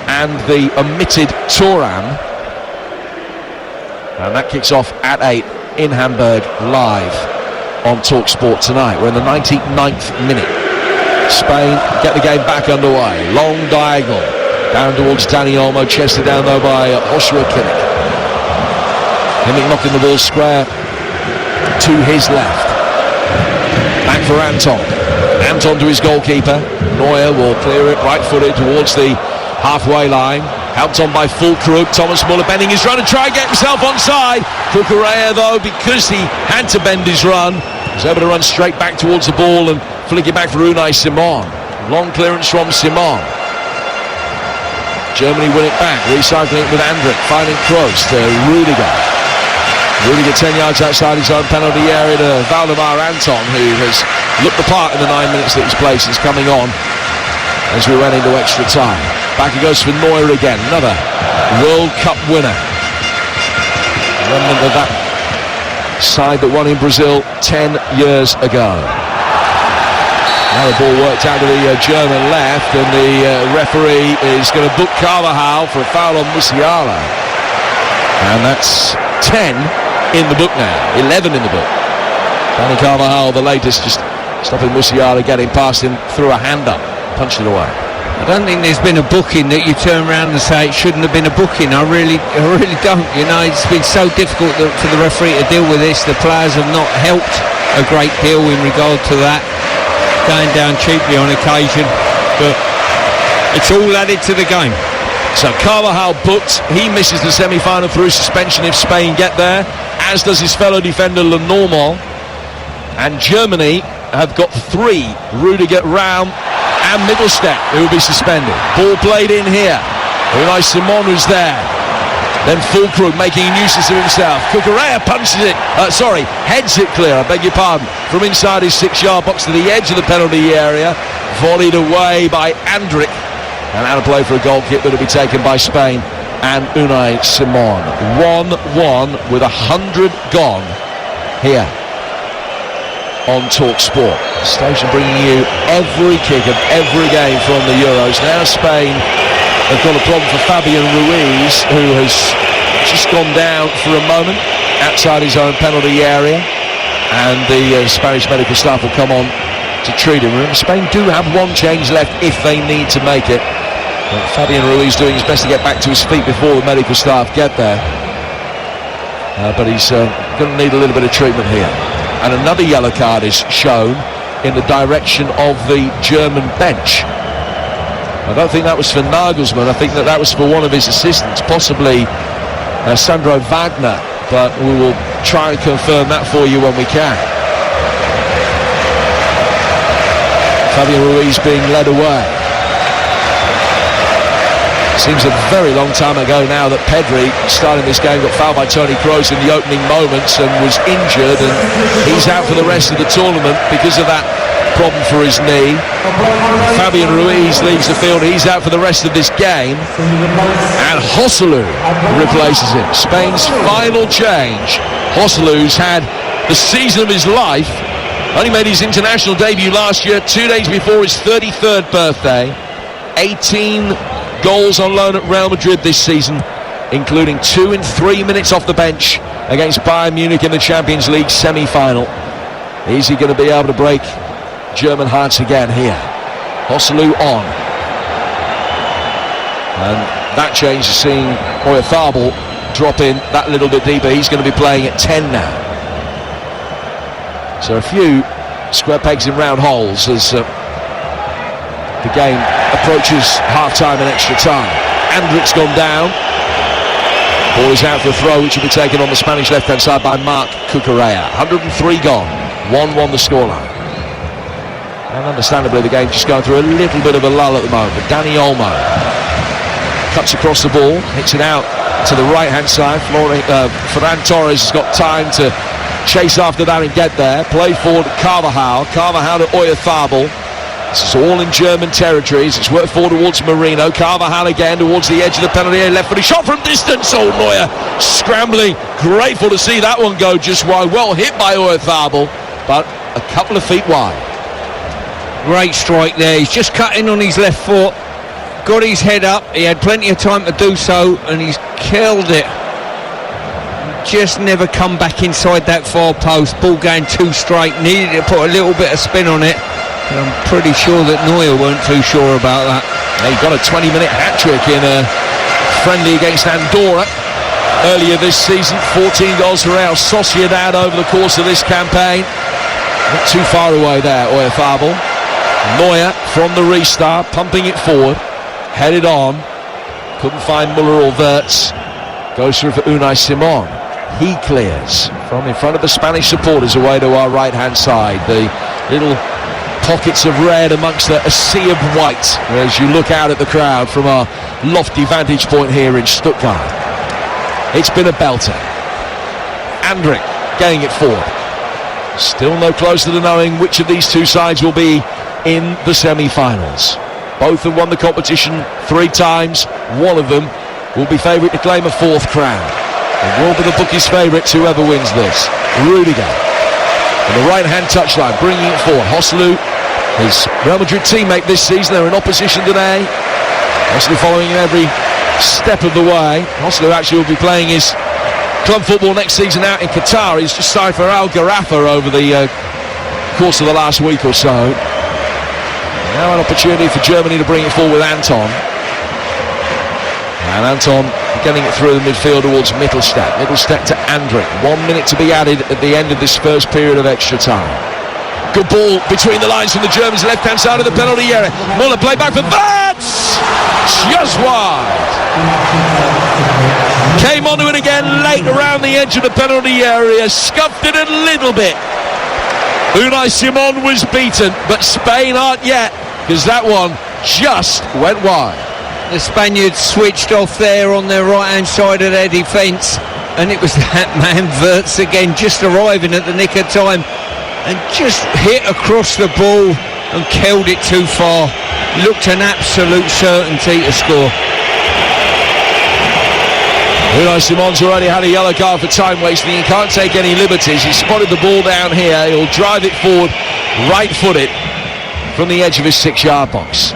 and the omitted Thuram. And that kicks off at 8 in Hamburg, live on TalkSport tonight. We're in the 99th minute. Spain get the game back underway. Long diagonal down towards Dani Olmo, chested down though by Joshua Kimmich. Kimmich knocking the ball square to his left. Back for Anton. Anton to his goalkeeper. Neuer will clear it right-footed towards the halfway line. Helped on by Füllkrug. Thomas Muller bending his run and try and get himself onside. Cucurella, though, because he had to bend his run, was able to run straight back towards the ball and flick it back for Unai Simon. Long clearance from Simon. Germany win it back, recycling it with Andrić, finding Kroos to Rudiger. Rudiger 10 yards outside his own penalty area to Valdemar Anton, who has looked the part in the 9 minutes that he's played since coming on as we went into extra time. Back he goes for Neuer again, another World Cup winner. Remnant of that side that won in Brazil 10 years ago. Now the ball worked out to the German left, and the referee is going to book Carvajal for a foul on Musiala. And that's 10 in the book now, 11 in the book. Dani Carvajal, the latest, just stopping Musiala getting past him through a hand up, punched it away. I don't think there's been a booking that you turn around and say it shouldn't have been a booking. I really don't. You know, it's been so difficult for the referee to deal with this. The players have not helped a great deal in regard to that, going down cheaply on occasion, but it's all added to the game. So Carvajal booked. He misses the semi-final through suspension if Spain get there, as does his fellow defender Lenormand. And Germany have got 3, Rudiger, Raum and Mittelstadt, who will be suspended. Ball played in here. Unai Simon was there. Then Füllkrug making a nuisance of himself. Cucurella punches it, heads it clear, I beg your pardon, from inside his 6-yard box to the edge of the penalty area. Volleyed away by Andrić. And out of play for a goal kick that will be taken by Spain and Unai Simon. 1-1 with 100 gone here on TalkSport. Station bringing you every kick of every game from the Euros. Now Spain have got a problem for Fabian Ruiz, who has just gone down for a moment outside his own penalty area, and the Spanish medical staff will come on to treat him. Remember, Spain do have one change left if they need to make it. But Fabian Ruiz doing his best to get back to his feet before the medical staff get there. But he's going to need a little bit of treatment here. And another yellow card is shown in the direction of the German bench. I don't think that was for Nagelsmann. I think that was for one of his assistants, possibly Sandro Wagner. But we will try and confirm that for you when we can. Fabian Ruiz being led away. Seems a very long time ago now that Pedri, starting this game, got fouled by Toni Kroos in the opening moments and was injured, and he's out for the rest of the tournament because of that problem for his knee. Fabian Ruiz leaves the field. He's out for the rest of this game, and Joselu replaces him. Spain's final change. Joselu's had the season of his life. Only made his international debut last year, 2 days before his 33rd birthday. 18 goals on loan at Real Madrid this season, including 2 in 3 minutes off the bench against Bayern Munich in the Champions League semi-final. Is he going to be able to break German hearts again here? Joselu on. And that change is seeing Oyarzabal drop in that little bit deeper. He's going to be playing at 10 now. So a few square pegs in round holes as the game approaches half-time and extra time. Andrić's gone down. Ball is out for a throw, which will be taken on the Spanish left-hand side by Marc Cucurella. 103 gone. 1-1 the scoreline. And understandably, the game just going through a little bit of a lull at the moment. But Dani Olmo cuts across the ball, hits it out to the right-hand side. Ferran Torres has got time to chase after that and get there. Play forward to Carvajal. Carvajal to Oyarzabal. This is all in German territories. It's worked forward towards Marino. Carvajal again towards the edge of the penalty area. Left footed shot from distance. Oh, Neuer scrambling. Grateful to see that one go just wide. Well hit by Oyarzabal, but a couple of feet wide. Great strike there. He's just cut in on his left foot. Got his head up. He had plenty of time to do so, and he's killed it. just never come back inside that far post. Ball going too straight, needed to put a little bit of spin on it. But I'm pretty sure that Neuer weren't too sure about that. He got a 20-minute hat-trick in a friendly against Andorra earlier this season. 14 goals for Real Sociedad over the course of this campaign. Not too far away there, Oyarzabal. Neuer from the restart, pumping it forward, headed on. Couldn't find Muller or Wirtz. Goes through for Unai Simon. He clears from in front of the Spanish supporters away to our right-hand side. The little pockets of red amongst a sea of white as you look out at the crowd from our lofty vantage point here in Stuttgart. It's been a belter. Andrić getting it forward. Still no closer to knowing which of these two sides will be in the semi-finals. Both have won the competition 3 times. One of them will be favourite to claim a 4th crown. It will be the bookies' favourites whoever wins this. Rudiger on the right-hand touchline, bringing it forward. Joselu, his Real Madrid teammate this season, they're in opposition today. Joselu following in every step of the way. Joselu actually will be playing his club football next season out in Qatar. He's just signed for Al Gharafa over the course of the last week or so. Now an opportunity for Germany to bring it forward with Anton. And Anton getting it through the midfield towards Mittelstadt. Mittelstadt to Andrić. 1 minute to be added at the end of this first period of extra time. Good ball between the lines from the Germans, left-hand side of the penalty area. Muller play back for Wirtz. Just wide. Came onto it again late around the edge of the penalty area. Scuffed it a little bit. Unai Simon was beaten, but Spain aren't yet, because that one just went wide. The Spaniards switched off there on their right-hand side of their defence, and it was that man Wirtz again, just arriving at the nick of time, and just hit across the ball and killed it too far. Looked an absolute certainty to score. Unai Simon's already had a yellow card for time wasting. He can't take any liberties. He spotted the ball down here. He'll drive it forward, right-footed, from the edge of his 6-yard box.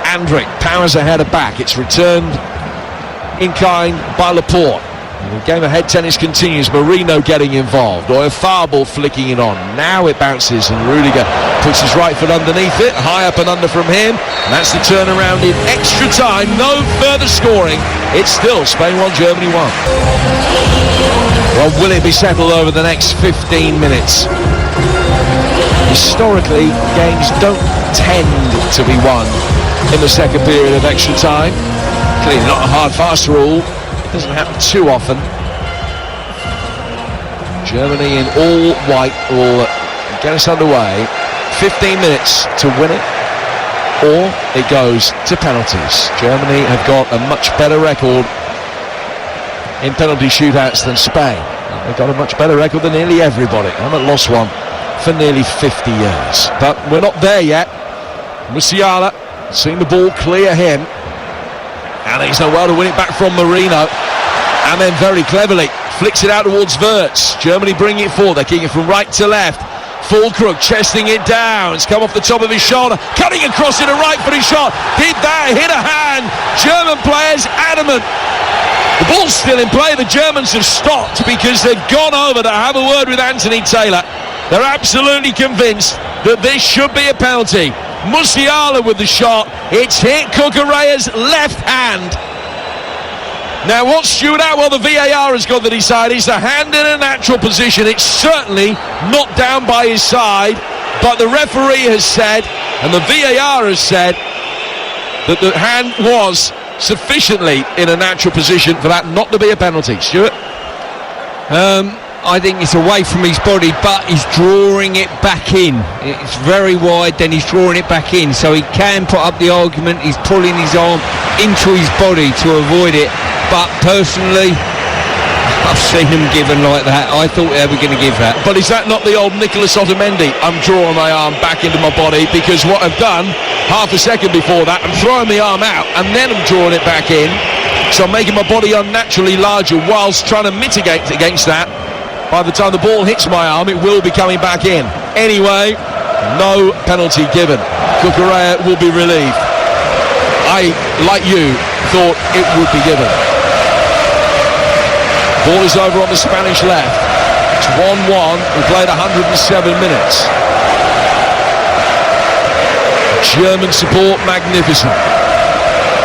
Andrić powers ahead of back. It's returned in kind by Laporte. The game of head tennis continues. Marino getting involved. Oyarzabal flicking it on. Now it bounces and Rudiger puts his right foot underneath it. High up and under from him. And that's the turnaround in extra time. No further scoring. It's still Spain 1, Germany 1. Well, will it be settled over the next 15 minutes? Historically, games don't tend to be won in the second period of extra time. Clearly not a hard fast rule. It doesn't happen too often. Germany in all white will get us underway. 15 minutes to win it, or it goes to penalties. Germany have got a much better record in penalty shootouts than Spain. They've got a much better record than nearly everybody. I haven't lost one for nearly 50 years. But we're not there yet. Musiala seeing the ball clear him, and he's done well to win it back from Marino, and then very cleverly flicks it out towards Wirtz. Germany bringing it forward. They're kicking it from right to left. Fulkrug chesting it down. It's come off the top of his shoulder, cutting across it, a right-footed shot. Did that, hit a hand. German players adamant. The ball's still in play. The Germans have stopped because they've gone over to have a word with Anthony Taylor. They're absolutely convinced that this should be a penalty. Musiala with the shot. It's hit Cucurella's left hand. Now what's Stuart Atwell, the VAR has got to decide. Is the hand in a natural position? It's certainly not down by his side, but the referee has said, and the VAR has said, that the hand was sufficiently in a natural position for that not to be a penalty. Stuart? I think it's away from his body, but he's drawing it back in. It's very wide, then he's drawing it back in, so he can put up the argument. He's pulling his arm into his body to avoid it, but personally, I've seen them given like that. I thought they were going to give that. But is that not the old Nicolas Otamendi? I'm drawing my arm back into my body because what I've done half a second before that, I'm throwing my arm out and then I'm drawing it back in, so I'm making my body unnaturally larger whilst trying to mitigate against that. By the time the ball hits my arm, it will be coming back in. Anyway, no penalty given. Cucurella will be relieved. I, like you, thought it would be given. Ball is over on the Spanish left. It's 1-1. We played 107 minutes. German support, magnificent.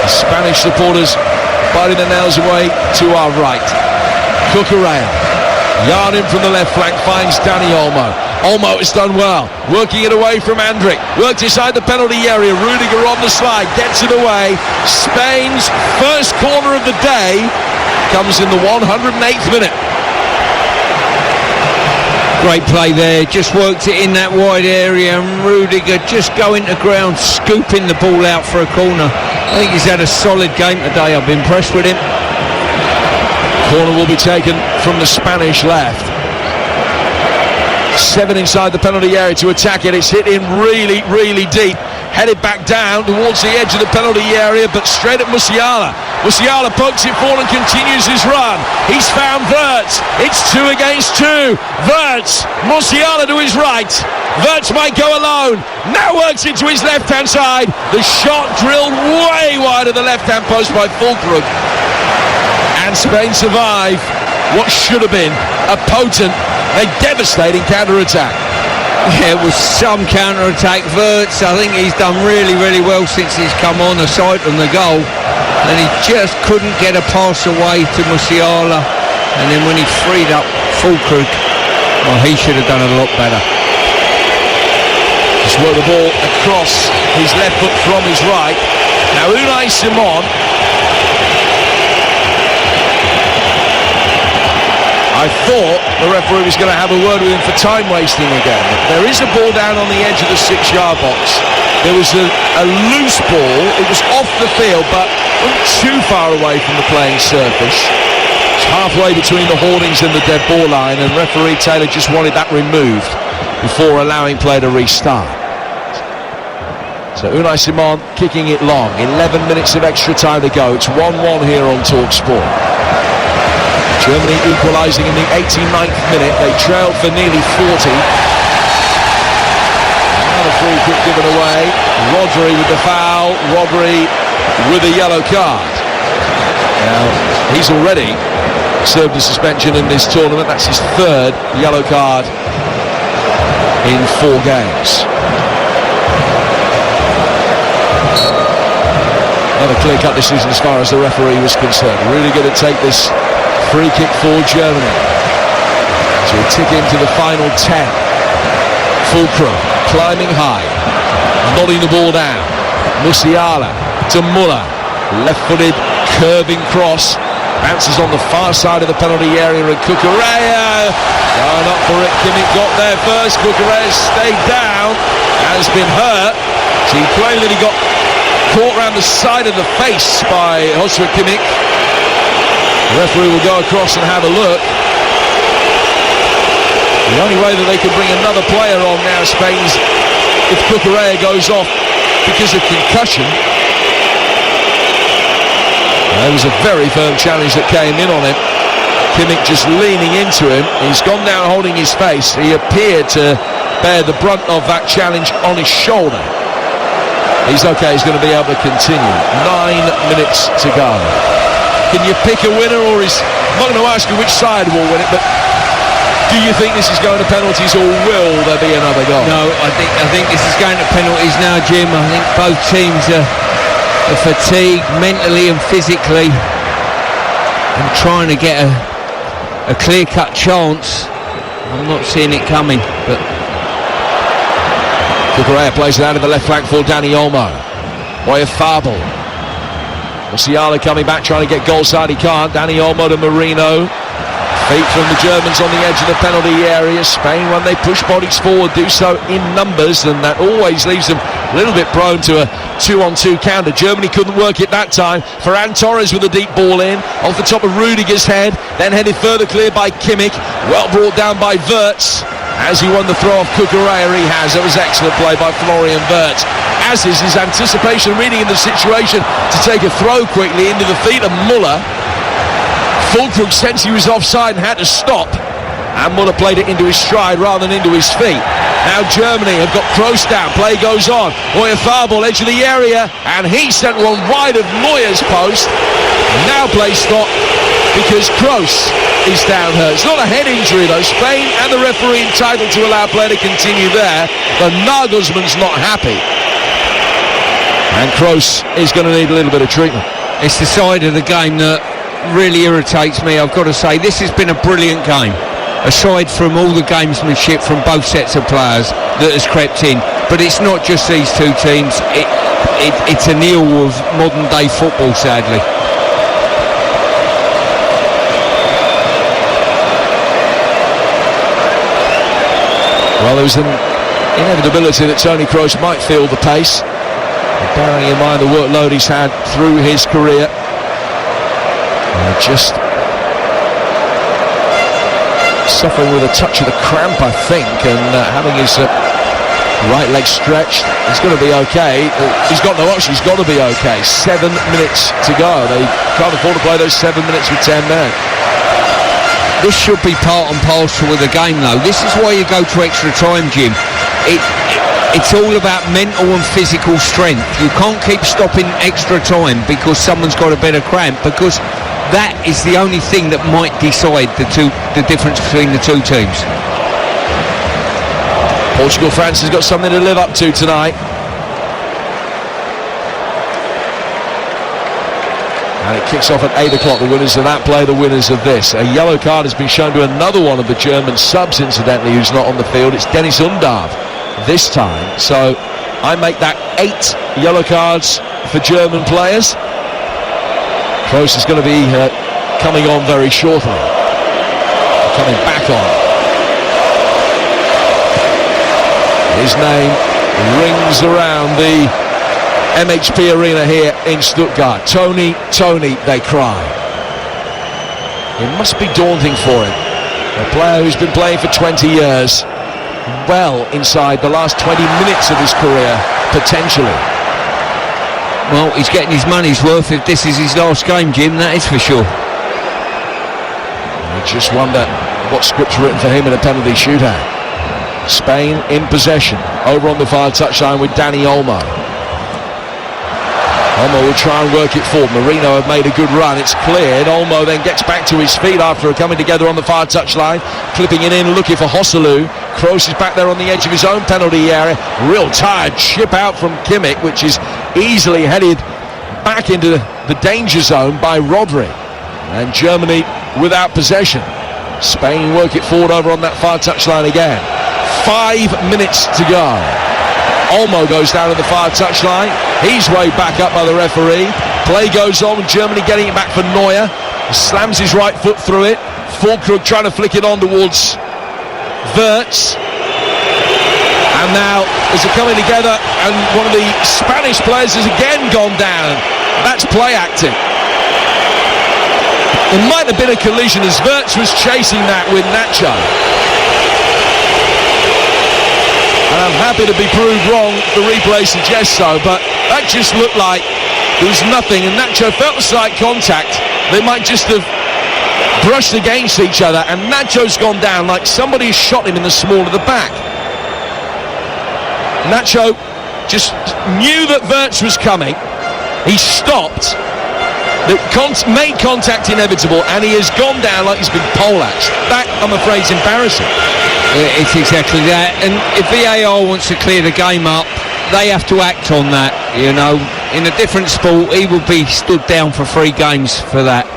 The Spanish supporters biting their nails away to our right. Cucurella, yard in from the left flank, finds Dani Olmo. Olmo has done well, working it away from Andrić. Worked inside the penalty area. Rudiger on the slide, gets it away. Spain's first corner of the day comes in the 108th minute. Great play there, just worked it in that wide area, and Rudiger just going to ground, scooping the ball out for a corner. I think he's had a solid game today. I've been impressed with him. Corner will be taken from the Spanish left. 7 inside the penalty area to attack it. It's hit in really, really deep. Headed back down towards the edge of the penalty area, but straight at Musiala. Musiala pokes it forward and continues his run. He's found Wirtz. It's 2 against 2. Wirtz, Musiala to his right. Wirtz might go alone. Now works into his left-hand side. The shot drilled way wide of the left-hand post by Füllkrug. And Spain survive what should have been a potent, a devastating counter-attack. Yeah, it was some counter-attack. Wirtz, I think he's done really, really well since he's come on aside from the goal. And he just couldn't get a pass away to Musiala. And then when he freed up Füllkrug, well, he should have done a lot better. Just work the ball across his left foot from his right. Now Unai Simon, I thought the referee was going to have a word with him for time wasting again. There is a ball down on the edge of the 6-yard box. There was a loose ball. It was off the field, but wasn't too far away from the playing surface. It's halfway between the hoardings and the dead ball line, and referee Taylor just wanted that removed before allowing play to restart. So Unai Simon kicking it long. 11 minutes of extra time to go. It's 1-1 here on TalkSport. Germany equalising in the 89th minute. They trailed for nearly 40. Another free kick given away. Rodri with the foul. Rodri with a yellow card. Now, he's already served a suspension in this tournament. That's his 3rd yellow card in 4 games. Another clear-cut decision as far as the referee was concerned. Really going to take this free kick for Germany. So we tick into the final 10. Füllkrug climbing high, nodding the ball down. Musiala to Müller. Left-footed, curving cross. Bounces on the far side of the penalty area, and Cucurella going up for it. Kimmich got there first. Cucurella stayed down. Has been hurt. So he plainly got caught around the side of the face by Joshua Kimmich. The referee will go across and have a look. The only way that they could bring another player on now, Spain's, if Cucurella goes off because of concussion. There was a very firm challenge that came in on him. Kimmich just leaning into him. He's gone down holding his face. He appeared to bear the brunt of that challenge on his shoulder. He's okay, he's going to be able to continue. 9 minutes to go. Can you pick a winner, or is... I'm not going to ask you which side will win it, but do you think this is going to penalties, or will there be another goal? No, I think this is going to penalties now, Jim. I think both teams are fatigued mentally and physically, and trying to get a clear-cut chance. I'm not seeing it coming, but Cucurella plays it out of the left flank for Dani Olmo. Oyarzabal. Musiala coming back, trying to get goal side. He can't. Dani Olmo to Merino. Feet from the Germans on the edge of the penalty area. Spain, when they push bodies forward, do so in numbers, and that always leaves them a little bit prone to a 2-on-2 counter. Germany couldn't work it that time. Ferran Torres with a deep ball in, off the top of Rudiger's head, then headed further clear by Kimmich. Well brought down by Wirtz. As he won the throw off Cucurella, he has. That was excellent play by Florian Wirtz. As is his anticipation, reading in the situation to take a throw quickly into the feet of Müller. Füllkrug sensed he was offside and had to stop. And Müller played it into his stride rather than into his feet. Now Germany have got Kroos down. Play goes on. Oyarzabal, edge of the area. And he sent one wide of Neuer's post. Now play stop. because Kroos is down hurt. It's not a head injury though. Spain and the referee entitled to allow play to continue there, but Nagelsmann's not happy. And Kroos is going to need a little bit of treatment. It's the side of the game that really irritates me, I've got to say. This has been a brilliant game, aside from all the gamesmanship from both sets of players that has crept in. But it's not just these two teams, it's a kneel of modern day football, sadly. Well, there was an inevitability that Toni Kroos might feel the pace, bearing in mind the workload he's had through his career. Just suffering with a touch of the cramp, I think, and having his right leg stretched. He's going to be okay. He's got no option. He's got to be okay. 7 minutes to go. They can't afford to play those 7 minutes with 10 men. This should be part and parcel with the game, though. This is why you go to extra time, Jim. It's all about mental and physical strength. You can't keep stopping extra time because someone's got a better cramp, because that is the only thing that might decide the difference between the two teams. Portugal-France has got something to live up to tonight. And it kicks off at 8 o'clock. The winners of that play the winners of this. A yellow card has been shown to another one of the German subs, incidentally, who's not on the field. It's Dennis Undav this time. So I make that 8 yellow cards for German players. Kroos is going to be coming on very shortly. Coming back on. His name rings around the MHP Arena here in Stuttgart. Tony, Tony, they cry. It must be daunting for him. A player who's been playing for 20 years, well inside the last 20 minutes of his career, potentially. Well, he's getting his money's worth if this is his last game, Jim, that is for sure. I just wonder what script's written for him in a penalty shootout. Spain in possession, over on the far touchline with Dani Olmo. Olmo will try and work it forward. Marino have made a good run. It's cleared. Olmo then gets back to his feet after coming together on the far touchline, clipping it in, looking for Joselu. Kroos is back there on the edge of his own penalty area. Real tired chip out from Kimmich, which is easily headed back into the danger zone by Rodri. And Germany without possession. Spain work it forward over on that far touchline again. 5 minutes to go. Olmo goes down to the far touchline. He's waved back up by the referee. Play goes on, Germany getting it back for Neuer. He slams his right foot through it. Füllkrug trying to flick it on towards Wirtz. And now as they're coming together, and one of the Spanish players has again gone down. That's play acting. There might have been a collision as Wirtz was chasing that with Nacho. And I'm happy to be proved wrong, the replay suggests so, but that just looked like there was nothing, and Nacho felt the slight contact. They might just have brushed against each other, and Nacho's gone down like somebody shot him in the small of the back. Nacho just knew that Wirtz was coming. He stopped. Made contact inevitable, and he has gone down like he's been poleaxed. That, I'm afraid, is embarrassing. It's exactly that, and if VAR wants to clear the game up, they have to act on that. You know, in a different sport, he will be stood down for 3 games for that.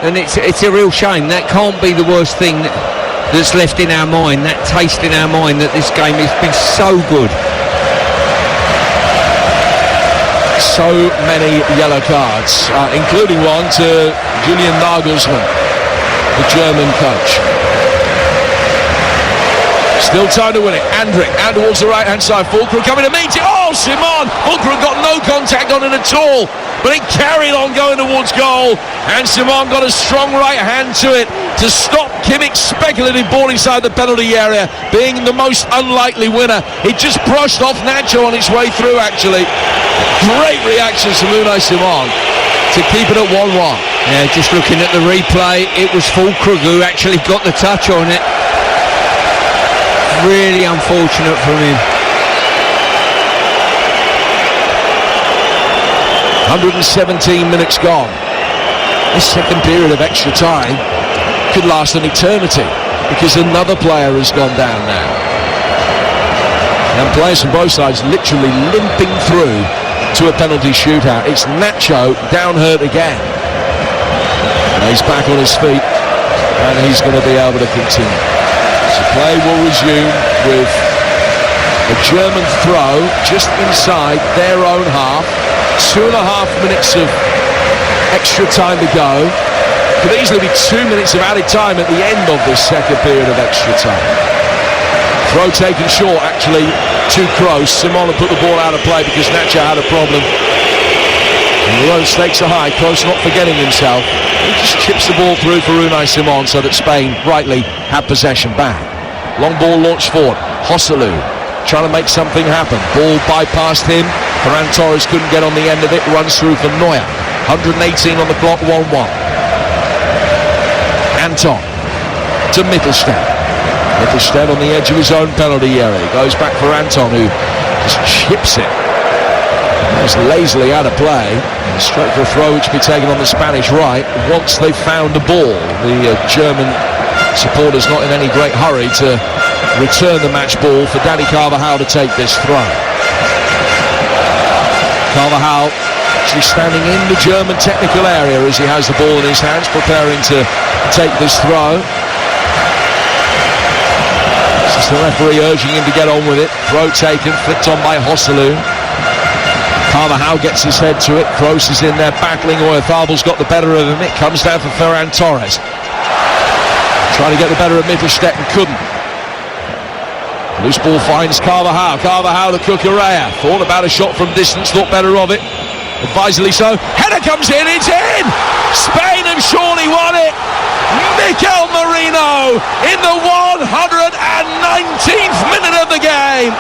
And it's a real shame. That can't be the worst thing that's left in our mind, that taste in our mind, that this game has been so good. So many yellow cards, including one to Julian Nagelsmann, the German coach. Still time to win it. Andrić towards the right hand side. Füllkrug coming to meet it. Oh, Simon! Füllkrug got no contact on it at all, but it carried on going towards goal, and Simon got a strong right hand to it to stop Kimmich's speculative ball inside the penalty area, being the most unlikely winner. It just brushed off Nacho on its way through, actually. Great reactions from Unai Simon to keep it at 1-1. Yeah, just looking at the replay, it was Füllkrug who actually got the touch on it. Really unfortunate from him. 117 minutes gone. This second period of extra time could last an eternity because another player has gone down now. And players from both sides literally limping through to a penalty shootout. It's Nacho down hurt again. And he's back on his feet and he's going to be able to continue. So play will resume with a German throw just inside their own half. 2.5 minutes of extra time to go. Could easily be 2 minutes of added time at the end of this second period of extra time. Throw taken short actually to Kroos. Simon put the ball out of play because Nacho had a problem. And the road stakes are high. Kroos not forgetting himself. He just chips the ball through for Unai Simon so that Spain rightly had possession back. Long ball launched forward. Joselu trying to make something happen. Ball bypassed him. Ferran Torres couldn't get on the end of it. Runs through for Neuer. 118 on the clock. 1-1. Anton to Mittelstadt. Mittelstadt on the edge of his own penalty area. Goes back for Anton, who just chips it. Just lazily out of play. Straight for a throw which will be taken on the Spanish right once they've found the ball. The German supporters not in any great hurry to return the match ball for Dani Carvajal to take this throw. Carvajal actually standing in the German technical area as he has the ball in his hands, preparing to take this throw. This is the referee urging him to get on with it. Throw taken, flicked on by Joselu. Carvajal gets his head to it. Kroos is in there battling. Oyarzábal's got the better of him. It comes down for Ferran Torres. Trying to get the better of Mittelstadt and couldn't. Loose ball finds Carvajal. Carvajal to Cucurella. Thought about a shot from distance, thought better of it. Advisedly so. Header comes in, it's in! Spain have surely won it! Mikel Merino in the 119th minute of the game!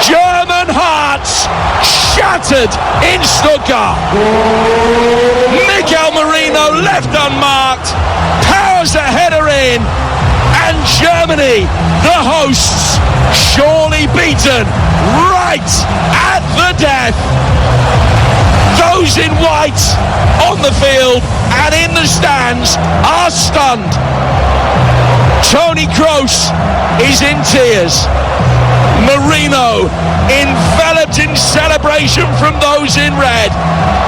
German hearts shattered in Stuttgart. Mikel Merino left unmarked, powers the header in, and Germany, the hosts, surely beaten right at the death. Those in white on the field and in the stands are stunned. Toni Kroos is in tears. Merino, enveloped in celebration from those in red,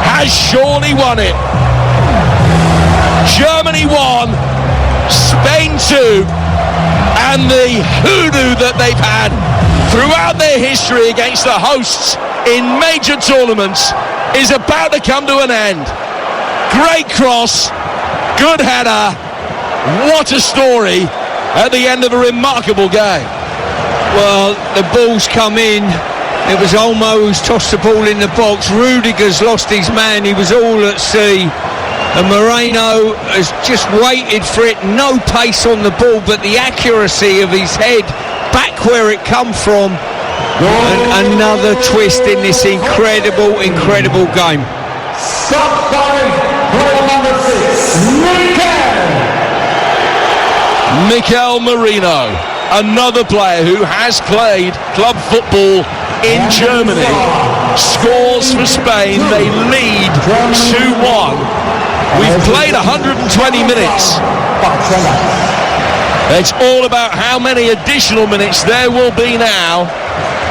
has surely won it. Germany 1, Spain 2, and the hoodoo that they've had throughout their history against the hosts in major tournaments is about to come to an end. Great cross, good header, what a story at the end of a remarkable game. Well, the ball's come in. It was Olmo who's tossed the ball in the box. Rudiger's lost his man. He was all at sea. And Moreno has just waited for it. No pace on the ball, but the accuracy of his head back where it come from. And another twist in this incredible game. Stop by goal number 6, Mikel Merino, another player who has played club football in Germany, scores for Spain. They lead 2-1. We've played 120 minutes. It's all about how many additional minutes there will be now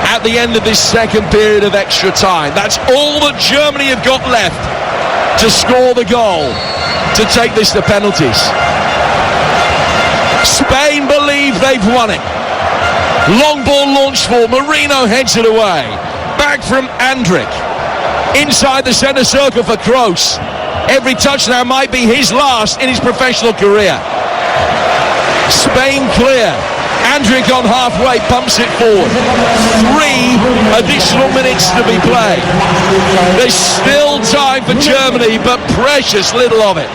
at the end of this second period of extra time. That's all that Germany have got left to score the goal, to take this to penalties. Spain believe they've won it. Long ball launched for Merino, heads it away. Back from Andrić. Inside the centre circle for Kroos. Every touchdown might be his last in his professional career. Spain clear. Andrić on halfway, pumps it forward. 3 additional minutes to be played. There's still time for Germany, but precious little of it.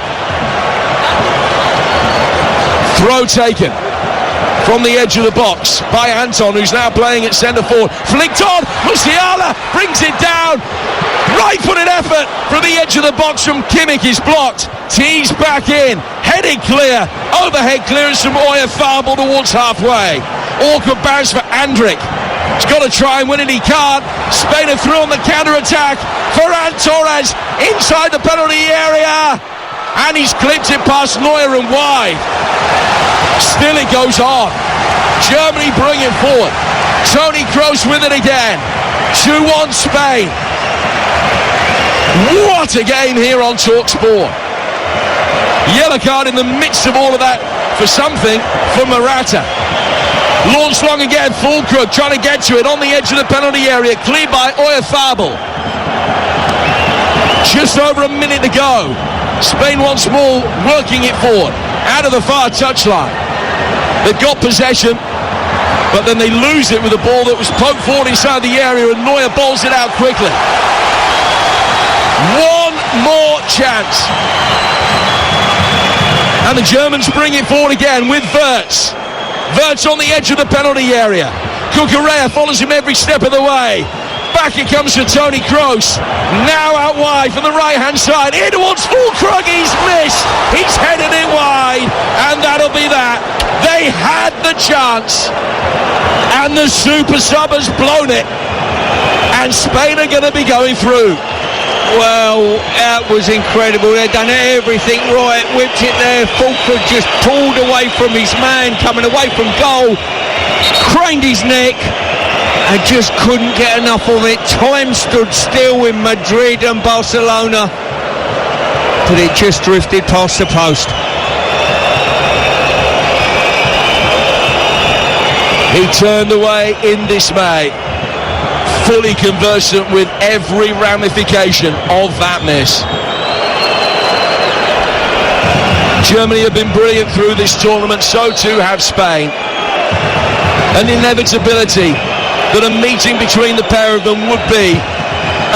Throw taken from the edge of the box by Anton, who's now playing at centre forward. Flicked on, Musiala brings it down. Right-footed effort from the edge of the box from Kimmich is blocked. Teased back in, headed clear. Overhead clearance from Oyarzábal towards halfway. Awkward bounce for Andrić. He's got to try and win it, he can't. Spain are through on the counter-attack. Ferran Torres inside the penalty area. And he's clipped it past Neuer and wide. Still it goes on. Germany bring it forward. Toni Kroos with it again. 2-1 Spain. What a game here on TalkSport. Yellow card in the midst of all of that for something for Morata. Launched long again, Fulkrug trying to get to it on the edge of the penalty area, cleared by Oyarzabal. Just over a minute to go. Spain once more working it forward, out of the far touchline. They've got possession, but then they lose it with a ball that was poked forward inside the area, and Neuer bowls it out quickly. One more chance. And the Germans bring it forward again with Wirtz. Wirtz on the edge of the penalty area. Cucurella follows him every step of the way. Back it comes to Toni Kroos. Now out wide from the right-hand side. In towards Fulkrug. He's missed. He's headed it wide. And that'll be that. They had the chance. And the super sub has blown it. And Spain are going to be going through. Well, that was incredible. They'd done everything right, whipped it there. Fulkrug just pulled away from his man, coming away from goal, craned his neck, and just couldn't get enough of it. Time stood still in Madrid and Barcelona, but it just drifted past the post. He turned away in dismay, fully conversant with every ramification of that miss. Germany have been brilliant through this tournament, so too have Spain. An inevitability that a meeting between the pair of them would be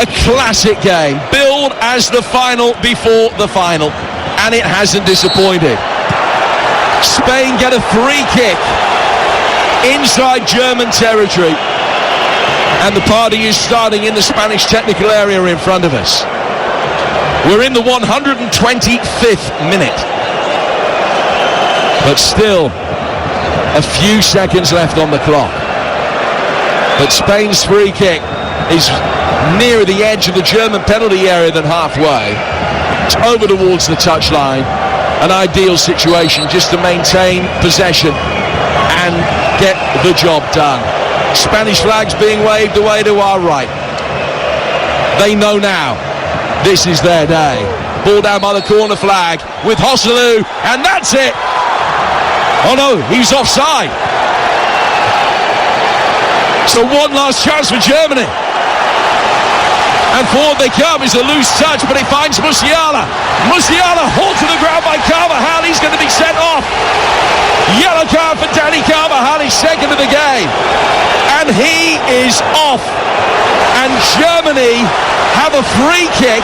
a classic game, billed as the final before the final, and it hasn't disappointed. Spain get a free kick inside German territory. And the party is starting in the Spanish technical area in front of us. We're in the 125th minute. But still, a few seconds left on the clock. But Spain's free kick is nearer the edge of the German penalty area than halfway. It's over towards the touchline. An ideal situation just to maintain possession and get the job done. Spanish flags being waved away to our right. They know now this is their day. Ball down by the corner flag with Joselu, and that's it. Oh no, he's offside. So one last chance for Germany. And forward they come. It's a loose touch, but it finds Musiala. Musiala hauled to the ground by Carvajal. He's going to be sent off. Yellow card for Dani Carvajal, his second of the game. And he is off. And Germany have a free kick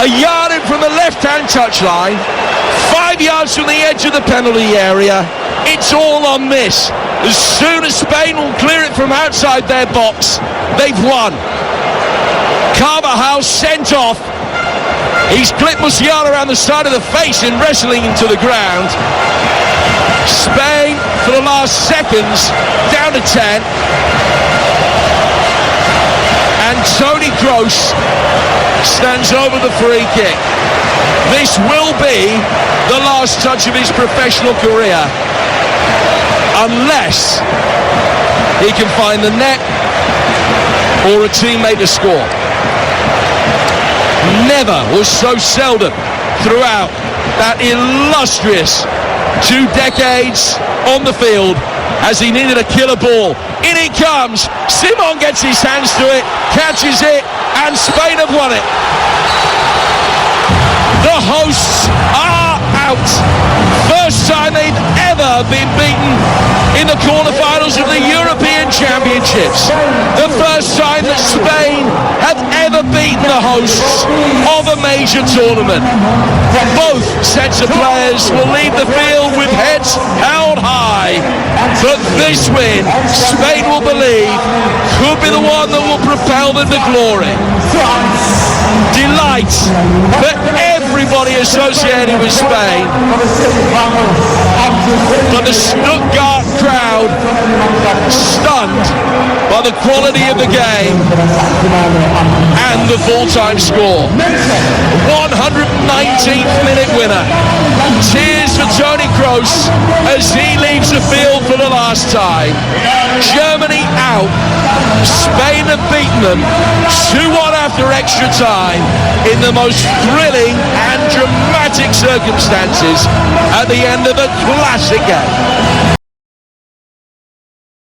a yard in from the left-hand touchline, 5 yards from the edge of the penalty area. It's all on miss. As soon as Spain will clear it from outside their box, they've won. Carvajal sent off. He's clipped Musiala around the side of the face in wrestling him to the ground. Spain, for the last seconds, down to 10. And Toni Kroos stands over the free kick. This will be the last touch of his professional career, unless he can find the net or a teammate to score. Never was so seldom throughout that illustrious 2 decades on the field as he needed a killer ball. In it comes. Simon gets his hands to it, catches it, and Spain have won it. The hosts are out. First time they've ever been beaten in the quarterfinals of the European Championships. The first time that Spain have ever beaten the hosts of a major tournament. Both sets of players will leave the field with heads held high. But this win, Spain will believe, could be the one that will propel them to glory. Delight night for everybody associated with Spain. But the Stuttgart crowd, stunned by the quality of the game and the full-time score. 119th minute winner. Cheers for Toni Kroos as he leaves the field for the last time. Germany out. Spain have beaten them 2-1 after extra time in the most thrilling and dramatic circumstances at the end of a classic game.